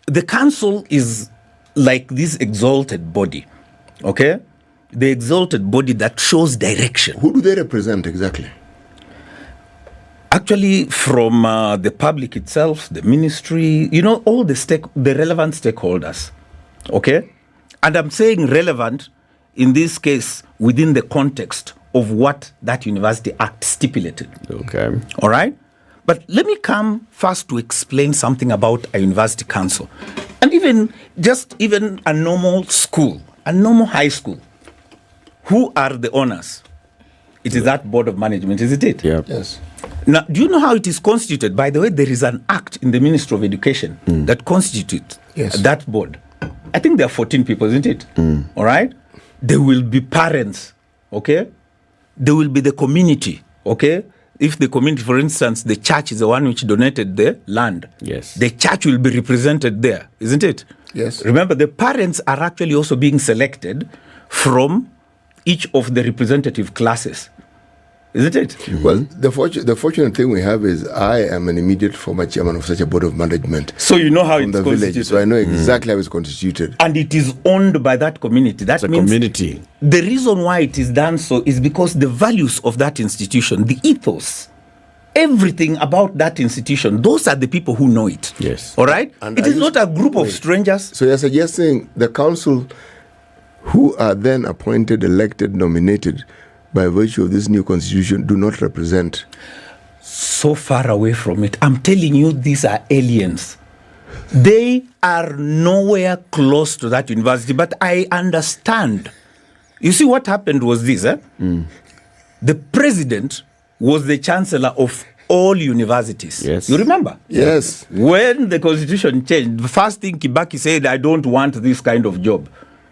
L: the council is like this exalted body, okay? The exalted body that shows direction.
R: Who do they represent exactly?
L: Actually, from the public itself, the ministry, all the relevant stakeholders. Okay? And I'm saying relevant in this case within the context of what that University Act stipulated.
Q: Okay.
L: All right? But let me come first to explain something about a university council. And even a normal school, a normal high school. Who are the owners? It is that board of management, isn't it?
Q: Yeah.
R: Yes.
L: Now, do you know how it is constituted? By the way, there is an act in the Ministry of Education that constitutes that board. I think there are 14 people, isn't it? All right? There will be parents, okay? there will be the community, okay? If the community, for instance, the church is the one which donated the land,
Q: yes,
L: the church will be represented there, isn't it?
R: Yes.
L: Remember, the parents are actually also being selected from each of the representative classes, isn't it?
R: Well, the fortunate thing we have is I am an immediate former chairman of such a board of management.
L: So you know how
R: from
L: it's
R: the village,
L: constituted.
R: so I know exactly how it's constituted.
L: And it is owned by that community. That means
Q: community.
L: The reason why it is done so is because the values of that institution, the ethos, everything about that institution, those are the people who know it.
Q: Yes.
L: All right?
R: And
L: it is not a group of strangers.
R: So you're suggesting the council, who are then appointed, elected, nominated by virtue of this new constitution, do not represent?
L: So far away from it. I'm telling you, these are aliens. They are nowhere close to that university, but I understand. You see, what happened was this, The president was the chancellor of all universities.
Q: Yes.
L: You remember?
R: Yes.
L: When the constitution changed, the first thing Kibaki said, I don't want this kind of job.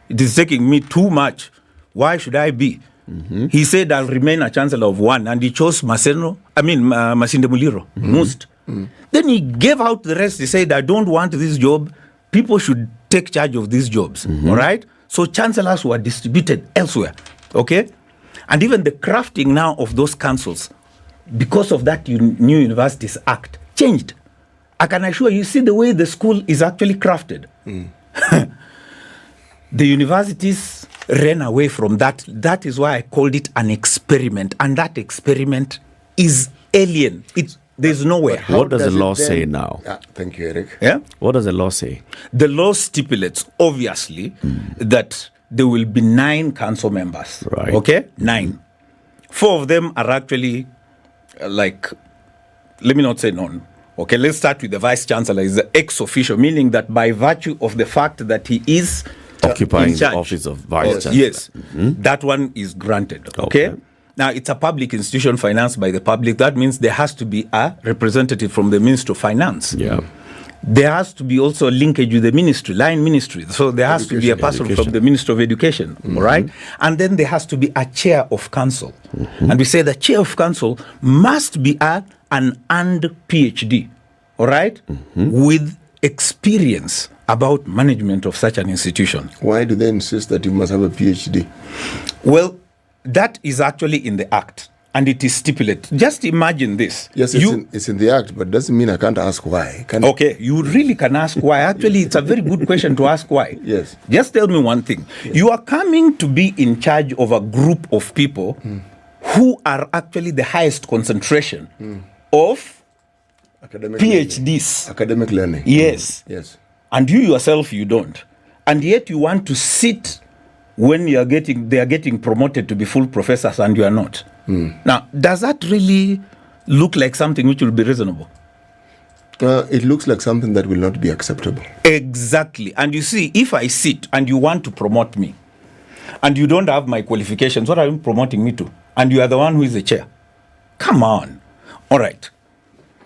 L: It is taking me too much. Why should I be? He said, I'll remain a chancellor of one, and he chose Masinde Muliro, Must. Then he gave out the rest. He said, I don't want this job. People should take charge of these jobs. All right? So chancellors were distributed elsewhere. Okay? And even the crafting now of those councils, because of that new Universities Act, changed. I can assure you, see the way the school is actually crafted. The universities ran away from that. That is why I called it an experiment. And that experiment is alien. There's nowhere.
Q: What does the law say now?
R: Thank you, Eric.
L: Yeah?
Q: What does the law say?
L: The law stipulates, obviously, that there will be 9 council members.
Q: Right.
L: Okay? 9. 4 of them are actually, let me not say none. Okay, let's start with the vice chancellor. Is the ex officio, meaning that by virtue of the fact that he is
Q: occupying
L: in charge,
Q: the office of vice chancellor.
L: Yes, that one is granted. Okay? Now, it's a public institution financed by the public. That means there has to be a representative from the Ministry of Finance.
Q: Yeah.
L: There has to be also a linkage with the ministry, line ministry. So there has to be a person from the Ministry of Education, all right? And then there has to be a chair of council. And we say the chair of council must be an earned PhD, all right? With experience about management of such an institution.
R: Why do they insist that you must have a PhD?
L: Well, that is actually in the Act. And it is stipulated. Just imagine this.
R: Yes, it's in the Act, but doesn't mean I can't ask why.
L: Okay, you really can ask why. Actually, it's a very good question to ask why.
R: Yes.
L: Just tell me one thing. Yes. You are coming to be in charge of a group of people who are actually the highest concentration of
R: academic
L: PhDs.
R: Learning. Academic learning.
L: Yes.
R: Yes.
L: And you yourself, you don't. And yet you want to sit when they are getting promoted to be full professors and you are not. Now, does that really look like something which will be reasonable?
R: It looks like something that will not be acceptable.
L: Exactly. And you see, if I sit and you want to promote me, and you don't have my qualifications, what are you promoting me to? And you are the one who is the chair. Come on. All right.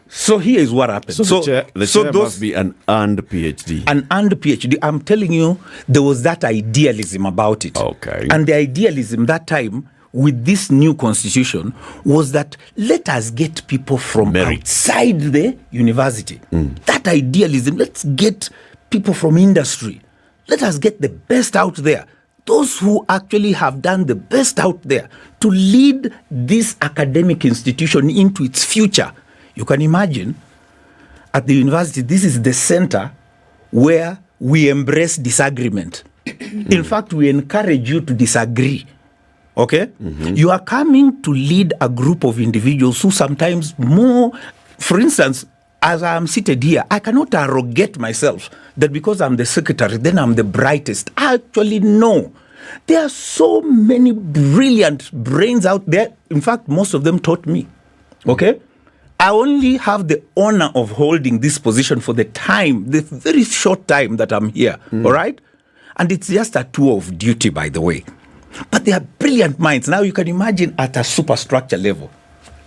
L: So here is what happened.
Q: So the chair must be an earned PhD.
L: An earned PhD. I'm telling you, there was that idealism about it.
Q: Okay.
L: And the idealism that time with this new constitution was that let us get people from outside the university. That idealism, let's get people from industry. Let us get the best out there. Those who actually have done the best out there to lead this academic institution into its future. You can imagine at the university, this is the center where we embrace disagreement. In fact, we encourage you to disagree. Okay? You are coming to lead a group of individuals who sometimes more, for instance, as I am seated here, I cannot arrogate myself that because I'm the secretary, then I'm the brightest. Actually, no. There are so many brilliant brains out there. In fact, most of them taught me. Okay? I only have the honor of holding this position for the time, the very short time that I'm here. All right? And it's just a tour of duty, by the way. But they are brilliant minds. Now you can imagine at a superstructure level.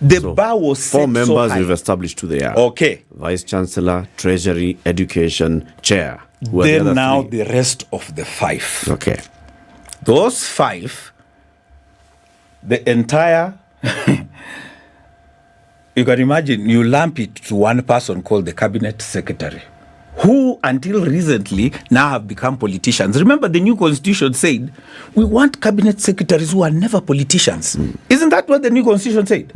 L: The bar was set
Q: 4 members
L: so high.
Q: we've established to the
L: Okay.
Q: Vice Chancellor, Treasury, Education, Chair.
L: Then now the rest of the 5.
Q: Okay.
L: Those 5, the entire, you can imagine, you lump it to one person called the cabinet secretary, who until recently now have become politicians. Remember, the new constitution said, we want cabinet secretaries who are never politicians. Isn't that what the new constitution said?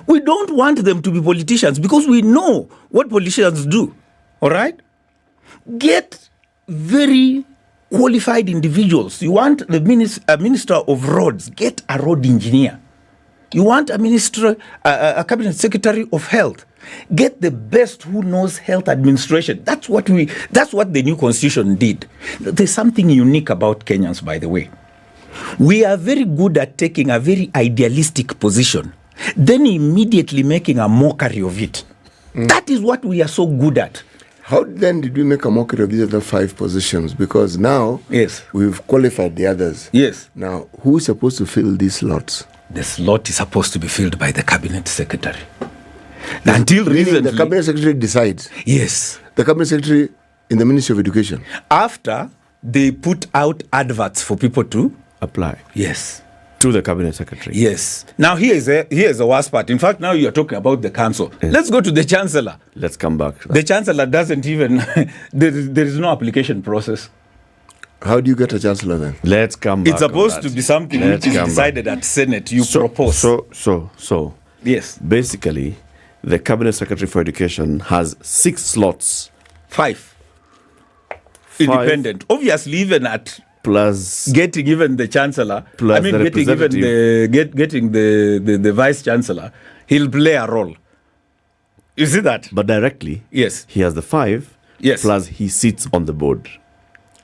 L: We don't want them to be politicians because we know what politicians do. All right? Get very qualified individuals. You want a minister of roads, get a road engineer. You want a cabinet secretary of health, get the best who knows health administration. That's what the new constitution did. There's something unique about Kenyans, by the way. We are very good at taking a very idealistic position, then immediately making a mockery of it. That is what we are so good at.
R: How then did we make a mockery of these other 5 positions? Because now we've qualified the others.
L: Yes.
R: Now, who is supposed to fill these slots?
L: The slot is supposed to be filled by the cabinet secretary. Until recently,
R: the cabinet secretary decides.
L: Yes.
R: The cabinet secretary in the Ministry of Education.
L: After they put out adverts for people to
Q: apply.
L: Yes.
Q: To the cabinet secretary.
L: Yes. Now here's the worst part. In fact, now you're talking about the council. Yes. Let's go to the chancellor.
Q: Let's come back.
L: The chancellor doesn't even, there is no application process.
R: How do you get a chancellor then?
Q: Let's come back.
L: It's supposed to be something which is decided at Senate. You propose.
Q: So.
L: Yes.
Q: Basically, the cabinet secretary for education has 6 slots.
L: 5. Independent. Obviously, even at
Q: plus
L: getting even the chancellor,
Q: plus
L: getting the vice chancellor, he'll play a role. You see that?
Q: But directly,
L: yes,
Q: he has the 5.
L: Yes,
Q: plus he sits on the board.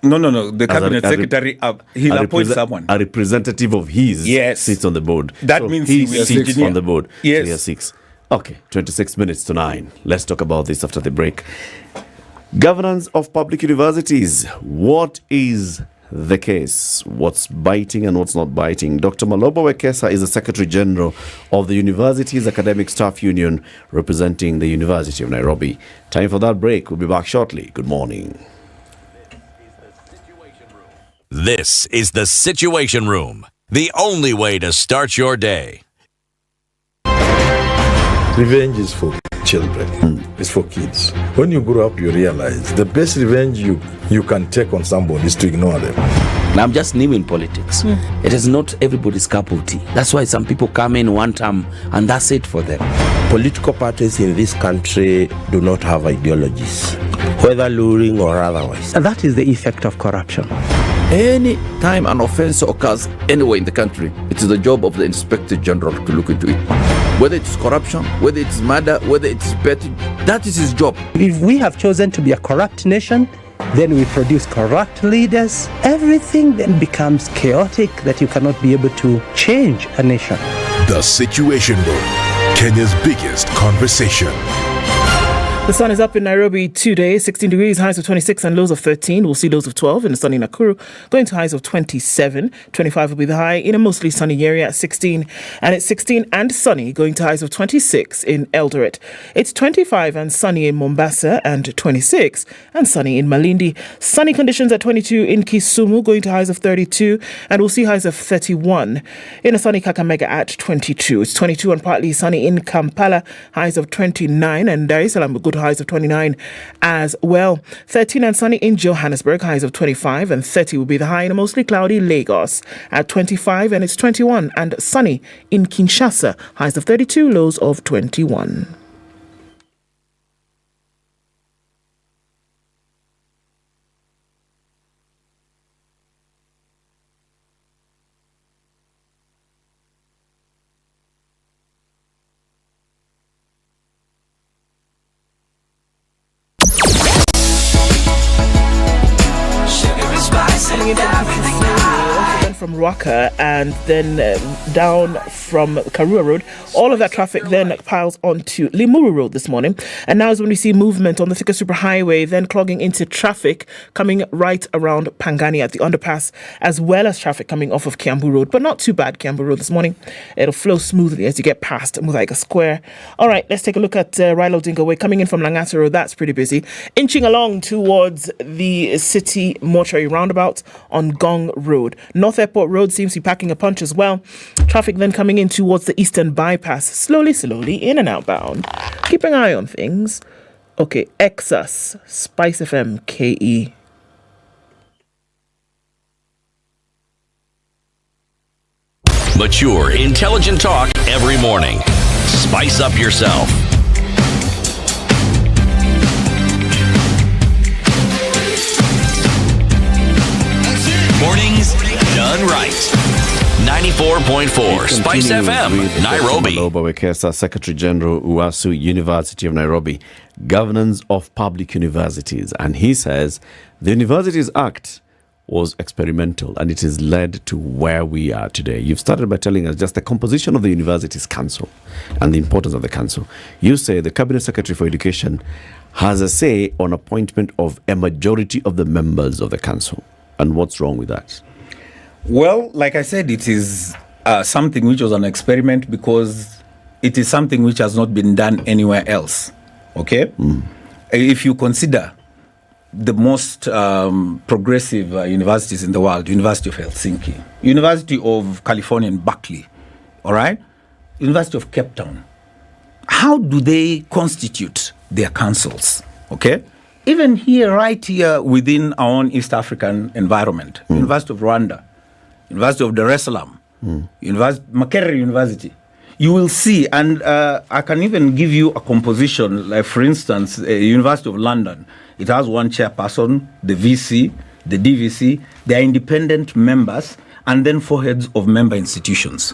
L: No. The cabinet secretary, he'll appoint someone.
Q: A representative of his sits on the board.
L: That means
Q: he
L: sits
Q: on the board.
L: Yes,
Q: so he has 6. Okay, 26 minutes to 9. Let's talk about this after the break. Governance of public universities. What is the case? What's biting and what's not biting? Dr. Maloba Wekesa is the Secretary General of the University's Academic Staff Union, representing the University of Nairobi. Time for that break. We'll be back shortly. Good morning.
D: This is the Situation Room, the only way to start your day.
F: Revenge is for children. It's for kids. When you grow up, you realize the best revenge you can take on somebody is to ignore them.
G: Now, I'm just new in politics. It is not everybody's cup of tea. That's why some people come in one term and that's it for them.
M: Political parties in this country do not have ideologies, whether luring or otherwise.
O: And that is the effect of corruption.
W: Any time an offense occurs anywhere in the country, it is the job of the Inspector General to look into it. Whether it's corruption, whether it's murder, whether it's betting, that is his job.
O: If we have chosen to be a corrupt nation, then we produce corrupt leaders. Everything then becomes chaotic that you cannot be able to change a nation.
E: The Situation Room, Kenya's biggest conversation.
P: The sun is up in Nairobi today, 16 degrees, highs of 26 and lows of 13. We'll see lows of 12 in the sunny Nakuru, going to highs of 27. 25 will be the high in a mostly sunny area at 16. And it's 16 and sunny, going to highs of 26 in Eldoret. It's 25 and sunny in Mombasa and 26 and sunny in Malindi. Sunny conditions at 22 in Kisumu, going to highs of 32. And we'll see highs of 31 in a sunny Kakamega at 22. It's 22 and partly sunny in Kampala, highs of 29. And Dar es Salaam, good highs of 29 as well. 13 and sunny in Johannesburg, highs of 25, and 30 will be the high in a mostly cloudy Lagos at 25, and it's 21 and sunny in Kinshasa, highs of 32, lows of 21. From Ruaka and then down from Karua Road. All of that traffic then piles onto Limuru Road this morning. And now is when we see movement on the Thika Superhighway, then clogging into traffic coming right around Pangani at the underpass, as well as traffic coming off of Kiambu Road. But not too bad, Kiambu Road this morning. It'll flow smoothly as you get past Muthaiga Square. All right, let's take a look at Raila Odinga Way coming in from Langata Road. That's pretty busy. Inching along towards the City Mortuary roundabout on Gong Road. North Airport Airport Road seems to be packing a punch as well. Traffic then coming in towards the Eastern Bypass, slowly in and outbound. Keep an eye on things. Okay, Exus, Spice FM, KE.
D: Mature, intelligent talk every morning. Spice up yourself. Mornings done right. 94.4 Spice FM, Nairobi.
Q: Wekesa, Secretary General, UASU, University of Nairobi, Governance of Public Universities. And he says the Universities Act was experimental and it has led to where we are today. You've started by telling us just the composition of the Universities Council and the importance of the council. You say the Cabinet Secretary for Education has a say on appointment of a majority of the members of the council. And what's wrong with that?
L: Well, like I said, it is something which was an experiment because it is something which has not been done anywhere else. Okay? If you consider the most progressive universities in the world, University of Helsinki, University of California in Berkeley, all right? University of Cape Town, how do they constitute their councils? Okay? Even here, right here within our own East African environment, University of Rwanda, University of Dar es Salaam, Makerere University, you will see, and I can even give you a composition, like for instance, University of London, it has one chairperson, the VC, the DVC, they are independent members, and then 4 heads of member institutions.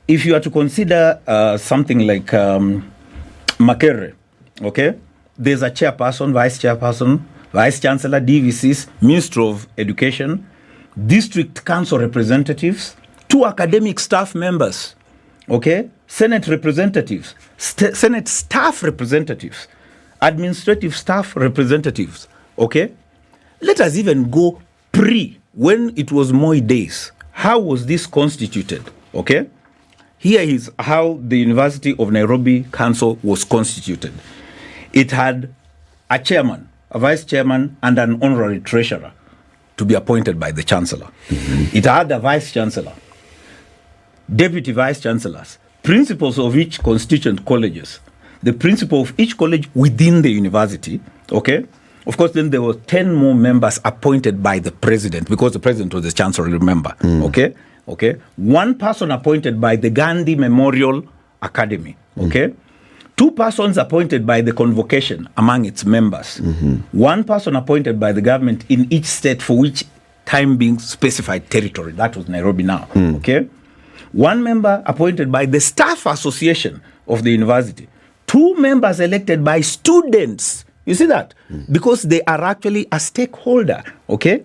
L: If you are to consider something like Makerere, okay, there's a chairperson, vice chancellor, DVCs, Minister of Education, district council representatives, 2 academic staff members, okay, Senate representatives, Senate staff representatives, administrative staff representatives, okay. Let us even go when it was Moi days. How was this constituted, okay? Here is how the University of Nairobi Council was constituted. It had a chairman, a vice chairman, and an honorary treasurer to be appointed by the chancellor. It had a vice chancellor, deputy vice chancellors, principals of each constituent colleges, the principal of each college within the university, okay? Of course, then there were 10 more members appointed by the president because the president was the chancellor, remember, okay? 1 person appointed by the Gandhi Memorial Academy, okay? 2 persons appointed by the convocation among its members. 1 person appointed by the government in each state for which time being specified territory. That was Nairobi now. Okay. 1 member appointed by the staff association of the university. 2 members elected by students. You see that? Because they are actually a stakeholder. Okay.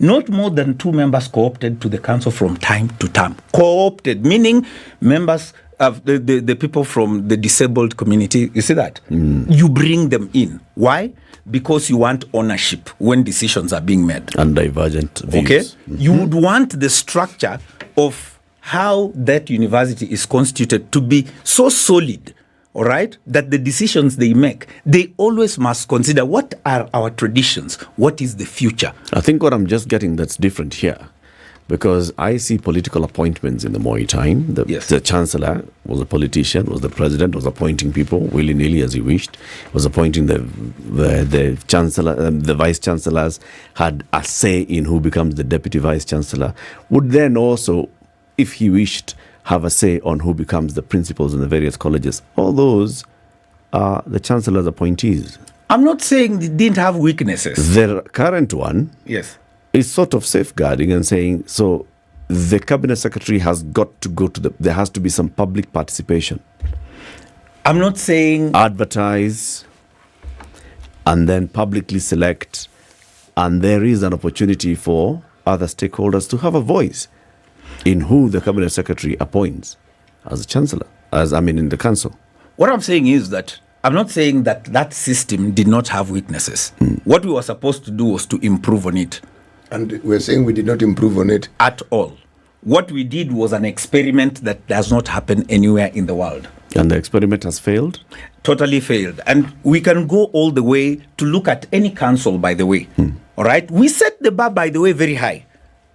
L: Not more than 2 members co-opted to the council from time to time. Co-opted, meaning members of the people from the disabled community. You see that? You bring them in. Why? Because you want ownership when decisions are being made.
Q: And divergent views.
L: Okay? You would want the structure of how that university is constituted to be so solid, all right, that the decisions they make, they always must consider what are our traditions, what is the future.
Q: I think what I'm just getting that's different here, because I see political appointments in the Moi time. The chancellor was a politician, was the president, was appointing people willy-nilly as he wished, was appointing the chancellor, the vice chancellors had a say in who becomes the deputy vice chancellor, would then also, if he wished, have a say on who becomes the principals in the various colleges. All those are the chancellor's appointees.
L: I'm not saying they didn't have weaknesses.
Q: The current one,
L: yes,
Q: is sort of safeguarding and saying, so the cabinet secretary has got to go to there has to be some public participation.
L: I'm not saying
Q: advertise and then publicly select, and there is an opportunity for other stakeholders to have a voice in who the cabinet secretary appoints as the chancellor, in the council.
L: What I'm saying is that I'm not saying that that system did not have weaknesses. What we were supposed to do was to improve on it.
R: And we're saying we did not improve on it?
L: At all. What we did was an experiment that does not happen anywhere in the world.
Q: And the experiment has failed?
L: Totally failed. And we can go all the way to look at any council, by the way. All right? We set the bar, by the way, very high.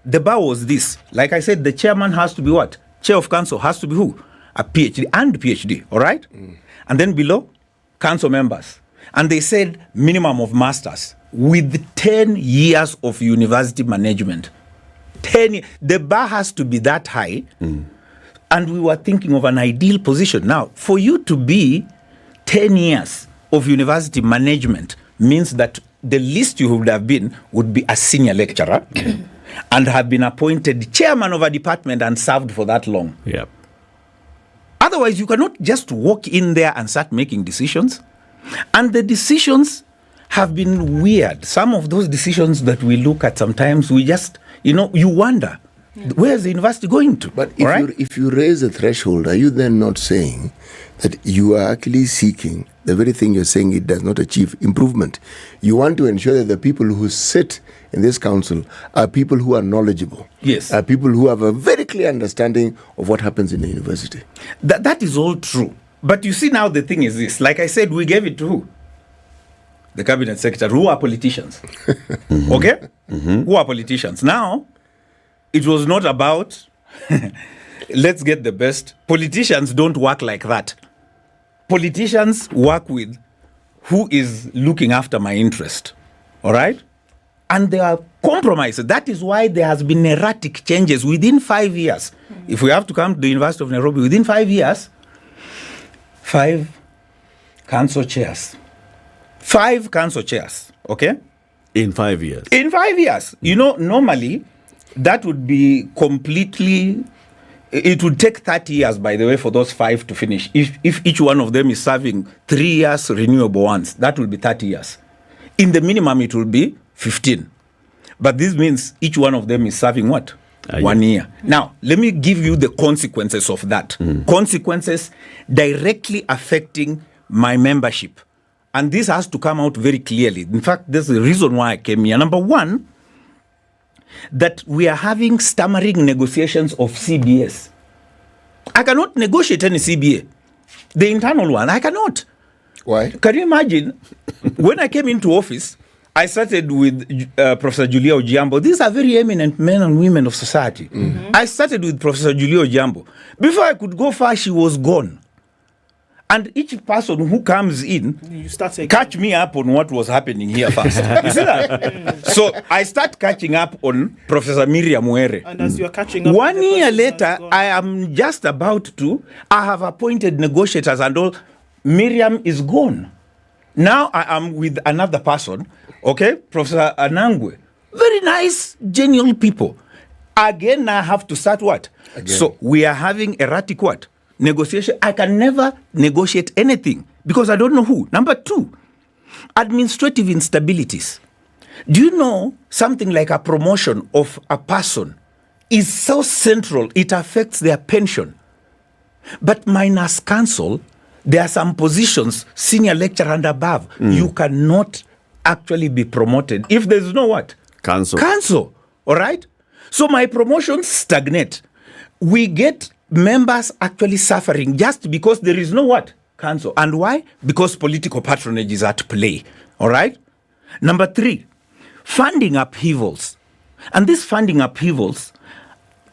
L: the bar was this. Like I said, the chairman has to be what? Chair of council has to be who? A PhD and PhD, all right? And then below, council members. And they said minimum of masters with 10 years of university management. 10 years. The bar has to be that high. And we were thinking of an ideal position. Now, for you to be 10 years of university management means that the least you would have been would be a senior lecturer and have been appointed chairman of a department and served for that long.
Q: Yep.
L: Otherwise, you cannot just walk in there and start making decisions. And the decisions have been weird. Some of those decisions that we look at sometimes, we just, you wonder, where's the university going to?
R: But if you raise the threshold, are you then not saying that you are actually seeking the very thing you're saying it does not achieve improvement? You want to ensure that the people who sit in this council are people who are knowledgeable.
L: Yes.
R: Are people who have a very clear understanding of what happens in the university.
L: That is all true. But you see now the thing is this. Like I said, we gave it to who? The cabinet secretary, who are politicians. Okay? Who are politicians. Now, it was not about, let's get the best. Politicians don't work like that. Politicians work with who is looking after my interest. All right? And there are compromises. That is why there has been erratic changes within 5 years. If we have to come to the University of Nairobi, within 5 years, 5 council chairs. 5 council chairs, okay?
Q: In 5 years.
L: In 5 years. Normally, that would be completely... It would take 30 years, by the way, for those 5 to finish. If each one of them is serving 3 years renewable ones, that will be 30 years. In the minimum, it will be 15. But this means each one of them is serving what? 1 year. Now, let me give you the consequences of that. Consequences directly affecting my membership. And this has to come out very clearly. In fact, there's the reason why I came here. Number one, that we are having stammering negotiations of CBAs. I cannot negotiate any CBA. The internal one, I cannot.
R: Why?
L: Can you imagine, when I came into office, I started with Professor Julia Ojiambo. These are very eminent men and women of society. I started with Professor Julia Ojiambo. Before I could go far, she was gone. And each person who comes in, catch me up on what was happening here first. You see that? So I start catching up on Professor Miriam Were.
P: And as you're catching up...
L: 1 year later, I am just about to, I have appointed negotiators and all. Miriam is gone. Now I am with another person, okay? Professor Anangwe. Very nice, genuine people. Again, I have to start what? Again. So we are having erratic what? Negotiation. I can never negotiate anything because I don't know who. Number 2, administrative instabilities. Do you know something like a promotion of a person is so central, it affects their pension. But minus council, there are some positions, senior lecturer and above, you cannot actually be promoted if there's no what? Council. All right? So my promotions stagnate. We get members actually suffering just because there is no what? Council. And why? Because political patronage is at play. All right? Number 3, funding upheavals. And these funding upheavals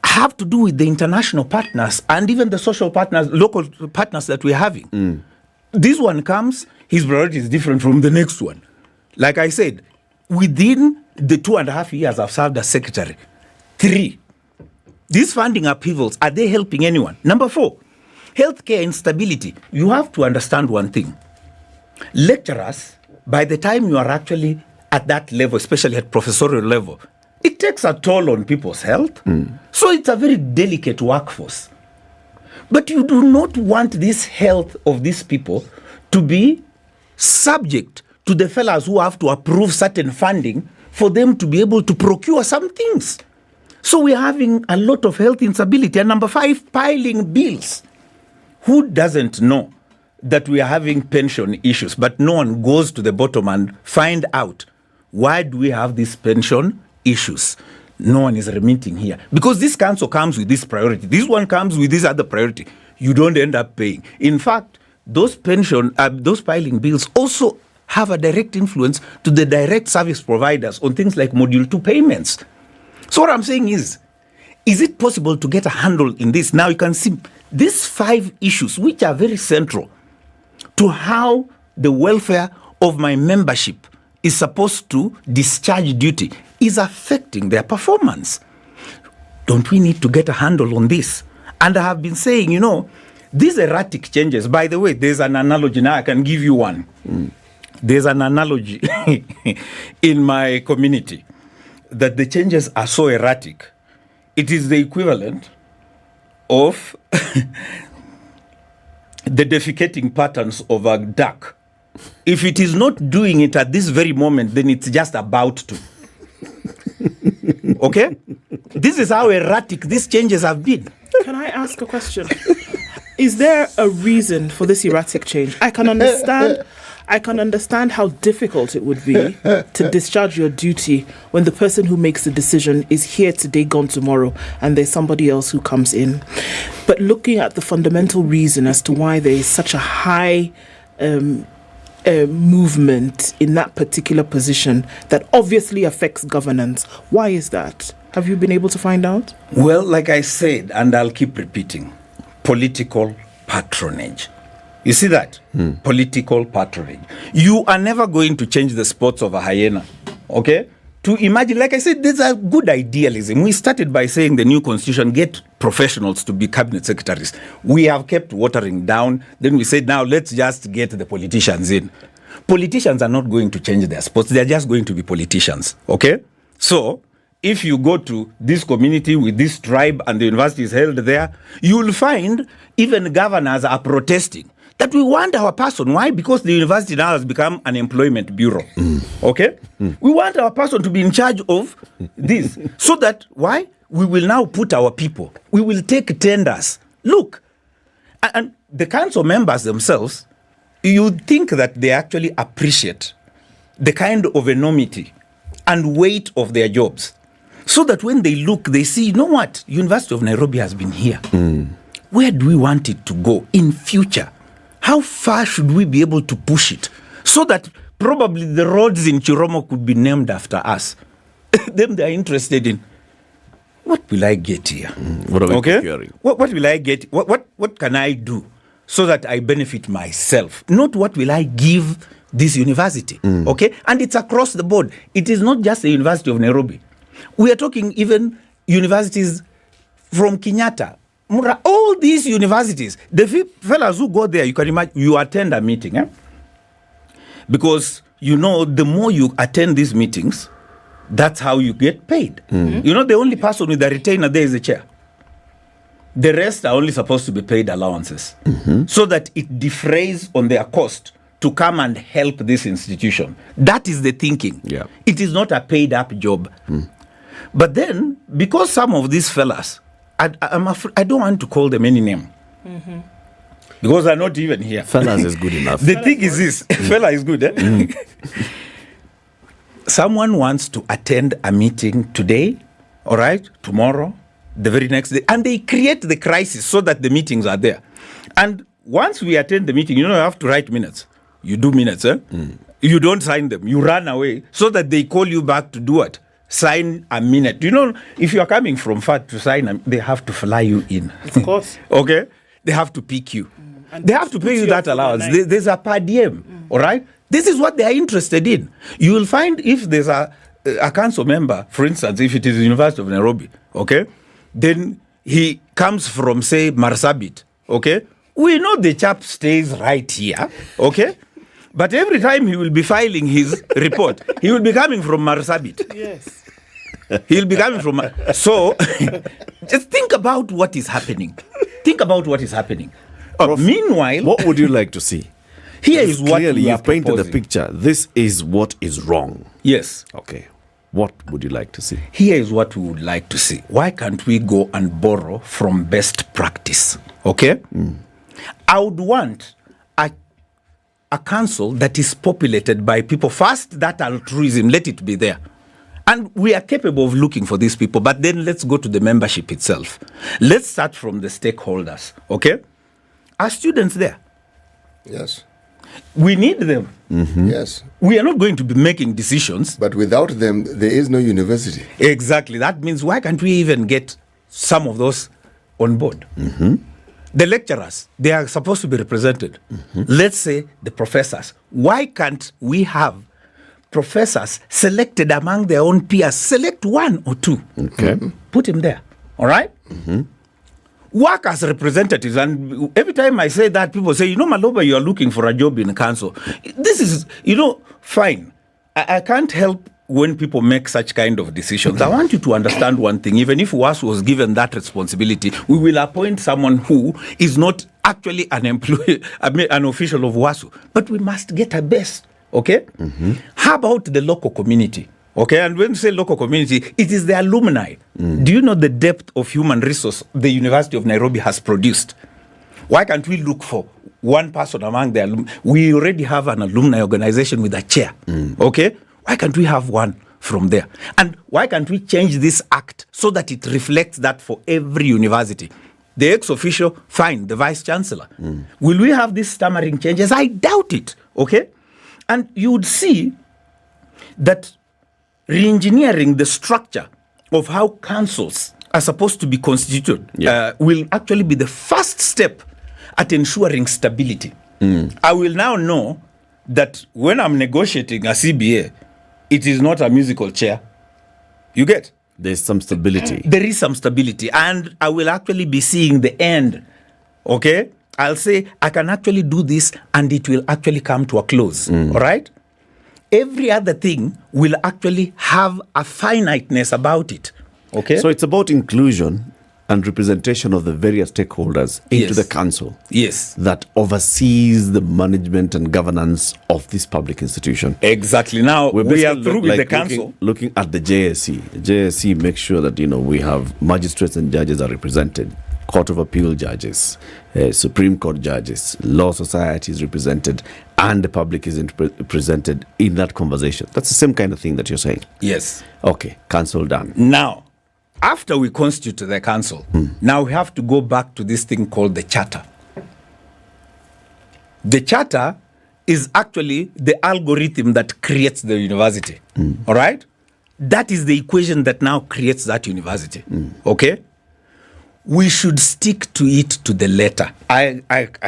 L: have to do with the international partners and even the social partners, local partners that we're having. This one comes, his priority is different from the next one. Like I said, within the 2.5 years I've served as secretary, 3, these funding upheavals, are they helping anyone? Number 4, healthcare instability. You have to understand one thing. Lecturers, by the time you are actually at that level, especially at professorial level, it takes a toll on people's health. So it's a very delicate workforce. But you do not want this health of these people to be subject to the fellows who have to approve certain funding for them to be able to procure some things. So we're having a lot of health instability. And number 5, piling bills. Who doesn't know that we are having pension issues, but no one goes to the bottom and find out why do we have these pension issues? No one is remitting here. Because this council comes with this priority. This one comes with this other priority. You don't end up paying. In fact, those piling bills also have a direct influence to the direct service providers on things like Module 2 payments. So what I'm saying is it possible to get a handle in this? Now you can see these 5 issues, which are very central to how the welfare of my membership is supposed to discharge duty, is affecting their performance. Don't we need to get a handle on this? And I have been saying, these erratic changes, by the way, there's an analogy. Now I can give you one. There's an analogy in my community that the changes are so erratic. It is the equivalent of the defecating patterns of a duck. If it is not doing it at this very moment, then it's just about to. Okay? This is how erratic these changes have been.
P: Can I ask a question? Is there a reason for this erratic change? I can understand how difficult it would be to discharge your duty when the person who makes the decision is here today, gone tomorrow, and there's somebody else who comes in. But looking at the fundamental reason as to why there is such a high movement in that particular position that obviously affects governance, why is that? Have you been able to find out?
L: Well, like I said, and I'll keep repeating, political patronage. You see that? Political patronage. You are never going to change the spots of a hyena. Okay? To imagine, like I said, there's a good idealism. We started by saying the new constitution, get professionals to be cabinet secretaries. We have kept watering down. Then we said, now let's just get the politicians in. Politicians are not going to change their spots. They're just going to be politicians. Okay? So, if you go to this community with this tribe and the university is held there, you will find even governors are protesting that we want our person. Why? Because the university now has become an employment bureau. Okay? We want our person to be in charge of this. So that, why? We will now put our people. We will take tenders. Look, and the council members themselves, you think that they actually appreciate the kind of enormity and weight of their jobs. So that when they look, they see, you know what? University of Nairobi has been here. Where do we want it to go in future? How far should we be able to push it? So that probably the roads in Chiromo could be named after us. Them they are interested in. What will I get here?
Q: What are we procuring?
L: What will I get? What can I do so that I benefit myself? Not what will I give this university. Okay? And it's across the board. It is not just the University of Nairobi. We are talking even universities from Kenyatta, Mura, all these universities. The fellas who go there, you can imagine, you attend a meeting. Because, the more you attend these meetings, that's how you get paid. The only person with a retainer there is the chair. The rest are only supposed to be paid allowances. So that it defrays on their cost to come and help this institution. That is the thinking.
Q: Yeah.
L: It is not a paid up job. But then, because some of these fellas, I'm afraid, I don't want to call them any name. Because they're not even here.
Q: Fellas is good enough.
L: The thing is this, fella is good. Someone wants to attend a meeting today, all right, tomorrow, the very next day, and they create the crisis so that the meetings are there. And once we attend the meeting, you have to write minutes. You do minutes, You don't sign them. You run away so that they call you back to do what? Sign a minute. If you are coming from far to sign, they have to fly you in.
P: Of course.
L: Okay? They have to pick you. They have to pay you that allowance. There's a per diem. All right? This is what they are interested in. You will find if there's a council member, for instance, if it is the University of Nairobi, okay, then he comes from, say, Marsabit, okay? We know the chap stays right here, okay? But every time he will be filing his report, he will be coming from Marsabit.
P: Yes.
L: He'll be coming from... So, just think about what is happening. Think about what is happening. Meanwhile...
Q: What would you like to see?
L: Here is what
Q: clearly
L: we are
Q: you've painted the
L: proposing.
Q: picture. This is what is wrong.
L: Yes.
Q: Okay. What would you like to see?
L: Here is what we would like to see. Why can't we go and borrow from best practice? Okay? I would want a council that is populated by people. First, that altruism, let it be there. And we are capable of looking for these people, but then let's go to the membership itself. Let's start from the stakeholders, okay? Are students there?
R: Yes.
L: We need them.
R: Yes.
L: We are not going to be making decisions.
R: But without them, there is no university.
L: Exactly. That means why can't we even get some of those on board? The lecturers, they are supposed to be represented. Let's say the professors. Why can't we have professors selected among their own peers? Select one or two.
Q: Okay.
L: Put him there. All right? Work as representatives. And every time I say that, people say, Maloba, you are looking for a job in council. This is, fine. I can't help when people make such kind of decisions. I want you to understand one thing. Even if WASU was given that responsibility, we will appoint someone who is not actually an employee, an official of WASU. But we must get a best. Okay? How about the local community? Okay, and when we say local community, it is the alumni. Do you know the depth of human resource the University of Nairobi has produced? Why can't we look for one person among the alumni? We already have an alumni organization with a chair. Okay? Why can't we have one from there? And why can't we change this act so that it reflects that for every university? The ex-officio, fine, the vice-chancellor. Will we have these stammering changes? I doubt it. Okay? And you would see that re-engineering the structure of how councils are supposed to be constituted will actually be the first step at ensuring stability. I will now know that when I'm negotiating a CBA, it is not a musical chair. You get?
Q: There's some stability.
L: There is some stability, and I will actually be seeing the end. Okay? I'll say, I can actually do this, and it will actually come to a close. All right? Every other thing will actually have a finiteness about it. Okay?
Q: So it's about inclusion and representation of the various stakeholders into the council.
L: Yes.
Q: That oversees the management and governance of this public institution.
L: Exactly. Now, we are through with the council.
Q: Looking at the JSC. JSC makes sure that, we have magistrates and judges are represented. Court of Appeal judges, Supreme Court judges, Law Society is represented, and the public is represented in that conversation. That's the same kind of thing that you're saying.
L: Yes.
Q: Okay, council done.
L: Now, after we constitute the council, now we have to go back to this thing called the charter. The charter is actually the algorithm that creates the university. All right? That is the equation that now creates that university. Okay? We should stick to it to the letter. I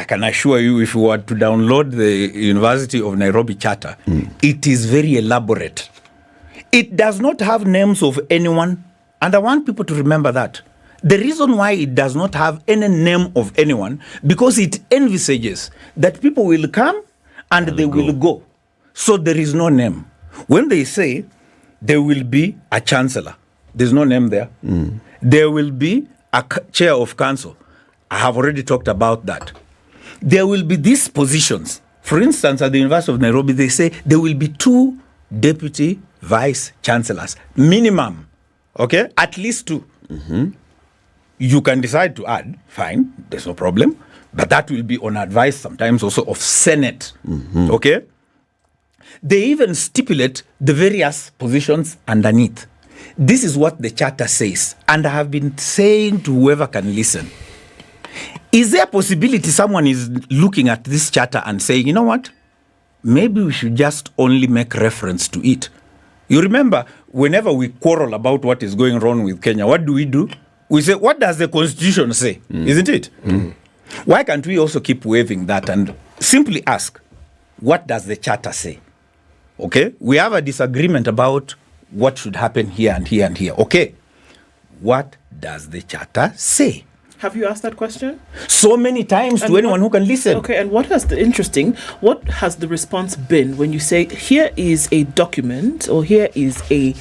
L: can assure you, if you were to download the University of Nairobi Charter, it is very elaborate. It does not have names of anyone, and I want people to remember that. The reason why it does not have any name of anyone, because it envisages that people will come and they will go. So there is no name. When they say there will be a chancellor, there's no name there. There will be a chair of council. I have already talked about that. There will be these positions. For instance, at the University of Nairobi, they say there will be 2 deputy vice chancellors, minimum. Okay? At least 2. You can decide to add, fine, there's no problem. But that will be on advice sometimes also of Senate. Okay? They even stipulate the various positions underneath. This is what the charter says. And I have been saying to whoever can listen, is there a possibility someone is looking at this charter and saying, you know what? Maybe we should just only make reference to it. You remember, whenever we quarrel about what is going wrong with Kenya, what do? We say, what does the Constitution say? Isn't it? Why can't we also keep waving that and simply ask, what does the charter say? Okay? We have a disagreement about what should happen here and here and here. Okay. What does the charter say?
P: Have you asked that question?
L: So many times to anyone who can listen.
P: Okay, and what has the response been when you say, here is a document or here is a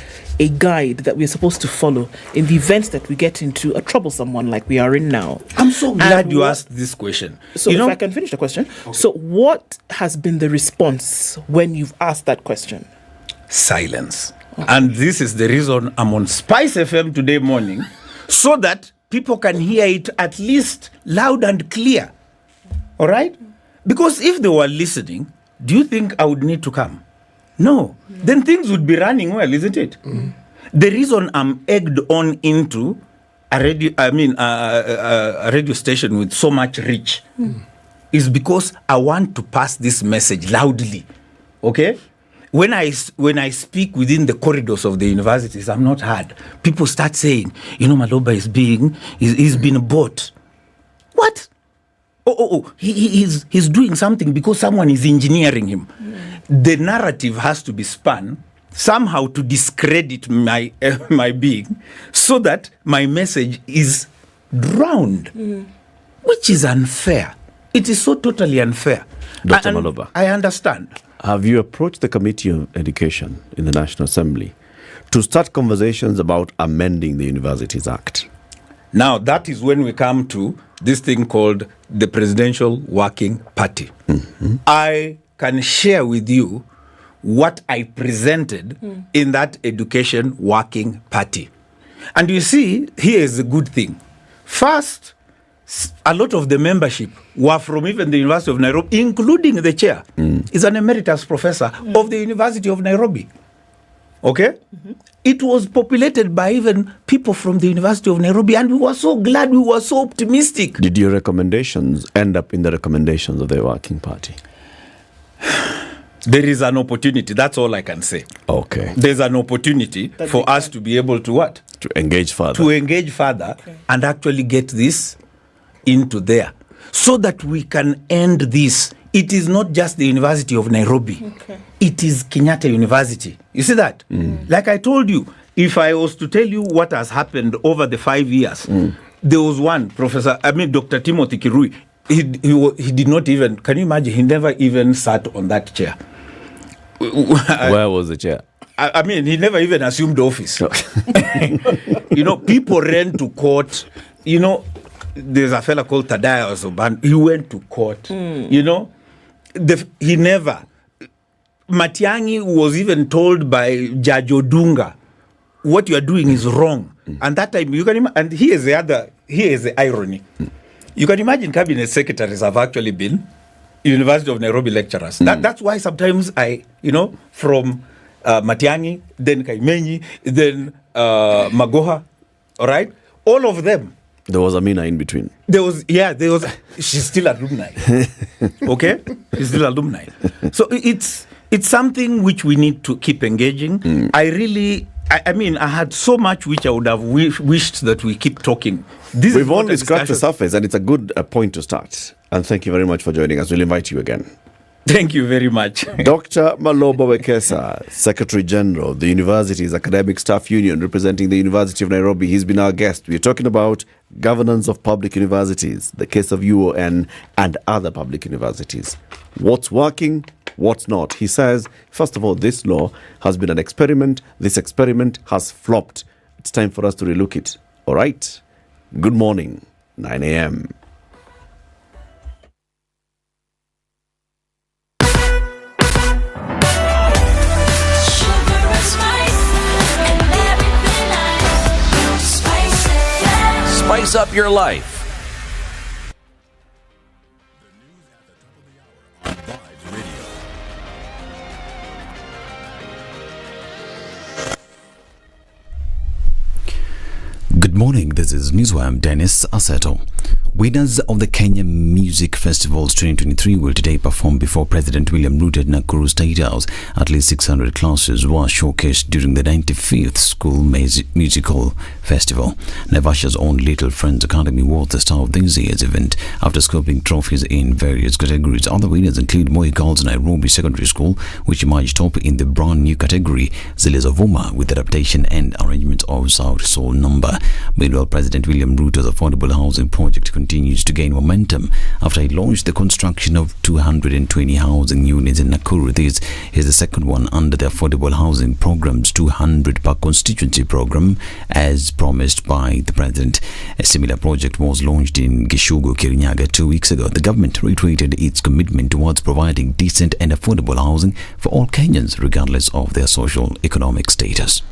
P: guide that we're supposed to follow in the event that we get into a troublesome one like we are in now?
L: I'm so glad you asked this question.
P: So if I can finish the question. Okay. So what has been the response when you've asked that question?
L: Silence. Okay. And this is the reason I'm on Spice FM today morning, so that people can hear it at least loud and clear. All right? Because if they were listening, do you think I would need to come? No. Then things would be running well, isn't it? The reason I'm egged on into a radio station with so much reach is because I want to pass this message loudly. Okay? When I speak within the corridors of the universities, I'm not heard. People start saying, Maloba is he's been bought. What? He's doing something because someone is engineering him. The narrative has to be spun somehow to discredit my being, so that my message is drowned, which is unfair. It is so totally unfair.
Q: Dr. Maloba,
L: I understand.
Q: Have you approached the Committee of Education in the National Assembly to start conversations about amending the Universities Act?
L: Now, that is when we come to this thing called the Presidential Working Party. I can share with you what I presented in that Education Working Party. And you see, here is a good thing. First, a lot of the membership were from even the University of Nairobi, including the chair, is an emeritus professor of the University of Nairobi. Okay? It was populated by even people from the University of Nairobi, and we were so glad, we were so optimistic.
Q: Did your recommendations end up in the recommendations of the Working Party?
L: There is an opportunity, that's all I can say.
Q: Okay.
L: There's an opportunity for us to be able to what?
Q: To engage further.
L: To engage further and actually get this into there, so that we can end this. It is not just the University of Nairobi. It is Kenyatta University. You see that? Like I told you, if I was to tell you what has happened over the 5 years, there was one Dr. Timothy Kirui, he did not even, can you imagine, he never even sat on that chair.
Q: Where was the chair?
L: I mean, he never even assumed office. People ran to court. There's a fella called Tadaya Ozoban. He went to court. He never. Matiang'i was even told by Judge Odunga, what you are doing is wrong. And that time, you can imagine, and here is the irony. You can imagine cabinet secretaries have actually been University of Nairobi lecturers. That's why sometimes from Matiang'i, then Kaimenyi, then Magoha, all right? All of them.
Q: There was Amina in between.
L: There was. She's still alumni. Okay? She's still alumni. So it's something which we need to keep engaging. I had so much which I would have wished that we keep talking.
Q: We've only scratched the surface, and it's a good point to start. And thank you very much for joining us. We'll invite you again.
L: Thank you very much.
Q: Dr. Maloba Wekesa, Secretary General, the University's Academic Staff Union, representing the University of Nairobi. He's been our guest. We're talking about governance of public universities, the case of UON and other public universities. What's working, what's not? He says, first of all, this law has been an experiment. This experiment has flopped. It's time for us to relook it. All right? Good morning, 9 a.m.
D: Spice up your life.
A: Good morning, this is Newswire. Dennis Aseto. Winners of the Kenya Music Festivals 2023 will today perform before President William Ruto at Nakuru State House. At least 600 classes were showcased during the 95th School Musical Festival. Naivasha's own Little Friends Academy was the star of this year's event after scooping trophies in various categories. Other winners include Moi Girls Nairobi Secondary School, which emerged top in the brand new category, Zilizo Vuma with adaptation and arrangement of South Soul Number. Meanwhile, President William Ruto's affordable housing project continues to gain momentum after he launched the construction of 220 housing units in Nakuru. This is the second one under the affordable housing program's 200 per constituency program, as promised by the president. A similar project was launched in Gishugu, Kirinyaga 2 weeks ago. The government reiterated its commitment towards providing decent and affordable housing for all Kenyans, regardless of their social economic status.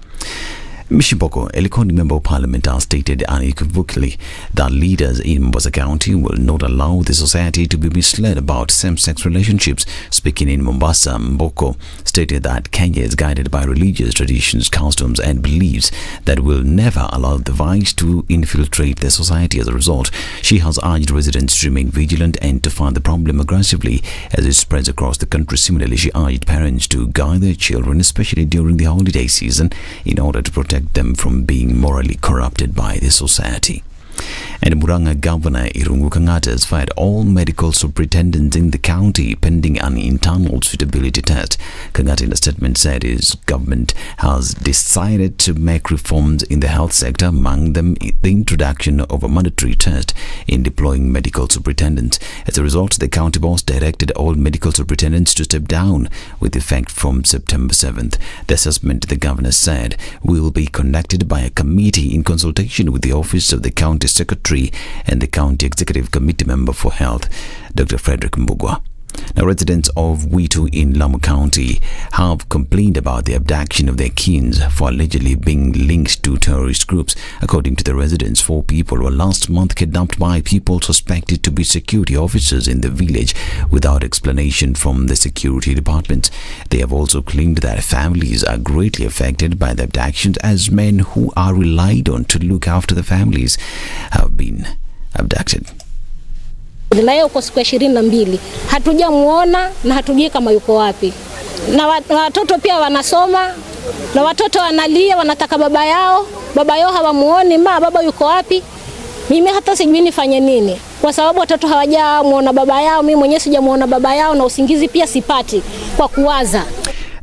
A: Mishiboko, a Likoni Member of Parliament, has stated unequivocally that leaders in Mombasa County will not allow the society to be misled about same-sex relationships. Speaking in Mombasa, Mboko stated that Kenya is guided by religious traditions, customs and beliefs that will never allow the vice to infiltrate the society. As a result, she has urged residents to remain vigilant and to fight the problem aggressively as it spreads across the country. Similarly, she urged parents to guide their children, especially during the holiday season, in order to protect them from being morally corrupted by the society. And Muranga Governor Irungu Kangata has fired all medical superintendents in the county pending an internal suitability test. Kangata in a statement said his government has decided to make reforms in the health sector, among them the introduction of a mandatory test in deploying medical superintendents. As a result, the county boss directed all medical superintendents to step down with effect from September 7th. The assessment, the governor said, will be conducted by a committee in consultation with the office of the county secretary and the county executive committee member for health, Dr. Frederick Muga. Now, residents of Witu in Lamu County have complained about the abduction of their kins for allegedly being linked to terrorist groups. According to the residents, 4 people were last month kidnapped by people suspected to be security officers in the village without explanation from the security department. They have also claimed that families are greatly affected by the abductions, as men who are relied on to look after the families have been abducted.
N: Naye uko siku 22 hatujamuona na hatujui kama yuko wapi, na watoto pia wanasoma na watoto wanalia, wanataka baba yao hawamuoni. Baba yuko wapi? Mimi hata sijui nifanye nini, kwa sababu watoto hawajamuona baba yao. Mimi mwenyewe sijamuona baba yao na usingizi pia sipati kwa kuwaza.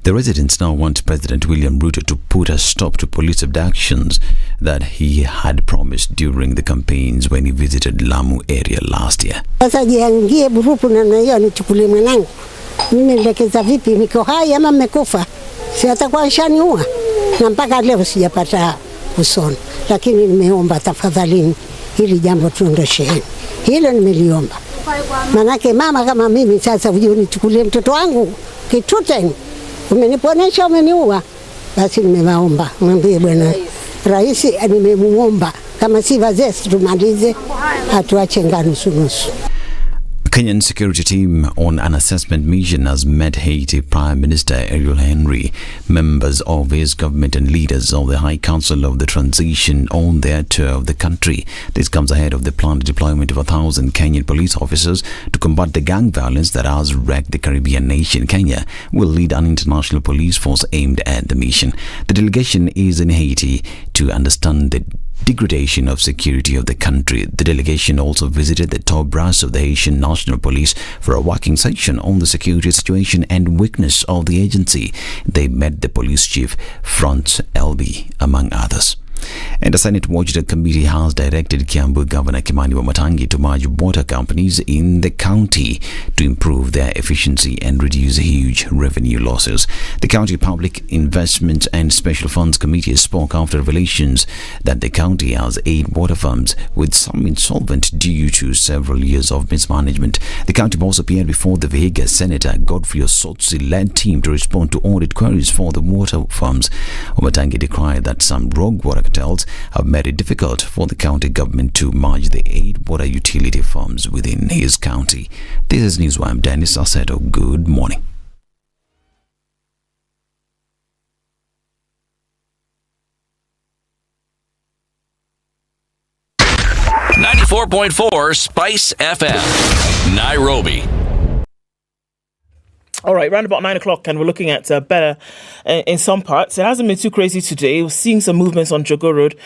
A: The residents now want President William Ruto to put a stop to police abductions that he had promised during the campaigns when he visited Lamu area last year.
S: Sasa jiangie burupu na hiyo nichukulie mwanangu. Mimi nilekeza vipi, niko hai ama mmekufa? Si atakuwa shaniua. Na mpaka leo sijapata usoni. Lakini nimeomba tafadhalini hili jambo tuondosheni. Hilo nimeliomba. Manake mama kama mimi sasa uje nichukulie mtoto wangu kituteni. Umeniponesha, umeniua. Basi nimewaomba, mwambie bwana rais nimemuomba kama si wazee tumalize, atuache nusu nusu.
A: Kenyan security team on an assessment mission has met Haiti Prime Minister Ariel Henry, members of his government and leaders of the High Council of the Transition on their tour of the country. This comes ahead of the planned deployment of 1,000 Kenyan police officers to combat the gang violence that has wrecked the Caribbean nation. Kenya will lead an international police force aimed at the mission. The delegation is in Haiti to understand the degradation of security of the country. The delegation also visited the top brass of the Haitian National Police for a working session on the security situation and weakness of the agency. They met the police chief, Franz Elby, among others. And the Senate Watchdog Committee has directed Kiambu Governor Kimani Wamatangi to merge water companies in the county to improve their efficiency and reduce huge revenue losses. The County Public Investments and Special Funds Committee spoke after revelations that the county has 8 water firms, with some insolvent due to several years of mismanagement. The county boss appeared before the Vihiga Senator Godfrey Osotsi-led team to respond to audit queries for the water firms. Wamatangi decried that some rogue water cartels have made it difficult for the county government to merge the 8 water utility firms within his county. This is Newswire. I'm Dennis Aseto. Good morning.
D: .4 Spice FM, Nairobi.
P: All right, round about 9 o'clock, and we're looking at better in some parts. It hasn't been too crazy today. We're seeing some movements on Jogo Road.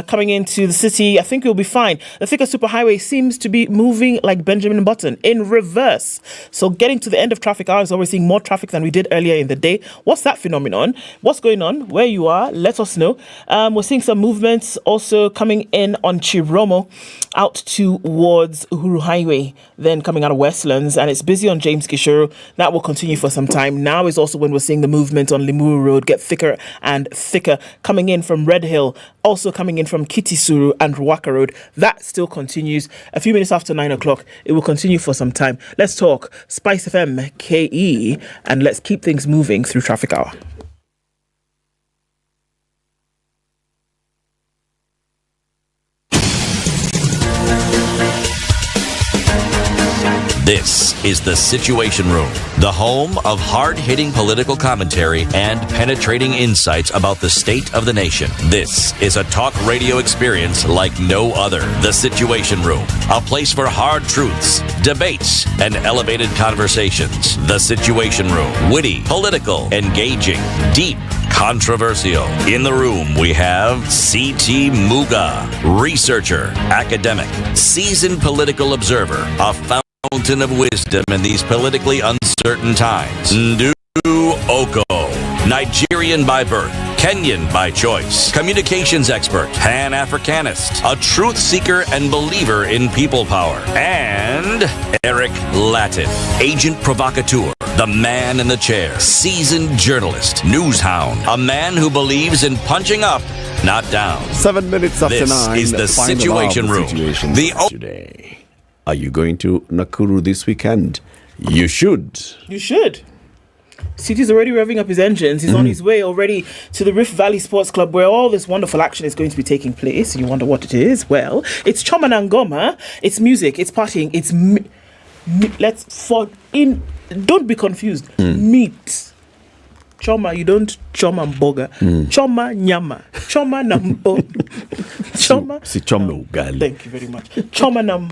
P: Coming into the city, I think we'll be fine. The Thika Superhighway seems to be moving like Benjamin Button, in reverse. So getting to the end of traffic hours, we're seeing more traffic than we did earlier in the day. What's that phenomenon? What's going on? Where you are, let us know. We're seeing some movements also coming in on Chiromo, out towards Uhuru Highway, then coming out of Westlands, and it's busy on James Gishuru. That will continue for some time. Now is also when we're seeing the movement on Limuru Road get thicker and thicker, coming in from Red Hill, also coming in from Kitisuru and Ruaka Road. That still continues. A few minutes after 9 o'clock, it will continue for some time. Let's talk Spice FM KE, and let's keep things moving through traffic hour.
D: This is The Situation Room, the home of hard-hitting political commentary and penetrating insights about the state of the nation. This is a talk radio experience like no other. The Situation Room, a place for hard truths, debates, and elevated conversations. The Situation Room, witty, political, engaging, deep, controversial. In the room, we have C.T. Muga, researcher, academic, seasoned political observer, a fountain of wisdom in these politically uncertain times. Ndu Okoh, Nigerian by birth, Kenyan by choice, communications expert, Pan-Africanist, a truth seeker and believer in people power, and Eric Latiff, agent provocateur, the man in the chair, seasoned journalist, news hound, a man who believes in punching up, not down.
Q: 7 minutes after 9.
D: This is the
Q: final
D: Situation
Q: hour
D: Room.
Q: of the situation today. Are you going to Nakuru this weekend? You should.
P: You should. City's already revving up his engines. He's on his way already to the Rift Valley Sports Club, where all this wonderful action is going to be taking place. You wonder what it is? Well, it's Choma na Ngoma, it's music, it's partying, it's don't be confused. Meat. Choma, you don't choma mboga. Choma nyama. Choma na Choma.
Q: Si choma ugali.
P: Thank you very much. Choma na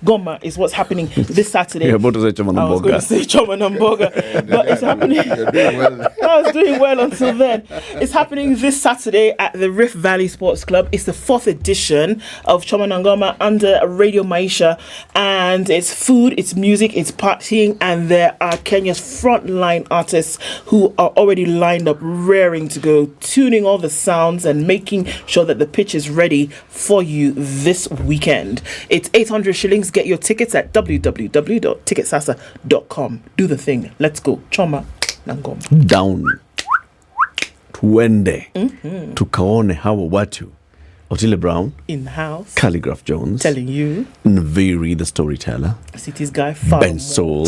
P: Ngoma is what's happening this Saturday.
Q: You're about to say choma na
P: I was going to say choma na mboga, but it's happening.
R: You're doing well.
P: I was doing well until then. It's happening this Saturday at the Rift Valley Sports Club. It's the 4th edition of Choma na Ngoma under Radio Maisha, and it's food, it's music, it's partying, and there are Kenya's frontline artists who are already lined up, raring to go, tuning all the sounds and making sure that the pitch is ready for you this weekend. It's 800 shillings. Get your tickets at www.ticketsasa.com. Do the thing. Let's go. Choma na Ngoma.
Q: Down. Twende. Tukaone hawa watu. Otile Brown.
P: In the house.
Q: Calligraph Jones.
P: Telling you.
Q: Nviri the storyteller.
P: City's guy.
Q: Ben Sol.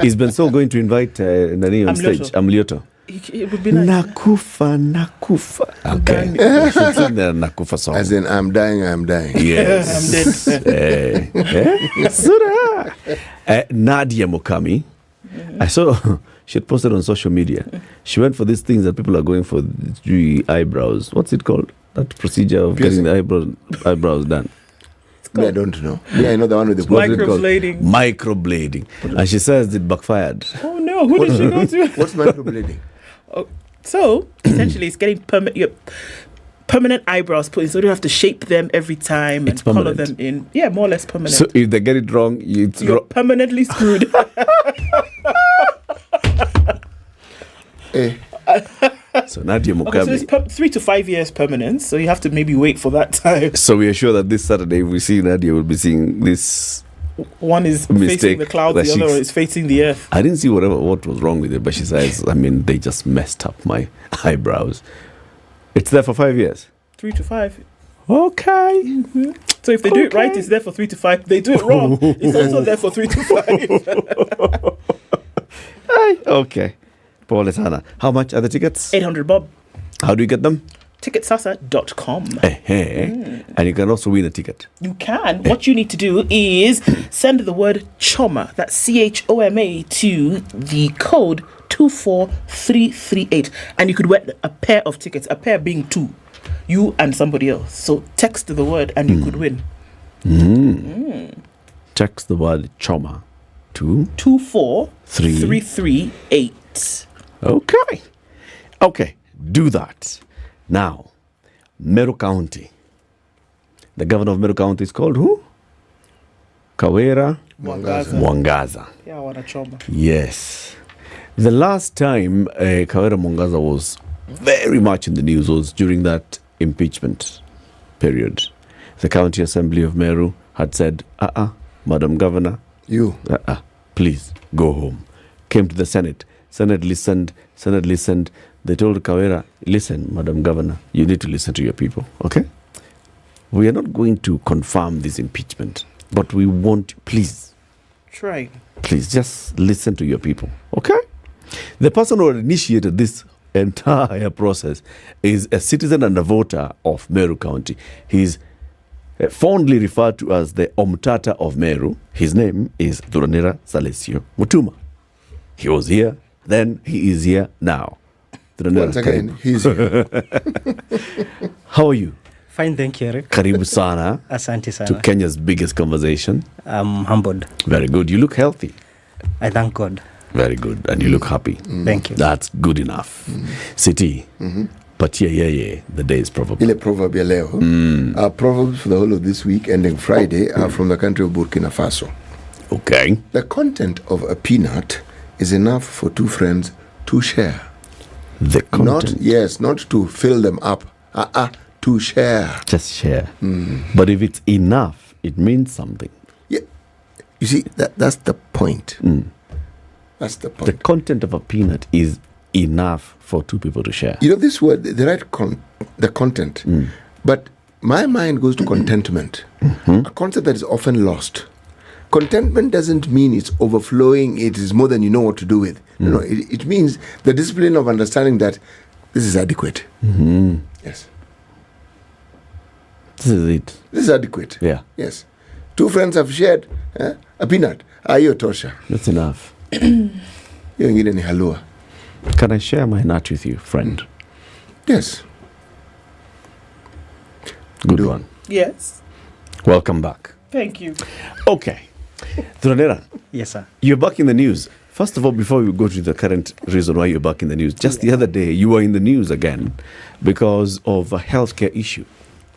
Q: Is Ben Sol going to invite Nani on stage? Amlioto.
P: It would be nice.
Q: Nakufa. Okay. Should sing the Nakufa song.
R: As in, I'm dying.
Q: Yes.
P: I'm dead.
Q: Sura. Nadia Mokami. I saw she had posted on social media. She went for these things that people are going for, the eyebrows. What's it called? That procedure of getting the eyebrows done.
R: I don't know. Yeah, I know the one with the
P: microblading.
Q: Microblading. And she says it backfired.
P: Oh no, who did she go to?
R: What's microblading?
P: So essentially, it's getting permanent eyebrows put in, so you don't have to shape them every time and color them in. Yeah, more or less permanent.
Q: So if they get it wrong,
P: you're permanently screwed.
Q: So Nadia Mukami.
P: So it's 3 to 5 years permanent, so you have to maybe wait for that time.
Q: So we are sure that this Saturday we see Nadia will be seeing this.
P: One is facing the clouds, the other is facing the earth.
Q: I didn't see what was wrong with it, but she says, they just messed up my eyebrows. It's there for 5 years.
P: 3 to 5.
Q: Okay.
P: So if they do it right, it's there for 3 to 5. They do it wrong, it's also there for 3 to 5.
Q: Okay. Paul Hannah. How much are the tickets?
P: 800 bob.
Q: How do you get them?
P: Ticketsasa.com.
Q: And you can also win a ticket.
P: You can. What you need to do is send the word Choma, that's CHOMA, to the code 24338. And you could win a pair of tickets, a pair being 2. You and somebody else. So text the word and you could win.
Q: Text the word Choma to
P: 24338.
Q: Okay. Do that. Now, Meru County. The governor of Meru County is called who? Kawera Mwangaza.
P: Yeah, I want a Choma.
Q: Yes. The last time Kawera Mwangaza was very much in the news was during that impeachment period. The County Assembly of Meru had said, Madam Governor, please go home. Came to the Senate. Senate listened. They told Kawera, listen, Madam Governor, you need to listen to your people, okay? We are not going to confirm this impeachment, but we want, please.
P: Try.
Q: Please, just listen to your people, okay? The person who initiated this entire process is a citizen and a voter of Meru County. He's fondly referred to as the Omtata of Meru. His name is Thuranira Salesio Mutuma. He was here, then he is here now. Thuranira,
R: Once again,
Q: karibu.
R: he's here.
Q: How are you?
T: Fine, thank you, Eric.
Q: Karibu sana.
T: Asante sana.
Q: To Kenya's biggest conversation.
T: I'm humbled.
Q: Very good. You look healthy.
T: I thank God.
Q: Very good. And you look happy.
T: Thank you.
Q: That's good enough. Siti, patia yeye, the day is proverb.
R: Ile proverb ya leo. Our proverbs for the whole of this week ending Friday are from the country of Burkina Faso.
Q: Okay.
R: The content of a peanut is enough for two friends to share.
Q: The content?
R: Not to fill them up. To share.
Q: Just share. But if it's enough, it means something.
R: Yeah. You see, that's the point. That's the point.
Q: The content of a peanut is enough for two people to share.
R: You know, this word, the right the content. But my mind goes to contentment, a concept that is often lost. Contentment doesn't mean it's overflowing, it is more than you know what to do with. No, it means the discipline of understanding that this is adequate. Yes.
Q: This is it.
R: This is adequate.
Q: Yeah.
R: Yes. Two friends have shared a peanut. Hiyo tosha.
Q: That's enough.
R: Hiyo ingine ni halua.
Q: Can I share my nut with you, friend?
R: Yes.
Q: Good one.
P: Yes.
Q: Welcome back.
P: Thank you.
Q: Okay. Thuranira.
T: Yes, sir.
Q: You're back in the news. First of all, before we go to the current reason why you're back in the news, just the other day you were in the news again because of a healthcare issue.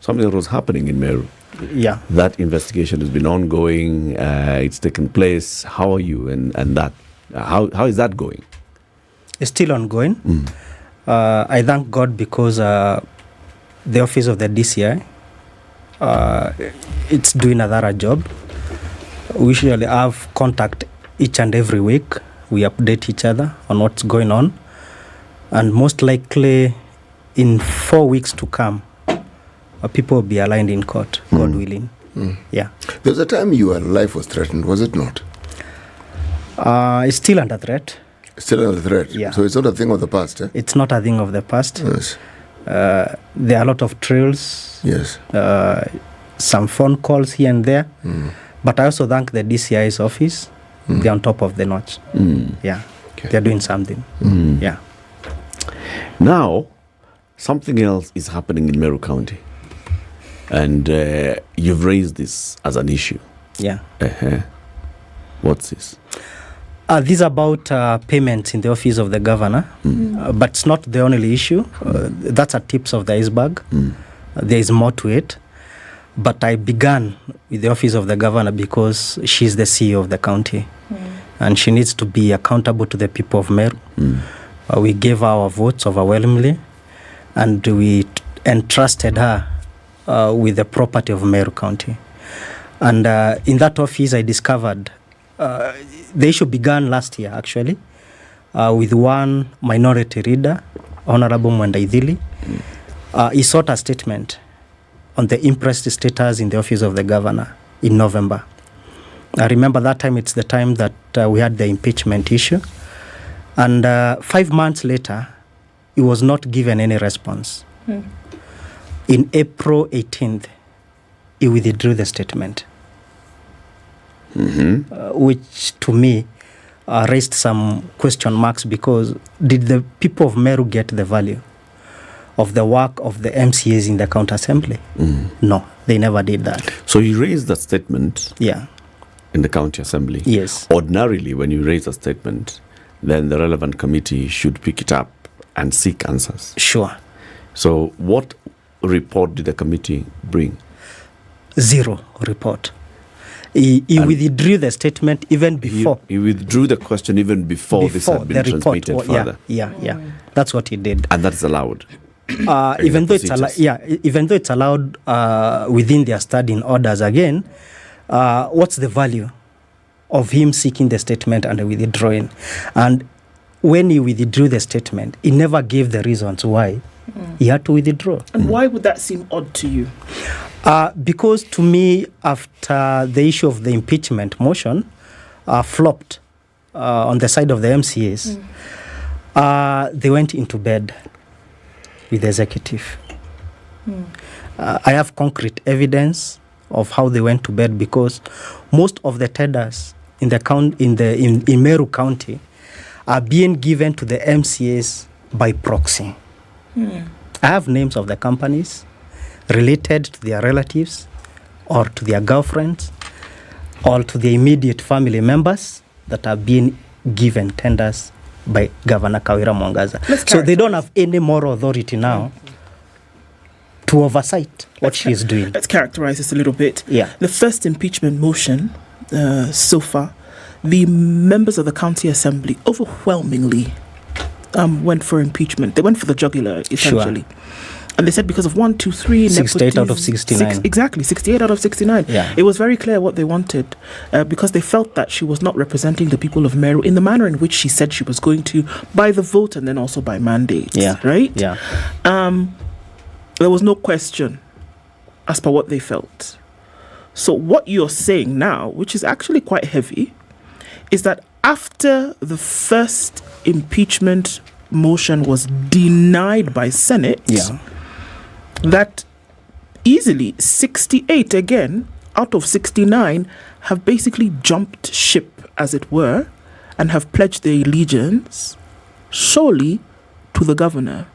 Q: Something that was happening in Meru.
T: Yeah.
Q: That investigation has been ongoing. It's taken place. How are you and that? How is that going?
T: It's still ongoing. I thank God because the office of the DCI, it's doing a thorough job. We usually have contact each and every week. We update each other on what's going on. And most likely in 4 weeks to come, people will be aligned in court, God willing. Yeah.
R: There was a time your life was threatened, was it not?
T: It's still under threat.
R: Still under threat?
T: Yeah.
R: So it's not a thing of the past, eh?
T: It's not a thing of the past.
R: Yes.
T: There are a lot of trails.
R: Yes.
T: Some phone calls here and there. But I also thank the DCI's office. They're on top of the notch. Yeah. Okay. They're doing something. Yeah.
Q: Now, something else is happening in Meru County. And you've raised this as an issue.
T: Yeah.
Q: What's this?
T: This is about payments in the office of the governor. But it's not the only issue. That's a tips of the iceberg. There is more to it. But I began with the office of the governor because she's the CEO of the county. And she needs to be accountable to the people of Meru. We gave our votes overwhelmingly. And we entrusted her with the property of Meru County. And in that office, I discovered the issue began last year, actually, with one minority leader, Honorable Mwandaidhili. He sought a statement on the impressed status in the office of the governor in November. I remember that time, it's the time that we had the impeachment issue. And 5 months later, he was not given any response. In April 18th, he withdrew the statement, which to me raised some question marks because did the people of Meru get the value of the work of the MCAs in the county assembly? No, they never did that.
Q: So you raised that statement in the county assembly.
T: Yes.
Q: Ordinarily, when you raise a statement, then the relevant committee should pick it up and seek answers.
T: Sure.
Q: So what report did the committee bring?
T: Zero report. He withdrew the statement even before.
Q: He withdrew the question even before this had been transmitted further.
T: Yeah. That's what he did.
Q: And that's allowed.
T: Even though it's allowed within their studying orders again, what's the value of him seeking the statement and withdrawing? And when he withdrew the statement, he never gave the reasons why he had to withdraw.
P: And why would that seem odd to you?
T: Because to me, after the issue of the impeachment motion flopped on the side of the MCAs, they went into bed with the executive. I have concrete evidence of how they went to bed, because most of the tenders in Meru County are being given to the MCAs by proxy. I have names of the companies related to their relatives or to their girlfriends or to the immediate family members that are being given tenders by Governor Kawira Mwangaza. So they don't have any moral authority now to oversight what she is doing.
P: Let's characterize this a little bit.
T: Yeah.
P: The first impeachment motion so far, the members of the county assembly overwhelmingly went for impeachment. They went for the jugular, essentially. Sure. And they said because of 1, 2, 3...
T: 68 out of 69.
P: Exactly, 68 out of 69.
T: Yeah.
P: It was very clear what they wanted because they felt that she was not representing the people of Meru in the manner in which she said she was going to by the vote and then also by mandate.
T: Yeah.
P: Right?
T: Yeah.
P: There was no question as per what they felt. So what you're saying now, which is actually quite heavy, is that after the first impeachment motion was denied by Senate, that easily 68 again out of 69 have basically jumped ship, as it were, and have pledged their allegiance solely to the governor.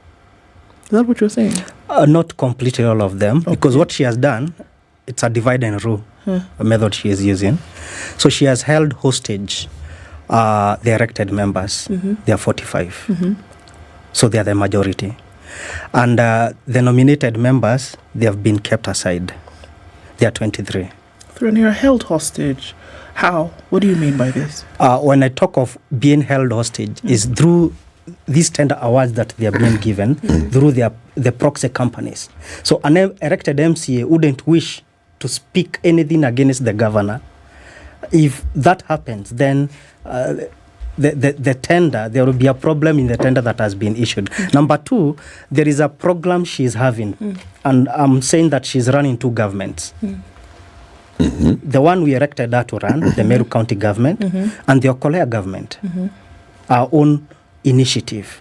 P: Is that what you're saying?
T: Not completely all of them, because what she has done, it's a divide and rule method she is using. So she has held hostage the elected members. They are 45. So they are the majority. And the nominated members, they have been kept aside. They are 23.
P: They're held hostage. How? What do you mean by this?
T: When I talk of being held hostage, is through these tender awards that they are being given through the proxy companies. So an elected MCA wouldn't wish to speak anything against the governor. If that happens, then the tender, there will be a problem in the tender that has been issued. Number two, there is a program she is having, and I'm saying that she's running two governments. The one we elected her to run, the Meru County government, and the Okoh government, our own initiative,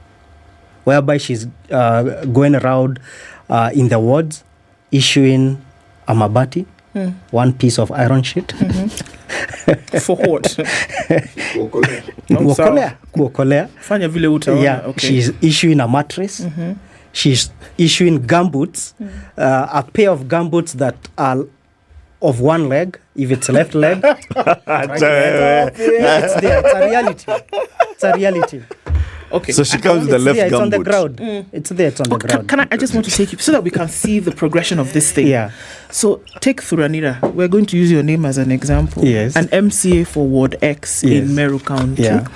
T: whereby she's going around in the wards, issuing a mabati, one piece of iron sheet.
P: For what?
T: Kuokolea.
P: Fanya vile utaona.
T: Yeah,
P: okay.
T: She's issuing a mattress. She's issuing gumboots, a pair of gumboots that are of one leg, if it's left leg. It's there. It's a reality. It's a reality.
P: Okay.
Q: So she comes with the left
T: It's on the
Q: gumboot.
T: ground. It's there. It's on the ground.
P: Can I just want to take you so that we can see the progression of this thing.
T: Yeah.
P: So take Thuranira. We're going to use your name as an example.
T: Yes.
P: An MCA for Ward X in Meru County.
T: Yeah.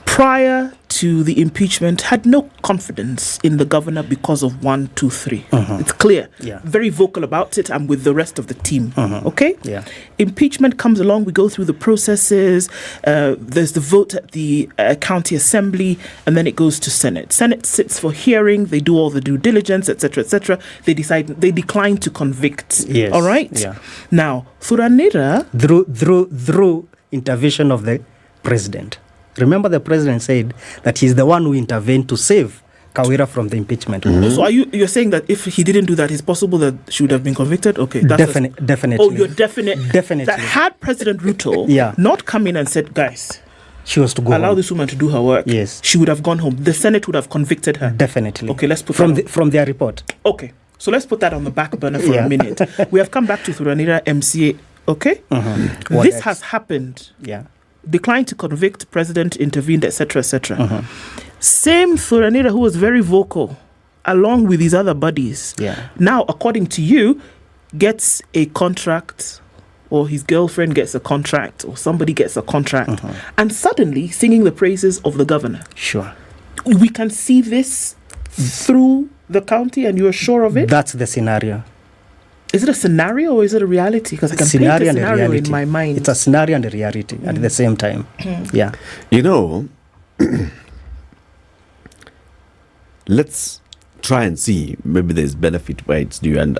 P: Prior to the impeachment, had no confidence in the governor because of 1, 2, 3. It's clear.
T: Yeah.
P: Very vocal about it, and with the rest of the team. Okay?
T: Yeah.
P: Impeachment comes along, we go through the processes, there's the vote at the county assembly, and then it goes to Senate. Senate sits for hearing, they do all the due diligence, etc., etc. They decline to convict.
T: Yes.
P: All right?
T: Yeah.
P: Now, Thuranira...
T: Through intervention of the president. Remember, the president said that he's the one who intervened to save Kawira from the impeachment.
P: So you're saying that if he didn't do that, it's possible that she would have been convicted? Okay.
T: Definitely.
P: Oh, you're definite.
T: Definitely.
P: That had President Ruto not come in and said, guys,
T: she was to go
P: allow
T: home.
P: this woman to do her work.
T: Yes.
P: She would have gone home. The Senate would have convicted her.
T: Definitely.
P: Okay, let's put
T: from their report.
P: Okay. So let's put that on the back burner for a minute. We have come back to Thuranira MCA. Okay? This has happened.
T: Yeah.
P: Declined to convict, president intervened, etc., etc. Same Thuranira who was very vocal, along with his other buddies.
T: Yeah.
P: Now, according to you, gets a contract, or his girlfriend gets a contract, or somebody gets a contract, and suddenly singing the praises of the governor.
T: Sure.
P: We can see this through the county, and you're sure of it?
T: That's the scenario.
P: Is it a scenario or is it a reality? Because I can paint a scenario in my mind.
T: It's a scenario and a reality at the same time. Yeah.
Q: You know, let's try and see. Maybe there's benefit where it's due. And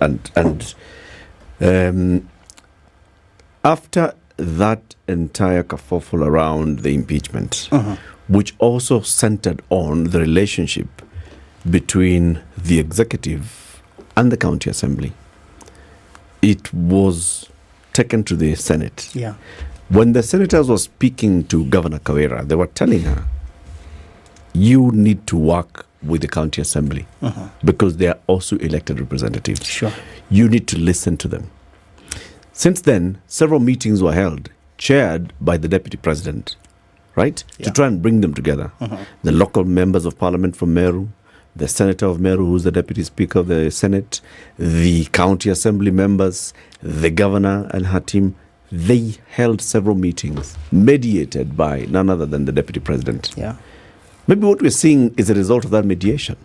Q: after that entire kerfuffle around the impeachment, which also centered on the relationship between the executive and the county assembly, it was taken to the Senate.
T: Yeah.
Q: When the senators were speaking to Governor Kawera, they were telling her, you need to work with the county assembly because they are also elected representatives.
T: Sure.
Q: You need to listen to them. Since then, several meetings were held, chaired by the deputy president, right? To try and bring them together. The local members of parliament from Meru, the senator of Meru, who's the deputy speaker of the Senate, the county assembly members, the governor and her team. They held several meetings mediated by none other than the deputy president.
T: Yeah.
Q: Maybe what we're seeing is a result of that mediation.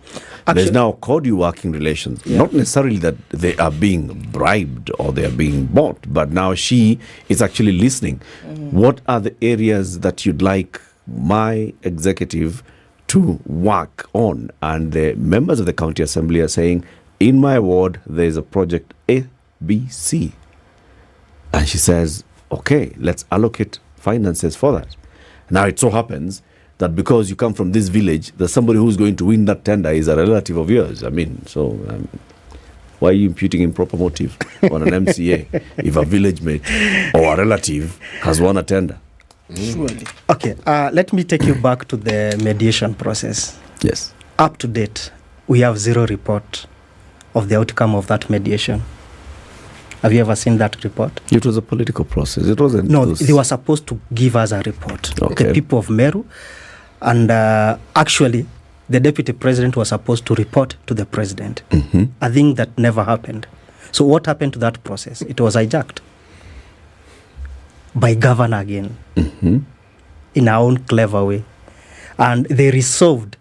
Q: There's now cordial working relations. Not necessarily that they are being bribed or they are being bought, but now she is actually listening. What are the areas that you'd like my executive to work on? And the members of the county assembly are saying, in my ward, there's a project A, B, C. And she says, okay, let's allocate finances for that. Now, it so happens that because you come from this village, that somebody who's going to win that tender is a relative of yours. I mean, so why are you imputing improper motive on an MCA if a village mate or a relative has won a tender?
T: Surely. Okay, let me take you back to the mediation process.
Q: Yes.
T: Up to date, we have zero report of the outcome of that mediation. Have you ever seen that report?
Q: It was a political process. It wasn't.
T: No, they were supposed to give us a report.
Q: Okay.
T: The people of Meru. And actually, the deputy president was supposed to report to the president. I think that never happened. So what happened to that process? It was hijacked by governor again in our own clever way. And they resolved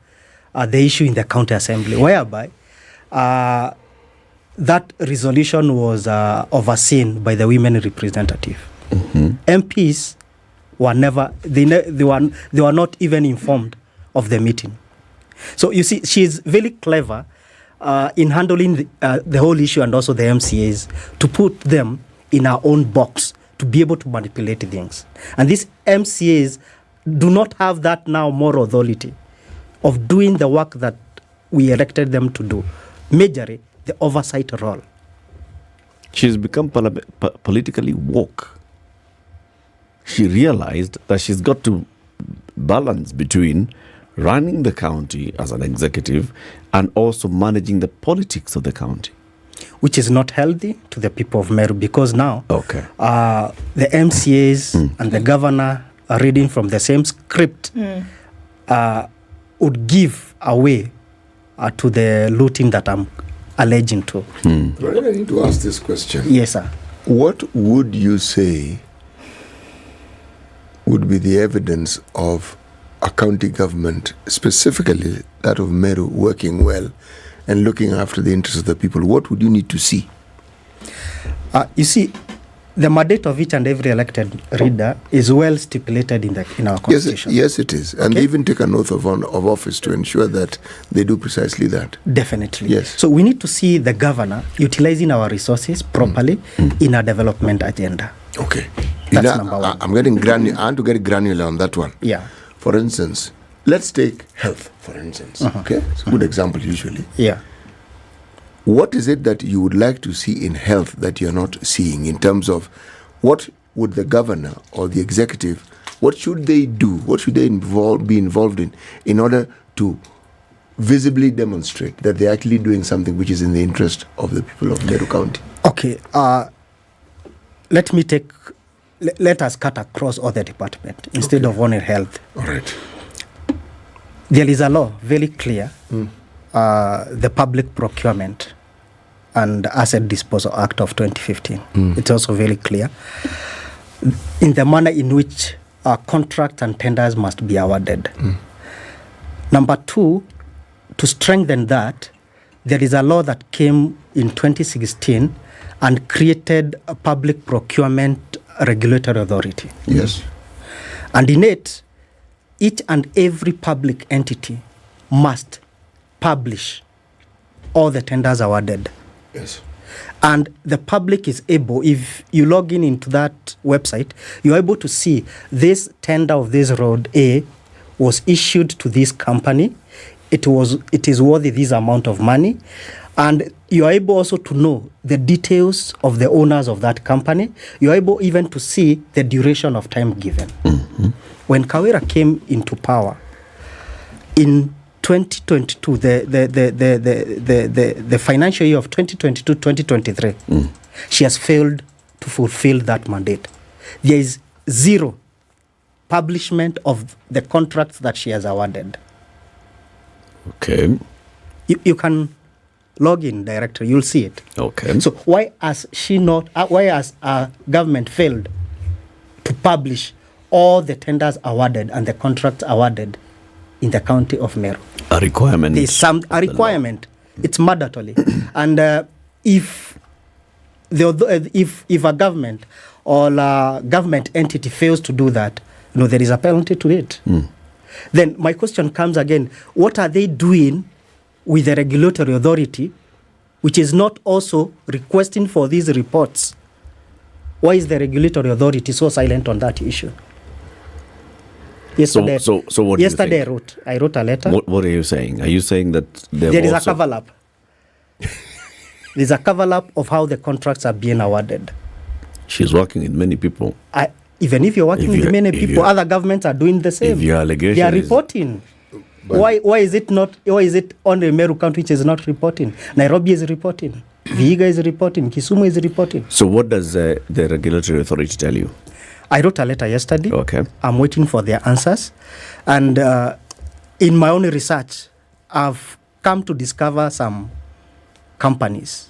T: the issue in the county assembly, whereby that resolution was overseen by the women representative. MPs were never, they were not even informed of the meeting. So you see, she is very clever in handling the whole issue and also the MCAs to put them in our own box to be able to manipulate things. And these MCAs do not have that now moral authority of doing the work that we elected them to do. Majorly, the oversight role.
Q: She's become politically woke. She realized that she's got to balance between running the county as an executive and also managing the politics of the county.
T: Which is not healthy to the people of Meru because now the MCAs and the governor are reading from the same script would give away to the looting that I'm alleging to.
R: But I need to ask this question.
T: Yes, sir.
R: What would you say would be the evidence of a county government, specifically that of Meru, working well and looking after the interests of the people? What would you need to see?
T: You see, the mandate of each and every elected leader is well stipulated in our constitution.
R: Yes, it is. And they even take an oath of office to ensure that they do precisely that.
T: Definitely.
R: Yes.
T: So we need to see the governor utilizing our resources properly in our development agenda.
R: Okay.
T: That's number one.
R: I'm getting granular. I want to get granular on that one.
T: Yeah.
R: For instance, let's take health, for instance. Okay? It's a good example usually.
T: Yeah.
R: What is it that you would like to see in health that you're not seeing in terms of what would the governor or the executive, what should they do? What should they be involved in order to visibly demonstrate that they're actually doing something which is in the interest of the people of Meru County?
T: Okay. Let us cut across all the department instead of only health.
R: All right.
T: There is a law very clear, the Public Procurement and Asset Disposal Act of 2015. It's also very clear in the manner in which contracts and tenders must be awarded. Number two, to strengthen that, there is a law that came in 2016 and created a Public Procurement Regulatory Authority.
R: Yes.
T: And in it, each and every public entity must publish all the tenders awarded.
R: Yes.
T: And the public is able, if you log in into that website, you're able to see this tender of this road A was issued to this company. It is worth this amount of money. And you are able also to know the details of the owners of that company. You are able even to see the duration of time given. When Kawira came into power in 2022, the financial year of 2022-2023, she has failed to fulfill that mandate. There is zero publishment of the contracts that she has awarded.
Q: Okay.
T: You can log in directly, you'll see it.
Q: Okay.
T: So why has our government failed to publish all the tenders awarded and the contracts awarded in the county of Meru?
Q: A requirement.
T: There's a requirement. It's mandatory. And if a government or a government entity fails to do that, there is a penalty to it. Then my question comes again, what are they doing with the regulatory authority, which is not also requesting for these reports? Why is the regulatory authority so silent on that issue? Yesterday,
Q: so what
T: yesterday
Q: do you think?
T: I wrote a letter.
Q: What are you saying? Are you saying that
T: there is a cover-up? There's a cover-up of how the contracts are being awarded.
Q: She's working with many people.
T: Even if you're working with many people, other governments are doing the same.
Q: If your allegation
T: they are reporting. Why is it only Meru County which is not reporting? Nairobi is reporting. Vihiga is reporting. Kisumu is reporting.
Q: So what does the regulatory authority tell you?
T: I wrote a letter yesterday.
Q: Okay.
T: I'm waiting for their answers. And in my own research, I've come to discover some companies.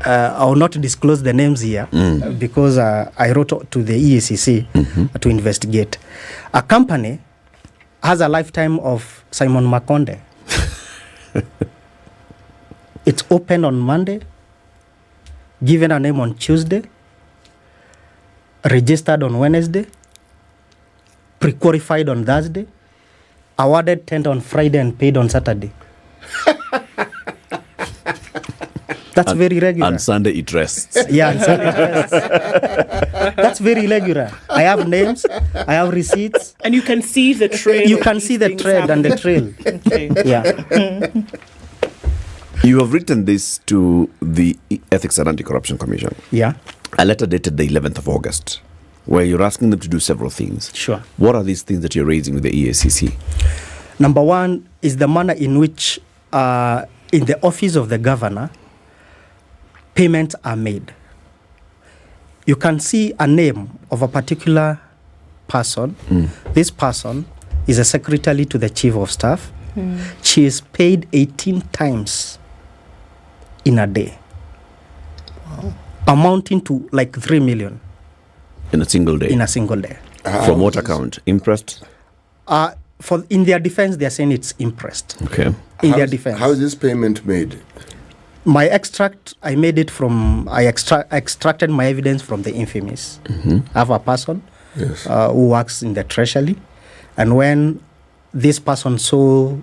T: I will not disclose the names here because I wrote to the EACC to investigate. A company has a lifetime of Simon Makonde. It's opened on Monday, given a name on Tuesday, registered on Wednesday, pre-qualified on Thursday, awarded tender on Friday and paid on Saturday. That's very regular.
Q: And Sunday it rests.
T: Yeah, and Sunday it rests. That's very regular. I have names, I have receipts.
P: And you can see the trail.
T: You can see the thread and the trail.
P: Okay.
T: Yeah.
Q: You have written this to the Ethics and Anti-Corruption Commission.
T: Yeah.
Q: A letter dated the 11th of August, where you're asking them to do several things.
T: Sure.
Q: What are these things that you're raising with the EACC?
T: Number one is the manner in which, in the office of the governor, payments are made. You can see a name of a particular person. This person is a secretary to the chief of staff. She is paid 18 times in a day, amounting to like 3 million.
Q: In a single day?
T: In a single day.
Q: From what account? Impressed?
T: In their defense, they are saying it's impressed.
Q: Okay.
T: Their defense.
R: How is this payment made?
T: My extract, I made it from, I extracted my evidence from the Infamies. I have a person who works in the treasury. And when this person saw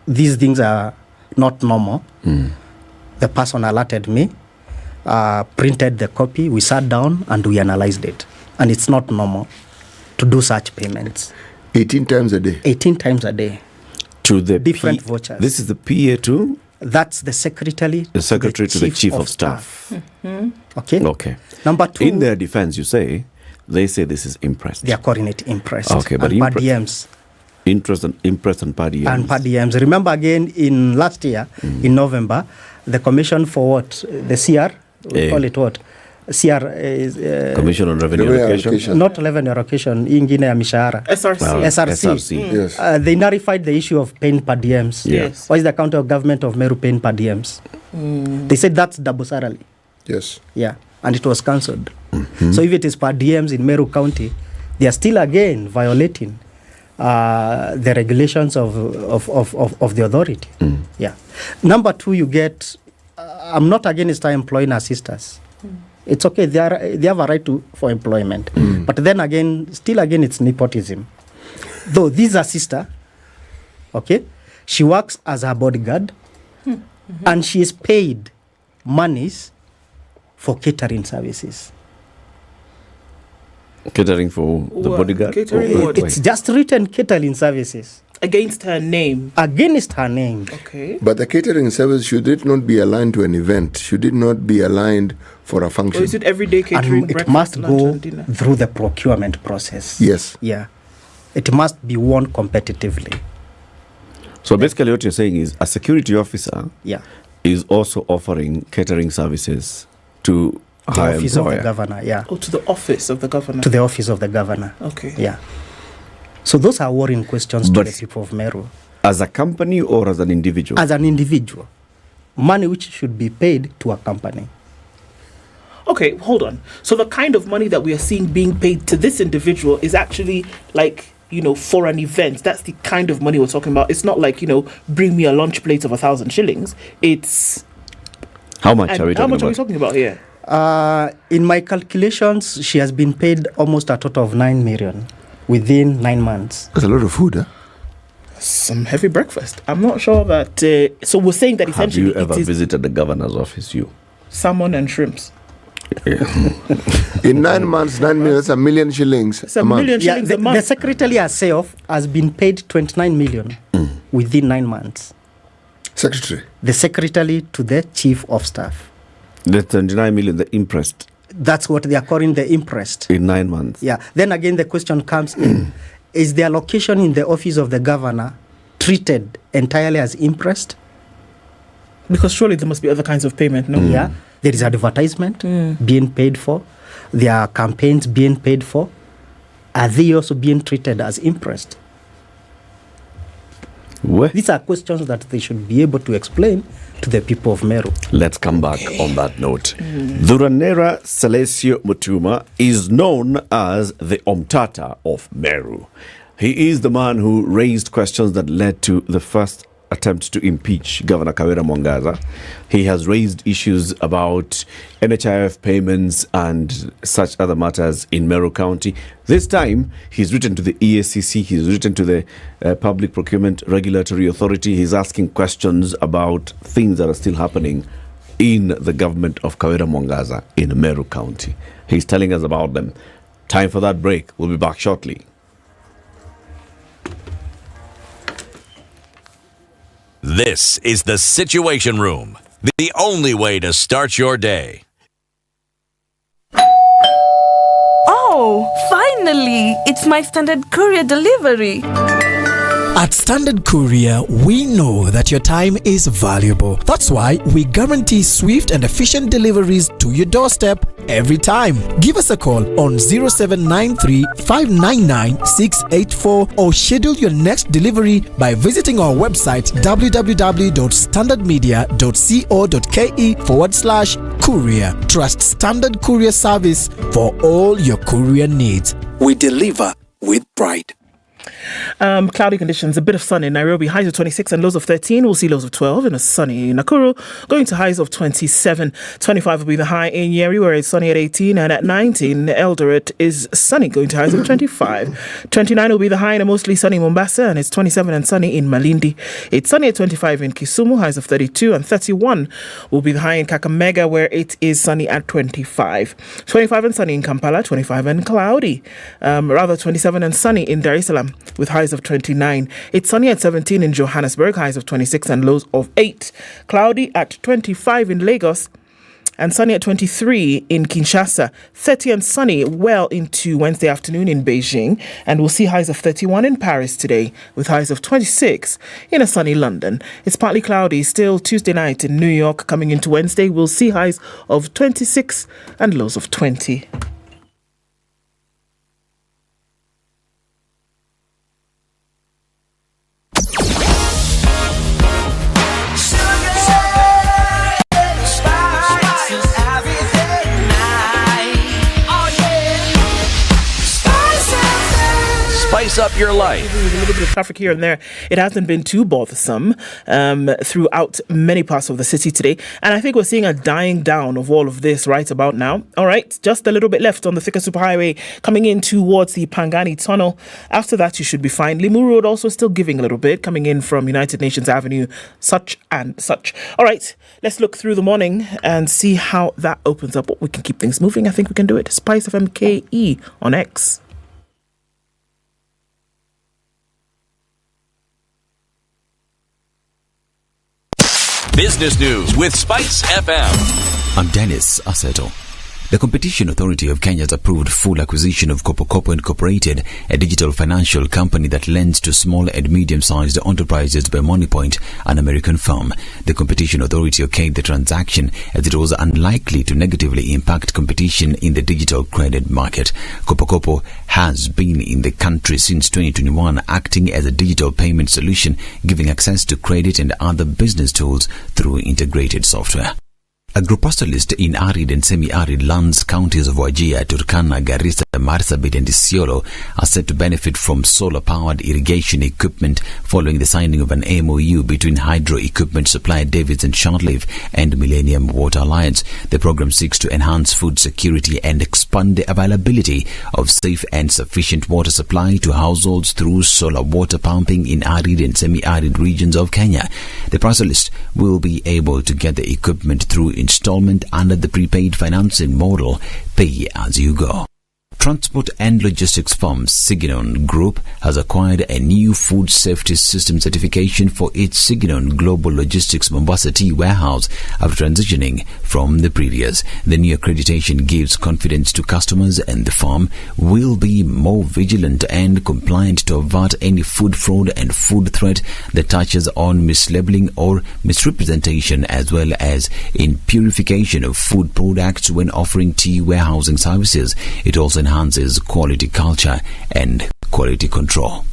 T: these things are not normal, the person alerted me, printed the copy, we sat down and we analyzed it. And it's not normal to do such payments.
R: 18 times a day?
T: 18 times a day.
Q: To the
T: different vouchers.
Q: This is the PA too?
T: That's the secretary.
Q: The secretary to the chief of staff.
T: Okay.
Q: Okay.
T: Number two.
Q: In their defense, you say, they say this is impressed.
T: They are calling it impressed.
Q: Okay, but
T: and per diems.
Q: Impressed and per diems.
T: And per diems. Remember again, in last year, in November, the commission for what? The CR? We call it what? CR is...
Q: Commission on Revenue Allocation.
T: Not revenue allocation, ingine ya mishahara. SRC.
R: Yes.
T: They nullified the issue of paying per diems.
Q: Yes.
T: Why is the county of government of Meru paying per diems? They said that's double salary.
R: Yes.
T: Yeah, and it was cancelled. So if it is per diems in Meru County, they are still again violating the regulations of the authority. Yeah. Number two, you get... I'm not against employing our sisters. It's okay, they have a right for employment. But then again, it's nepotism. Though this is a sister, okay, she works as her bodyguard, and she is paid monies for catering services.
Q: Catering for the bodyguard?
P: Catering
T: It's just written catering services.
P: Against her name.
T: Against her name.
P: Okay.
R: But the catering service, should it not be aligned to an event? Should it not be aligned for a function?
P: Or is it everyday catering?
T: And it must go through the procurement process.
R: Yes.
T: Yeah. It must be won competitively.
Q: So basically what you're saying is a security officer is also offering catering services to
T: the office of the governor,
P: Oh, to the office of the governor.
T: To the office of the governor.
P: Okay.
T: Yeah. So those are worrying questions to the people of Meru.
Q: As a company or as an individual?
T: As an individual. Money which should be paid to a company.
P: Okay, hold on. So the kind of money that we are seeing being paid to this individual is actually like, for an event. That's the kind of money we're talking about. It's not like, bring me a lunch plate of 1,000 shillings. It's...
Q: How much are we talking about?
P: How much are we talking about here?
T: In my calculations, she has been paid almost a total of 9 million within 9 months.
R: That's a lot of food, huh?
P: Some heavy breakfast. I'm not sure that... so we're saying that essentially...
Q: Have you ever visited the governor's office, you?
P: Salmon and shrimps.
Q: Yeah.
R: In 9 months, 9 million, that's 1 million shillings.
P: It's a million shillings a month.
T: The secretary herself has been paid 29 million within 9 months.
R: Secretary?
T: The secretary to the chief of staff.
Q: The 29 million, the imprest.
T: That's what they are calling the imprest.
Q: In 9 months.
T: Yeah. Then again, the question comes in. Is the allocation in the office of the governor treated entirely as imprest?
P: Because surely there must be other kinds of payment, no?
T: Yeah. There is advertisement being paid for. There are campaigns being paid for. Are they also being treated as imprest? These are questions that they should be able to explain to the people of Meru.
Q: Let's come back on that note. Dhuranera Celesio Mutuma is known as the Omtata of Meru. He is the man who raised questions that led to the first attempt to impeach Governor Kawira Mwangaza. He has raised issues about NHIF payments and such other matters in Meru County. This time, he's written to the EACC, he's written to the Public Procurement Regulatory Authority. He's asking questions about things that are still happening in the government of Kawira Mwangaza in Meru County. He's telling us about them. Time for that break. We'll be back shortly.
D: This is the Situation Room, the only way to start your day.
K: Oh, finally! It's my Standard Courier delivery.
U: At Standard Courier, we know that your time is valuable. That's why we guarantee swift and efficient deliveries to your doorstep every time. Give us a call on 0793 599 684 or schedule your next delivery by visiting our website www.standardmedia.co.ke/courier. Trust Standard Courier Service for all your courier needs. We deliver with pride.
P: Cloudy conditions, a bit of sun in Nairobi, highs of 26 and lows of 13. We'll see lows of 12 in a sunny Nakuru, going to highs of 27. 25 will be the high in Nyeri, where it's sunny at 18, and at 19, Eldoret is sunny, going to highs of 25. 29 will be the high in a mostly sunny Mombasa, and it's 27 and sunny in Malindi. It's sunny at 25 in Kisumu, highs of 32, and 31 will be the high in Kakamega, where it is sunny at 25. 25 and sunny in Kampala, 25 and cloudy. 27 and sunny in Dar es Salaam, with highs of 29. It's sunny at 17 in Johannesburg, highs of 26 and lows of 8. Cloudy at 25 in Lagos, and sunny at 23 in Kinshasa. 30 and sunny well into Wednesday afternoon in Beijing, and we'll see highs of 31 in Paris today, with highs of 26 in a sunny London. It's partly cloudy still Tuesday night in New York. Coming into Wednesday, we'll see highs of 26 and lows of 20.
D: Spice up your life.
P: There's a little bit of traffic here and there. It hasn't been too bothersome throughout many parts of the city today. And I think we're seeing a dying down of all of this right about now. All right, just a little bit left on the Thika Superhighway coming in towards the Pangani Tunnel. After that, you should be fine. Limu Road also still giving a little bit coming in from United Nations Avenue, such and such. All right, let's look through the morning and see how that opens up. We can keep things moving. I think we can do it. Spice of MKE on X.
D: Business News with Spice FM.
A: I'm Dennis Aseto. The Competition Authority of Kenya has approved full acquisition of Okoh Incorporated, a digital financial company that lends to small and medium-sized enterprises by MoneyPoint, an American firm. The Competition Authority okayed the transaction as it was unlikely to negatively impact competition in the digital credit market. Okoh has been in the country since 2021, acting as a digital payment solution, giving access to credit and other business tools through integrated software. Agropastoralists in arid and semi-arid lands counties of Wajir, Turkana, Garissa, Marsabit and Isiolo are set to benefit from solar-powered irrigation equipment following the signing of an MOU between hydro equipment supplier Davids and Shortleaf and Millennium Water Alliance. The program seeks to enhance food security and expand the availability of safe and sufficient water supply to households through solar water pumping in arid and semi-arid regions of Kenya. The pastoralists will be able to get the equipment through installment under the prepaid financing model, pay as you go. Transport and logistics firm Standard Group has acquired a new food safety system certification for its Standard Global Logistics Mombasa tea warehouse after transitioning from the previous. The new accreditation gives confidence to customers, and the firm will be more vigilant and compliant to avert any food fraud and food threat that touches on mislabeling or misrepresentation, as well as in purification of food products when offering tea warehousing services. It also enhances quality culture and quality control.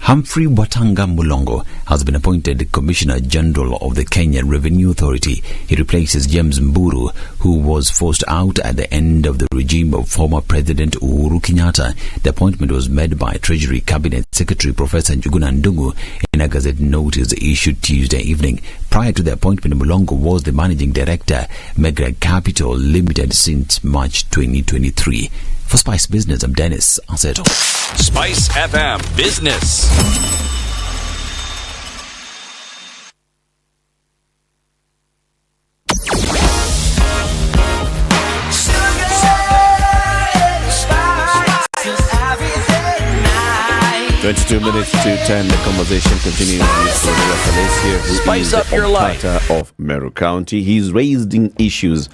A: Humphrey Watanga Mulongo has been appointed Commissioner General of the Kenya Revenue Authority. He replaces James Mburu, who was forced out at the end of the regime of former President Uhuru Kenyatta. The appointment was made by Treasury Cabinet Secretary Professor Njuguna Ndungu in a Gazette notice issued Tuesday evening. Prior to the appointment, Mulongo was the Managing Director, Mega Capital Limited, since March 2023. For Spice Business, I'm Dennis Aseto.
D: Spice FM Business.
Q: "22 minutes to 10, the conversation continues with Ronira Falacia, who
D: Spice
Q: is
D: up
Q: the
D: your life.
Q: Operator of Meru County. He's raising issues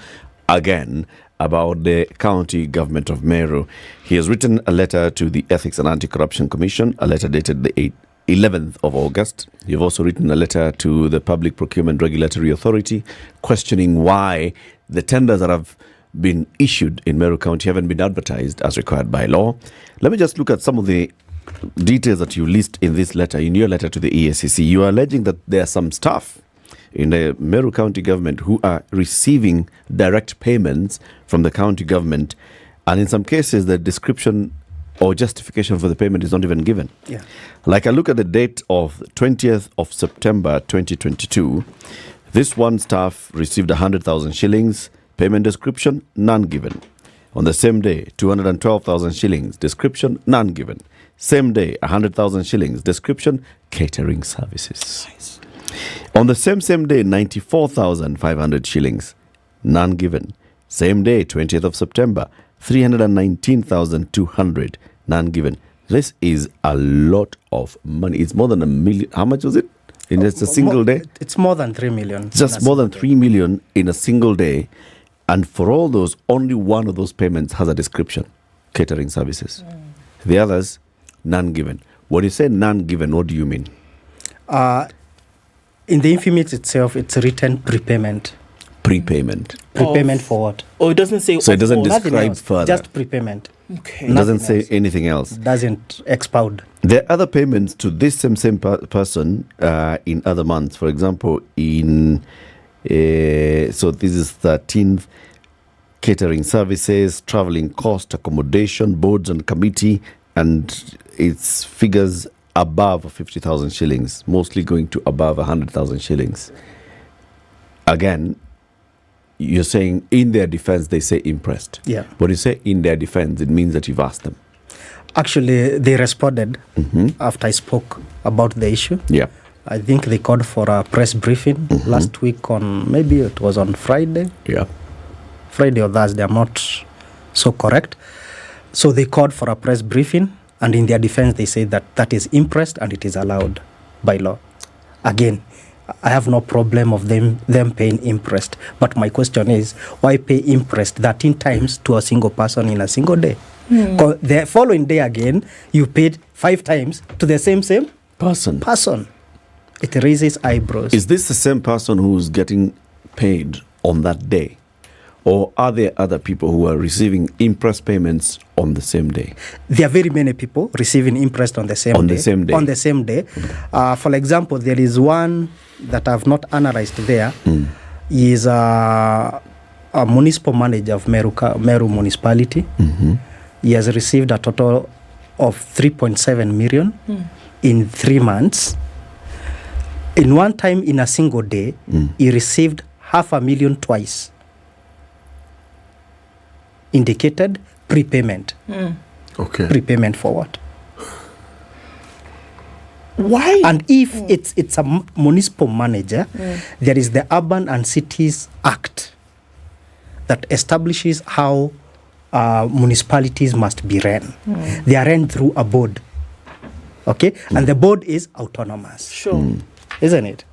Q: again about the county government of Meru. He has written a letter to the Ethics and Anti-Corruption Commission, a letter dated the 11th of August. You've also written a letter to the Public Procurement Regulatory Authority questioning why the tenders that have been issued in Meru County haven't been advertised as required by law. Let me just look at some of the details that you list in this letter, in your letter to the EACC. You are alleging that there are some staff in the Meru County government who are receiving direct payments from the county government, and in some cases the description or justification for the payment is not even given.
T: Yeah.
Q: Like I look at the date of 20th of September 2022, this one staff received 100,000 shillings, payment description none given. On the same day, 212,000 shillings, description none given. Same day, 100,000 shillings, description catering services. Nice. On the same day, 94,500 shillings, none given. Same day, 20th of September, 319,200, none given. This is a lot of money. It's more than $1 million. How much was it in just a single day?
T: It's more than 3 million.
Q: Just more than 3 million in a single day. And for all those, only one of those payments has a description, catering services. The others, none given. When you say none given, what do you mean?
T: In the infimate itself, it's written prepayment.
Q: Prepayment.
T: Prepayment for what?
P: Oh, it doesn't say.
Q: So it doesn't
T: Nothing
Q: describe
T: else,
Q: further.
T: just prepayment.
P: Okay.
Q: It doesn't say anything else.
T: Doesn't expound.
Q: There are other payments to this same person in other months. For example, in so this is 13th, catering services, traveling cost, accommodation, boards and committee, and its figures above 50,000 shillings, mostly going to above 100,000 shillings. Again, you're saying in their defense, they say impressed.
T: Yeah.
Q: When you say in their defense, it means that you've asked them.
T: Actually, they responded after I spoke about the issue.
Q: Yeah.
T: I think they called for a press briefing last week on, maybe it was on Friday.
Q: Yeah.
T: Friday or Thursday, I'm not so correct. So they called for a press briefing, and in their defense, they say that that is impressed and it is allowed by law. Again, I have no problem of them paying interest. But my question is, why pay interest 13 times to a single person in a single day? The following day again, you paid 5 times to the same person. It raises eyebrows.
Q: Is this the same person who's getting paid on that day? Or are there other people who are receiving interest payments on the same day?
T: There are very many people receiving interest on the same day. For example, there is one that I've not analyzed there. He is a municipal manager of Meru municipality. He has received a total of 3.7 million in 3 months. In one time, in a single day, he received 500,000 twice. Indicated prepayment.
R: Okay.
T: Prepayment for what?
P: Why?
T: And if it's a municipal manager, there is the Urban and Cities Act that establishes how municipalities must be run. They are run through a board. Okay? And the board is autonomous.
P: Sure.
T: Isn't it?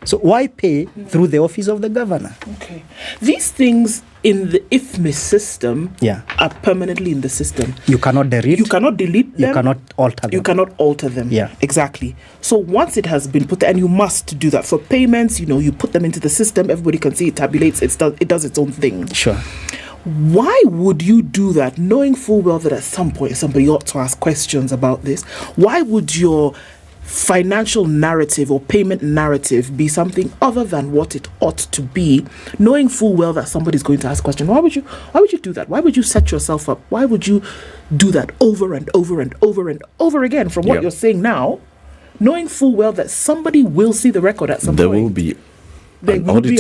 T: So why pay through the office of the governor?
P: Okay. These things in the IFMIS system are permanently in the system.
T: You cannot delete.
P: You cannot delete them.
T: You cannot alter them.
P: You cannot alter them.
T: Yeah.
P: Exactly. So once it has been put there, and you must do that for payments, you put them into the system, everybody can see it tabulates, it does its own thing.
T: Sure.
P: Why would you do that, knowing full well that at some point somebody ought to ask questions about this? Why would your financial narrative or payment narrative be something other than what it ought to be, knowing full well that somebody's going to ask questions? Why would you do that? Why would you set yourself up? Why would you do that over and over and over and over again from what you're saying now, knowing full well that somebody will see the record at some
Q: point?
P: There will be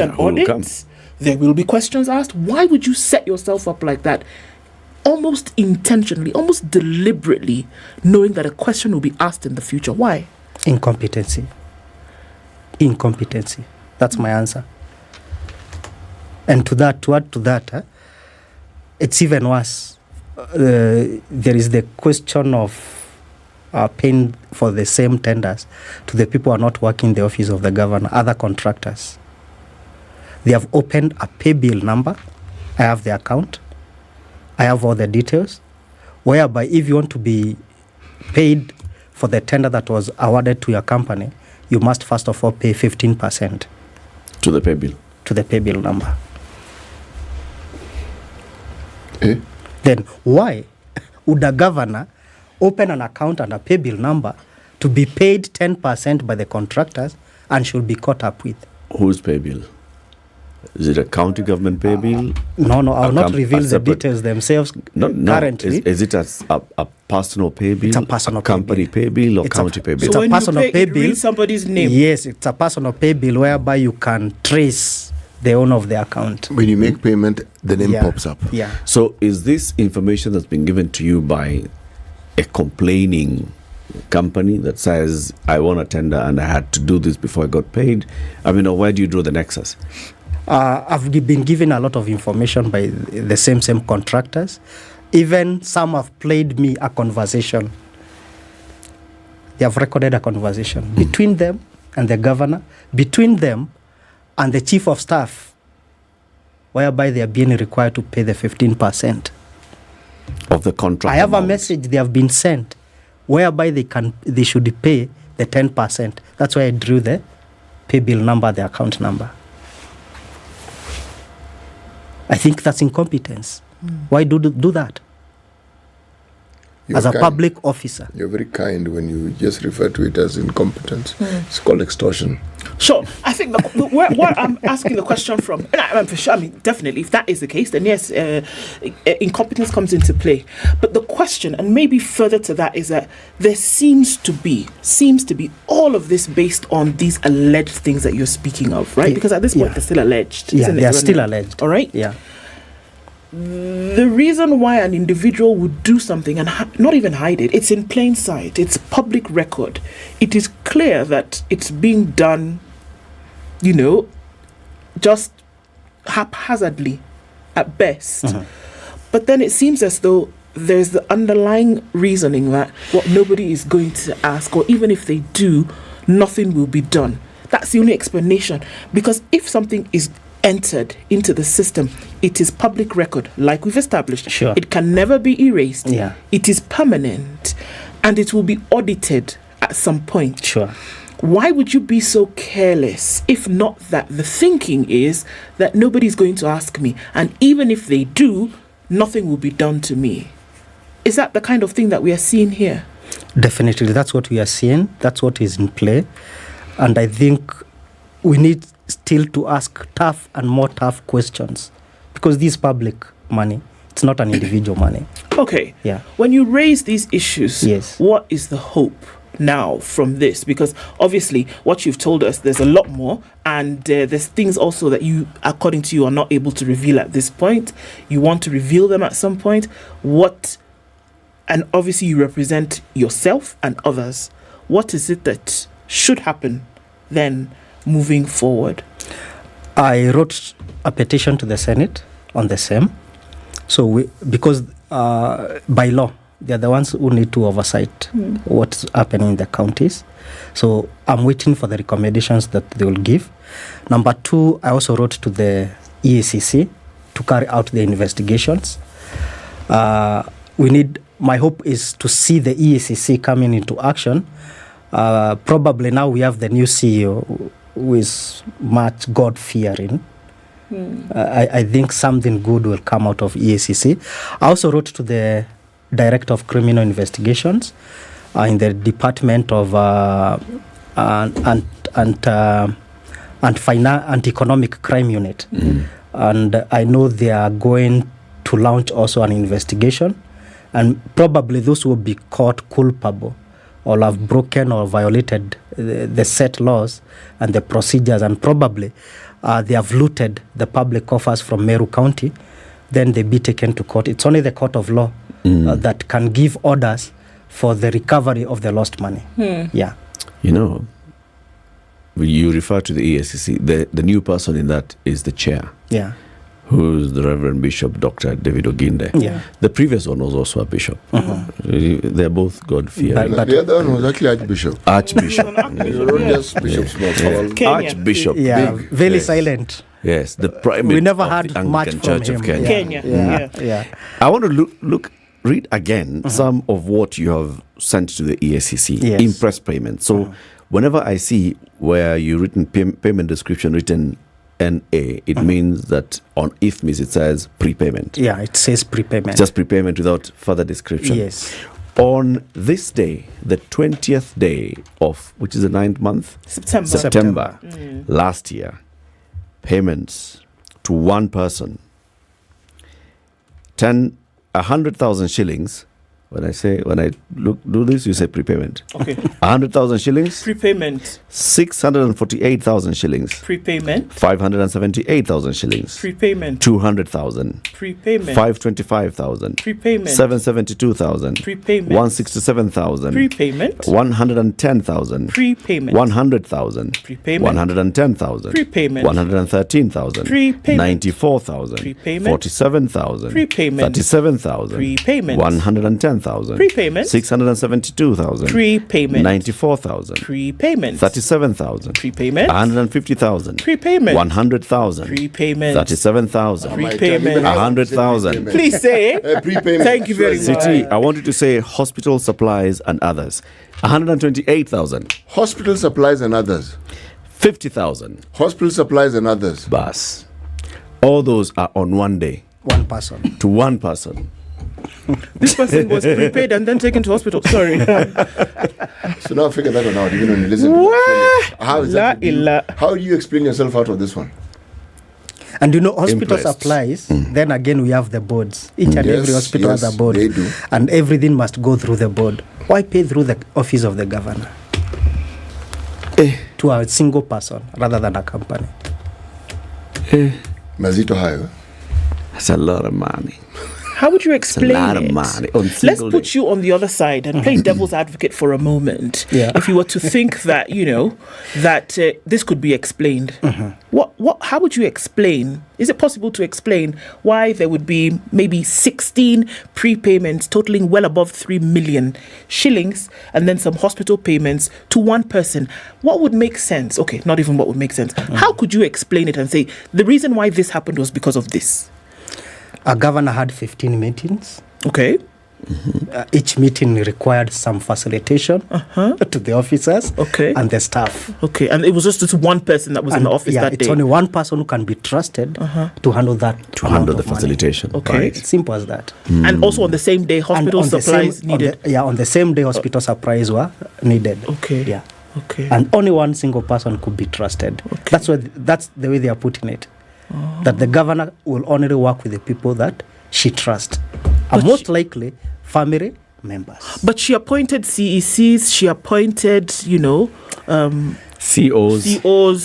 P: an audit. There will be questions asked. Why would you set yourself up like that? Almost intentionally, almost deliberately, knowing that a question will be asked in the future. Why?
T: Incompetency. That's my answer. And to add to that, it's even worse. There is the question of paying for the same tenders to the people who are not working in the office of the governor, other contractors. They have opened a pay bill number. I have the account. I have all the details, whereby if you want to be paid for the tender that was awarded to your company, you must first of all pay 15%
Q: to the pay bill.
T: To the pay bill number. Then why would a governor open an account and a pay bill number to be paid 10% by the contractors and should be caught up with?
Q: Whose pay bill? Is it a county government pay bill?
T: No, I will not reveal the details themselves currently.
Q: Is it a personal pay bill?
T: It's a personal
Q: company pay bill or county pay bill?
T: It's a personal pay bill.
P: Read somebody's name.
T: Yes, it's a personal pay bill whereby you can trace the owner of the account.
R: When you make payment, the name pops up.
T: Yeah.
Q: So is this information that's been given to you by a complaining company that says, I won a tender and I had to do this before I got paid? I mean, where do you draw the nexus?
T: I've been given a lot of information by the same contractors. Even some have played me a conversation. They have recorded a conversation between them and the governor, between them and the chief of staff, whereby they are being required to pay the 15%
Q: of the contract.
T: I have a message they have been sent, whereby they should pay the 10%. That's why I drew the pay bill number, the account number. I think that's incompetence. Why do that? As a public officer.
R: You're very kind when you just refer to it as incompetence. It's called extortion.
P: Sure. I think where I'm asking the question from, and for sure, definitely, if that is the case, then yes, incompetence comes into play. But the question, and maybe further to that, is that there seems to be all of this based on these alleged things that you're speaking of, right? Because at this point, they're still alleged.
T: Yeah, they are still alleged.
P: All right?
T: Yeah.
P: The reason why an individual would do something and not even hide it, it's in plain sight, it's public record. It is clear that it's being done, just haphazardly at best. But then it seems as though there's the underlying reasoning that what nobody is going to ask, or even if they do, nothing will be done. That's the only explanation. Because if something is entered into the system, it is public record, like we've established.
T: Sure.
P: It can never be erased.
T: Yeah.
P: It is permanent, and it will be audited at some point.
T: Sure.
P: Why would you be so careless if not that the thinking is that nobody's going to ask me, and even if they do, nothing will be done to me? Is that the kind of thing that we are seeing here?
T: Definitely, that's what we are seeing. That's what is in play. And I think we need still to ask tough and more tough questions, because this public money, it's not an individual money.
P: Okay.
T: Yeah.
P: When you raise these issues,
T: yes,
P: what is the hope now from this? Because obviously what you've told us, there's a lot more, and there's things also that you, according to you, are not able to reveal at this point. You want to reveal them at some point. And obviously you represent yourself and others. What is it that should happen then moving forward?
T: I wrote a petition to the Senate on the same. So because by law, they're the ones who need to oversight what's happening in the counties. So I'm waiting for the recommendations that they will give. Number two, I also wrote to the EACC to carry out the investigations. My hope is to see the EACC coming into action. Probably now we have the new CEO who is much God-fearing. I think something good will come out of EACC. I also wrote to the Director of Criminal Investigations in the Department of Anti-Economic Crime Unit. And I know they are going to launch also an investigation. And probably those who will be caught culpable or have broken or violated the set laws and the procedures, and probably they have looted the public coffers from Meru County, then they be taken to court. It's only the court of law that can give orders for the recovery of the lost money. Yeah.
Q: You know, you refer to the EACC, the new person in that is the chair.
T: Yeah.
Q: Who's the Reverend Bishop Dr. David Oginde.
T: Yeah.
Q: The previous one was also a bishop. They're both God-fearing.
R: The other one was actually Archbishop.
Q: Archbishop.
T: Archbishop. Yeah,
Q: big,
T: very
Q: yes.
T: silent.
Q: Yes, the primate
T: We never
Q: of
T: heard
Q: the
T: much
Q: Anglican
T: from
Q: Church
T: him.
Q: of Kenya.
T: Yeah.
Q: I want to read again some of what you have sent to the EACC
T: Yes.
Q: in press payment. So whenever I see where you written payment description written NA, it means that on IFMIS it says prepayment.
T: Yeah, it says prepayment.
Q: Just prepayment without further description.
T: Yes.
Q: On this day, the 20th day of, which is the 9th month?
P: September.
Q: Last year, payments to one person, 100,000 shillings. When I do this, you say prepayment.
P: Okay.
Q: 100,000 shillings.
P: Prepayment.
Q: 648,000 shillings.
P: Prepayment.
Q: 578,000 shillings.
P: Prepayment.
Q: 200,000.
P: Prepayment.
Q: 525,000.
P: Prepayment.
Q: 772,000.
P: Prepayment.
Q: 167,000.
P: Prepayment.
Q: 110,000.
P: Prepayment.
Q: 100,000.
P: Prepayment.
Q: 110,000.
P: Prepayment.
Q: 113,000.
P: Prepayment.
Q: 94,000.
P: Prepayment.
Q: 47,000.
P: Prepayment.
Q: 37,000.
P: Prepayment.
Q: 110,000.
P: Prepayment.
Q: 672,000.
P: Prepayment.
Q: 94,000.
P: Prepayment.
Q: 37,000.
P: Prepayment.
Q: 150,000.
P: Prepayment.
Q: 100,000.
P: Prepayment.
Q: 37,000.
P: Prepayment.
Q: 100,000.
P: Please say. Thank you very much.
Q: City, I want you to say hospital supplies and others. 128,000.
R: Hospital supplies and others.
Q: 50,000.
R: Hospital supplies and others.
Q: Bas. All those are on one day.
T: One person.
Q: To one person.
P: This person was prepaid and then taken to hospital. Sorry.
R: So now figure that one out, even when you listen to that. How is that? How do you explain yourself out of this one?
T: And you know, hospital
R: Impressed.
T: supplies, then again we have the boards. Each and every hospital has a board.
R: they do.
T: And everything must go through the board. Why pay through the office of the governor? To a single person rather than a company.
R: Mazito hayo.
Q: That's a lot of money.
P: How would you explain
Q: It's a lot
P: it?
Q: of money on
P: Let's
Q: single
P: put
Q: day.
P: you on the other side and play devil's advocate for a moment.
T: Yeah.
P: If you were to think that, that this could be explained, how would you explain? Is it possible to explain why there would be maybe 16 prepayments totaling well above 3 million shillings and then some hospital payments to one person? What would make sense? Okay, not even what would make sense. How could you explain it and say the reason why this happened was because of this?
T: A governor had 15 meetings.
P: Okay.
T: Each meeting required some facilitation to the officers and the staff.
P: Okay, and it was just this one person that was in the office that
T: it's
P: day?
T: only one person who can be trusted to handle that.
Q: To handle the facilitation.
P: Okay.
Q: Right.
T: It's simple as that.
P: And also on the same day, hospital supplies needed?
T: On the same day, hospital supplies were needed.
P: Okay.
T: Yeah.
P: Okay.
T: And only one single person could be trusted. Okay. That's the way they are putting it. That the governor will only work with the people that she trusts. And most likely, family members.
P: But she appointed CECs, she appointed, COs.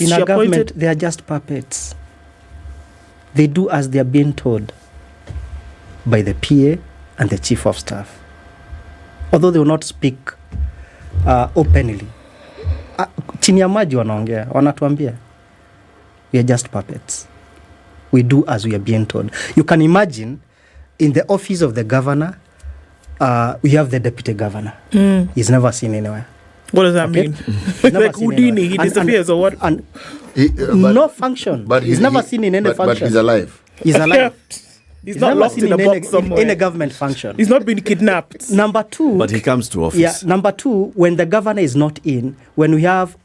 T: In a government, they are just puppets. They do as they are being told by the PA and the chief of staff. Although they will not speak openly. Chini ya maji wanaongea, wanatuambia. We are just puppets. We do as we are being told. You can imagine, in the office of the governor, we have the deputy governor. He's never seen anywhere.
P: What does that mean? Like Houdini, he disappears or what?
T: No function.
R: But
T: he's never seen in any function.
R: But he's alive.
T: He's alive.
P: He's not locked in a box somewhere.
T: In a government function.
P: He's not been kidnapped.
T: Number two.
Q: But he comes to office.
T: Yeah. Number two, when the governor is not in, when we have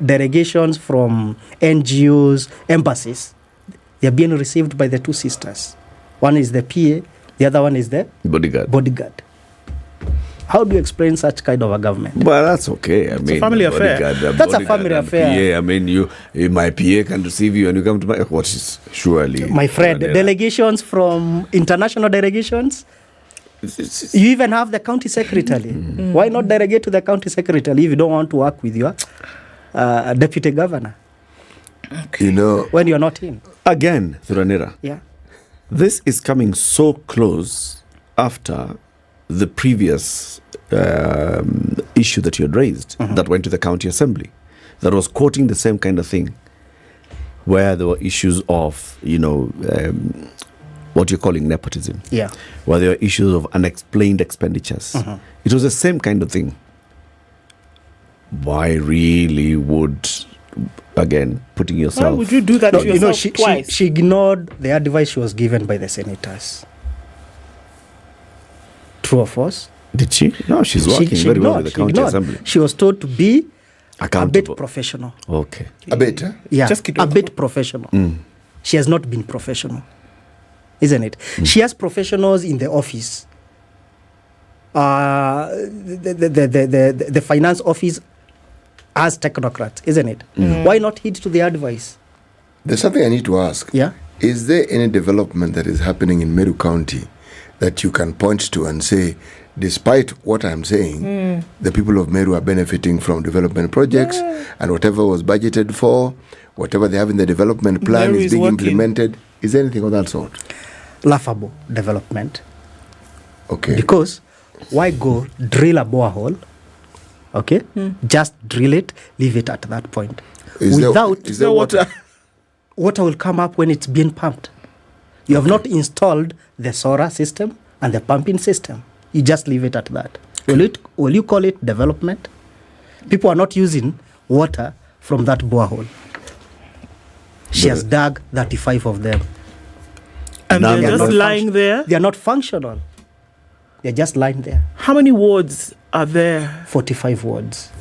T: delegations from NGOs, embassies, they are being received by the two sisters. One is the PA, the other one is the bodyguard. How do you explain such kind of a government?
Q: Well, that's okay. I mean,
P: a family affair.
T: That's a family affair.
Q: PA, I mean, my PA can receive you and you come to my... What is surely...
T: My friend, delegations from international delegations, you even have the county secretary. Why not delegate to the county secretary if you don't want to work with your deputy governor?
R: You know...
T: When you're not in.
Q: Again, Thuranira.
T: Yeah.
Q: This is coming so close after the previous issue that you had raised that went to the county assembly, that was quoting the same kind of thing, where there were issues of, what you're calling nepotism.
T: Yeah.
Q: Where there were issues of unexplained expenditures. It was the same kind of thing. Why really would, again, putting yourself...
P: Why would you do that to yourself twice?
T: She ignored the advice she was given by the senators. True or false?
Q: Did she? No, she's working very well with the county assembly.
T: She was told to be
Q: accountable.
T: A bit professional.
Q: Okay.
R: A bit, huh?
T: Yeah, a bit professional. She has not been professional, isn't it? She has professionals in the office. The finance office has technocrats, isn't it? Why not heed to the advice?
R: There's something I need to ask.
T: Yeah.
R: Is there any development that is happening in Meru County that you can point to and say, despite what I'm saying, the people of Meru are benefiting from development projects and whatever was budgeted for, whatever they have in the development plan is being implemented? Is there anything of that sort?
T: Laughable development.
R: Okay.
T: Because why go drill a borehole? Okay? Just drill it, leave it at that point.
R: Is there water?
T: Water will come up when it's being pumped. You have not installed the solar system and the pumping system. You just leave it at that. Will you call it development? People are not using water from that borehole. She has dug 35 of them.
P: And they're just lying there?
T: They are not functional. They're just lying there.
P: How many wards are there?
T: 45 wards.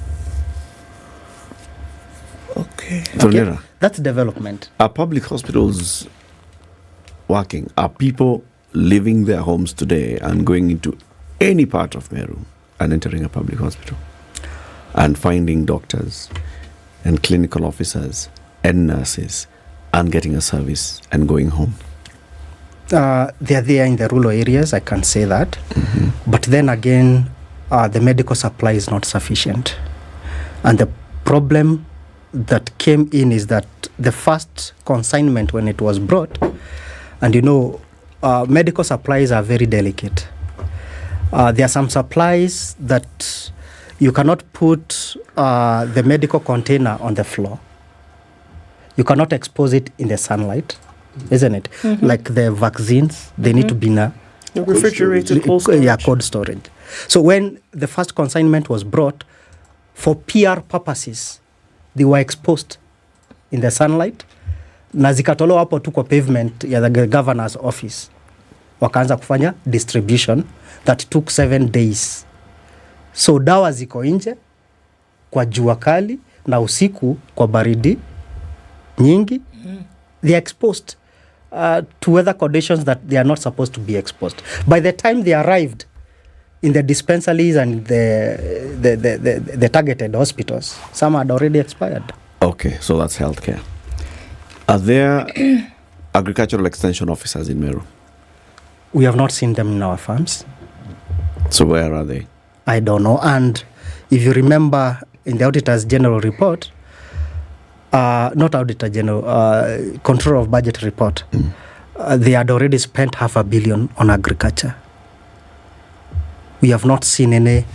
P: Okay.
T: That's development.
Q: Are public hospitals working? Are people leaving their homes today and going into any part of Meru and entering a public hospital and finding doctors and clinical officers and nurses and getting a service and going home?
T: They're there in the rural areas, I can say that. But then again, the medical supply is not sufficient. And the problem that came in is that the first consignment, when it was brought, and medical supplies are very delicate. There are some supplies that you cannot put the medical container on the floor. You cannot expose it in the sunlight, isn't it? Like the vaccines, they need to be in a
P: refrigerated cold storage.
T: Yeah, cold storage. So when the first consignment was brought, for PR purposes, they were exposed in the sunlight, na zikatolewa hapo tu kwa pavement ya the governor's office. Wakaanza kufanya distribution that took 7 days. So dawa ziko nje kwa jua kali na usiku kwa baridi nyingi. They are exposed to weather conditions that they are not supposed to be exposed. By the time they arrived in the dispensaries and the targeted hospitals, some had already expired.
Q: Okay, so that's healthcare. Are there agricultural extension officers in Meru?
T: We have not seen them in our farms.
Q: So where are they?
T: I don't know. And if you remember in the Auditor's General report, not Auditor General, Control of Budget report, they had already spent $500 million on agriculture. We have not seen any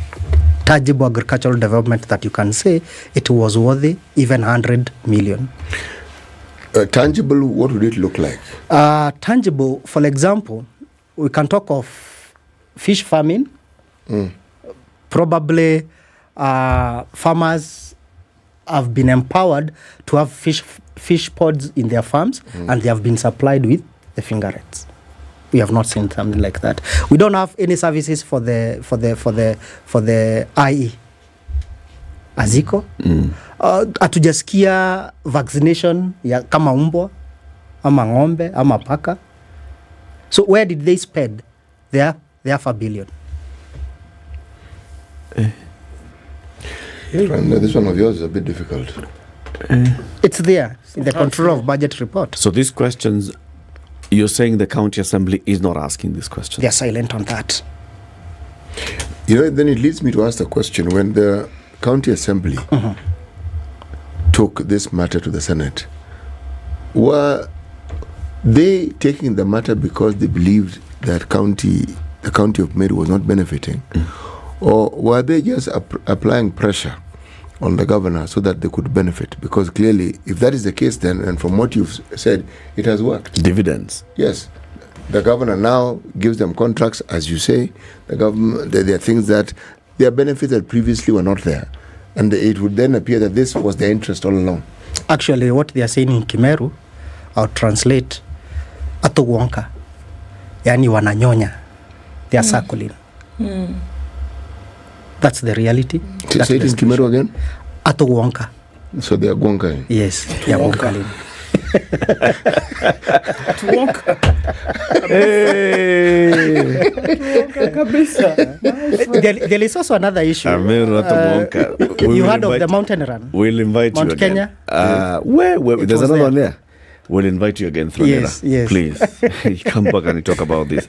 T: tangible agricultural development that you can say it was worthy even 100 million.
R: Tangible, what would it look like?
T: Tangible, for example, we can talk of fish farming. Probably farmers have been empowered to have fish pods in their farms, and they have been supplied with the fingerets. We have not seen something like that. We don't have any services for the IE. Aziko. Hatujasikia vaccination ya kama umbwa ama ng'ombe ama paka. So where did they spend their $500 billion?
R: This one of yours is a bit difficult.
T: It's there in the Control of Budget report.
Q: So these questions, you're saying the county assembly is not asking these questions?
T: They're silent on that.
R: Then it leads me to ask the question, when the county assembly took this matter to the Senate, were they taking the matter because they believed that the county of Meru was not benefiting? Or were they just applying pressure on the governor so that they could benefit? Because clearly, if that is the case, then, and from what you've said, it has worked.
Q: Dividends.
R: Yes. The governor now gives them contracts, as you say. The government, there are things that, their benefits that previously were not there. And it would then appear that this was their interest all along.
T: Actually, what they are saying in Kimeru, I'll translate, atuwonka, yani wananyonya, they are circling. That's the reality.
R: Say it in Kimeru again?
T: Atuwonka.
R: So they are gwonka.
T: Yes, they are gwonka. There is also another issue. You heard of the mountain run?
Q: We'll invite
T: Mount
Q: you again.
T: Kenya?
Q: Where? There's another one there. We'll invite you again, Thronera.
T: Yes.
Q: Please, come back and talk about this.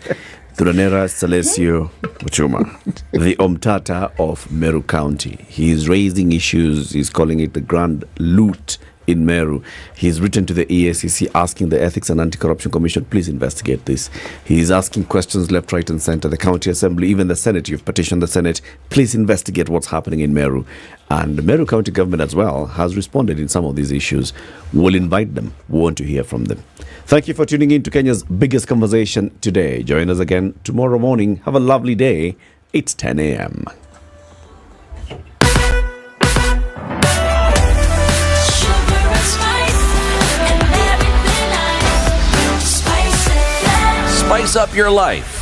Q: Thronera Salesio Muchuma, the Omtata of Meru County. He is raising issues. He's calling it the grand loot in Meru. He's written to the EACC asking the Ethics and Anti-Corruption Commission, please investigate this. He's asking questions left, right and center. The County Assembly, even the Senate, you've petitioned the Senate, please investigate what's happening in Meru. And the Meru County government as well has responded in some of these issues. We'll invite them. We want to hear from them. Thank you for tuning in to Kenya's biggest conversation today. Join us again tomorrow morning. Have a lovely day. It's 10 a.m.
D: Spice up your life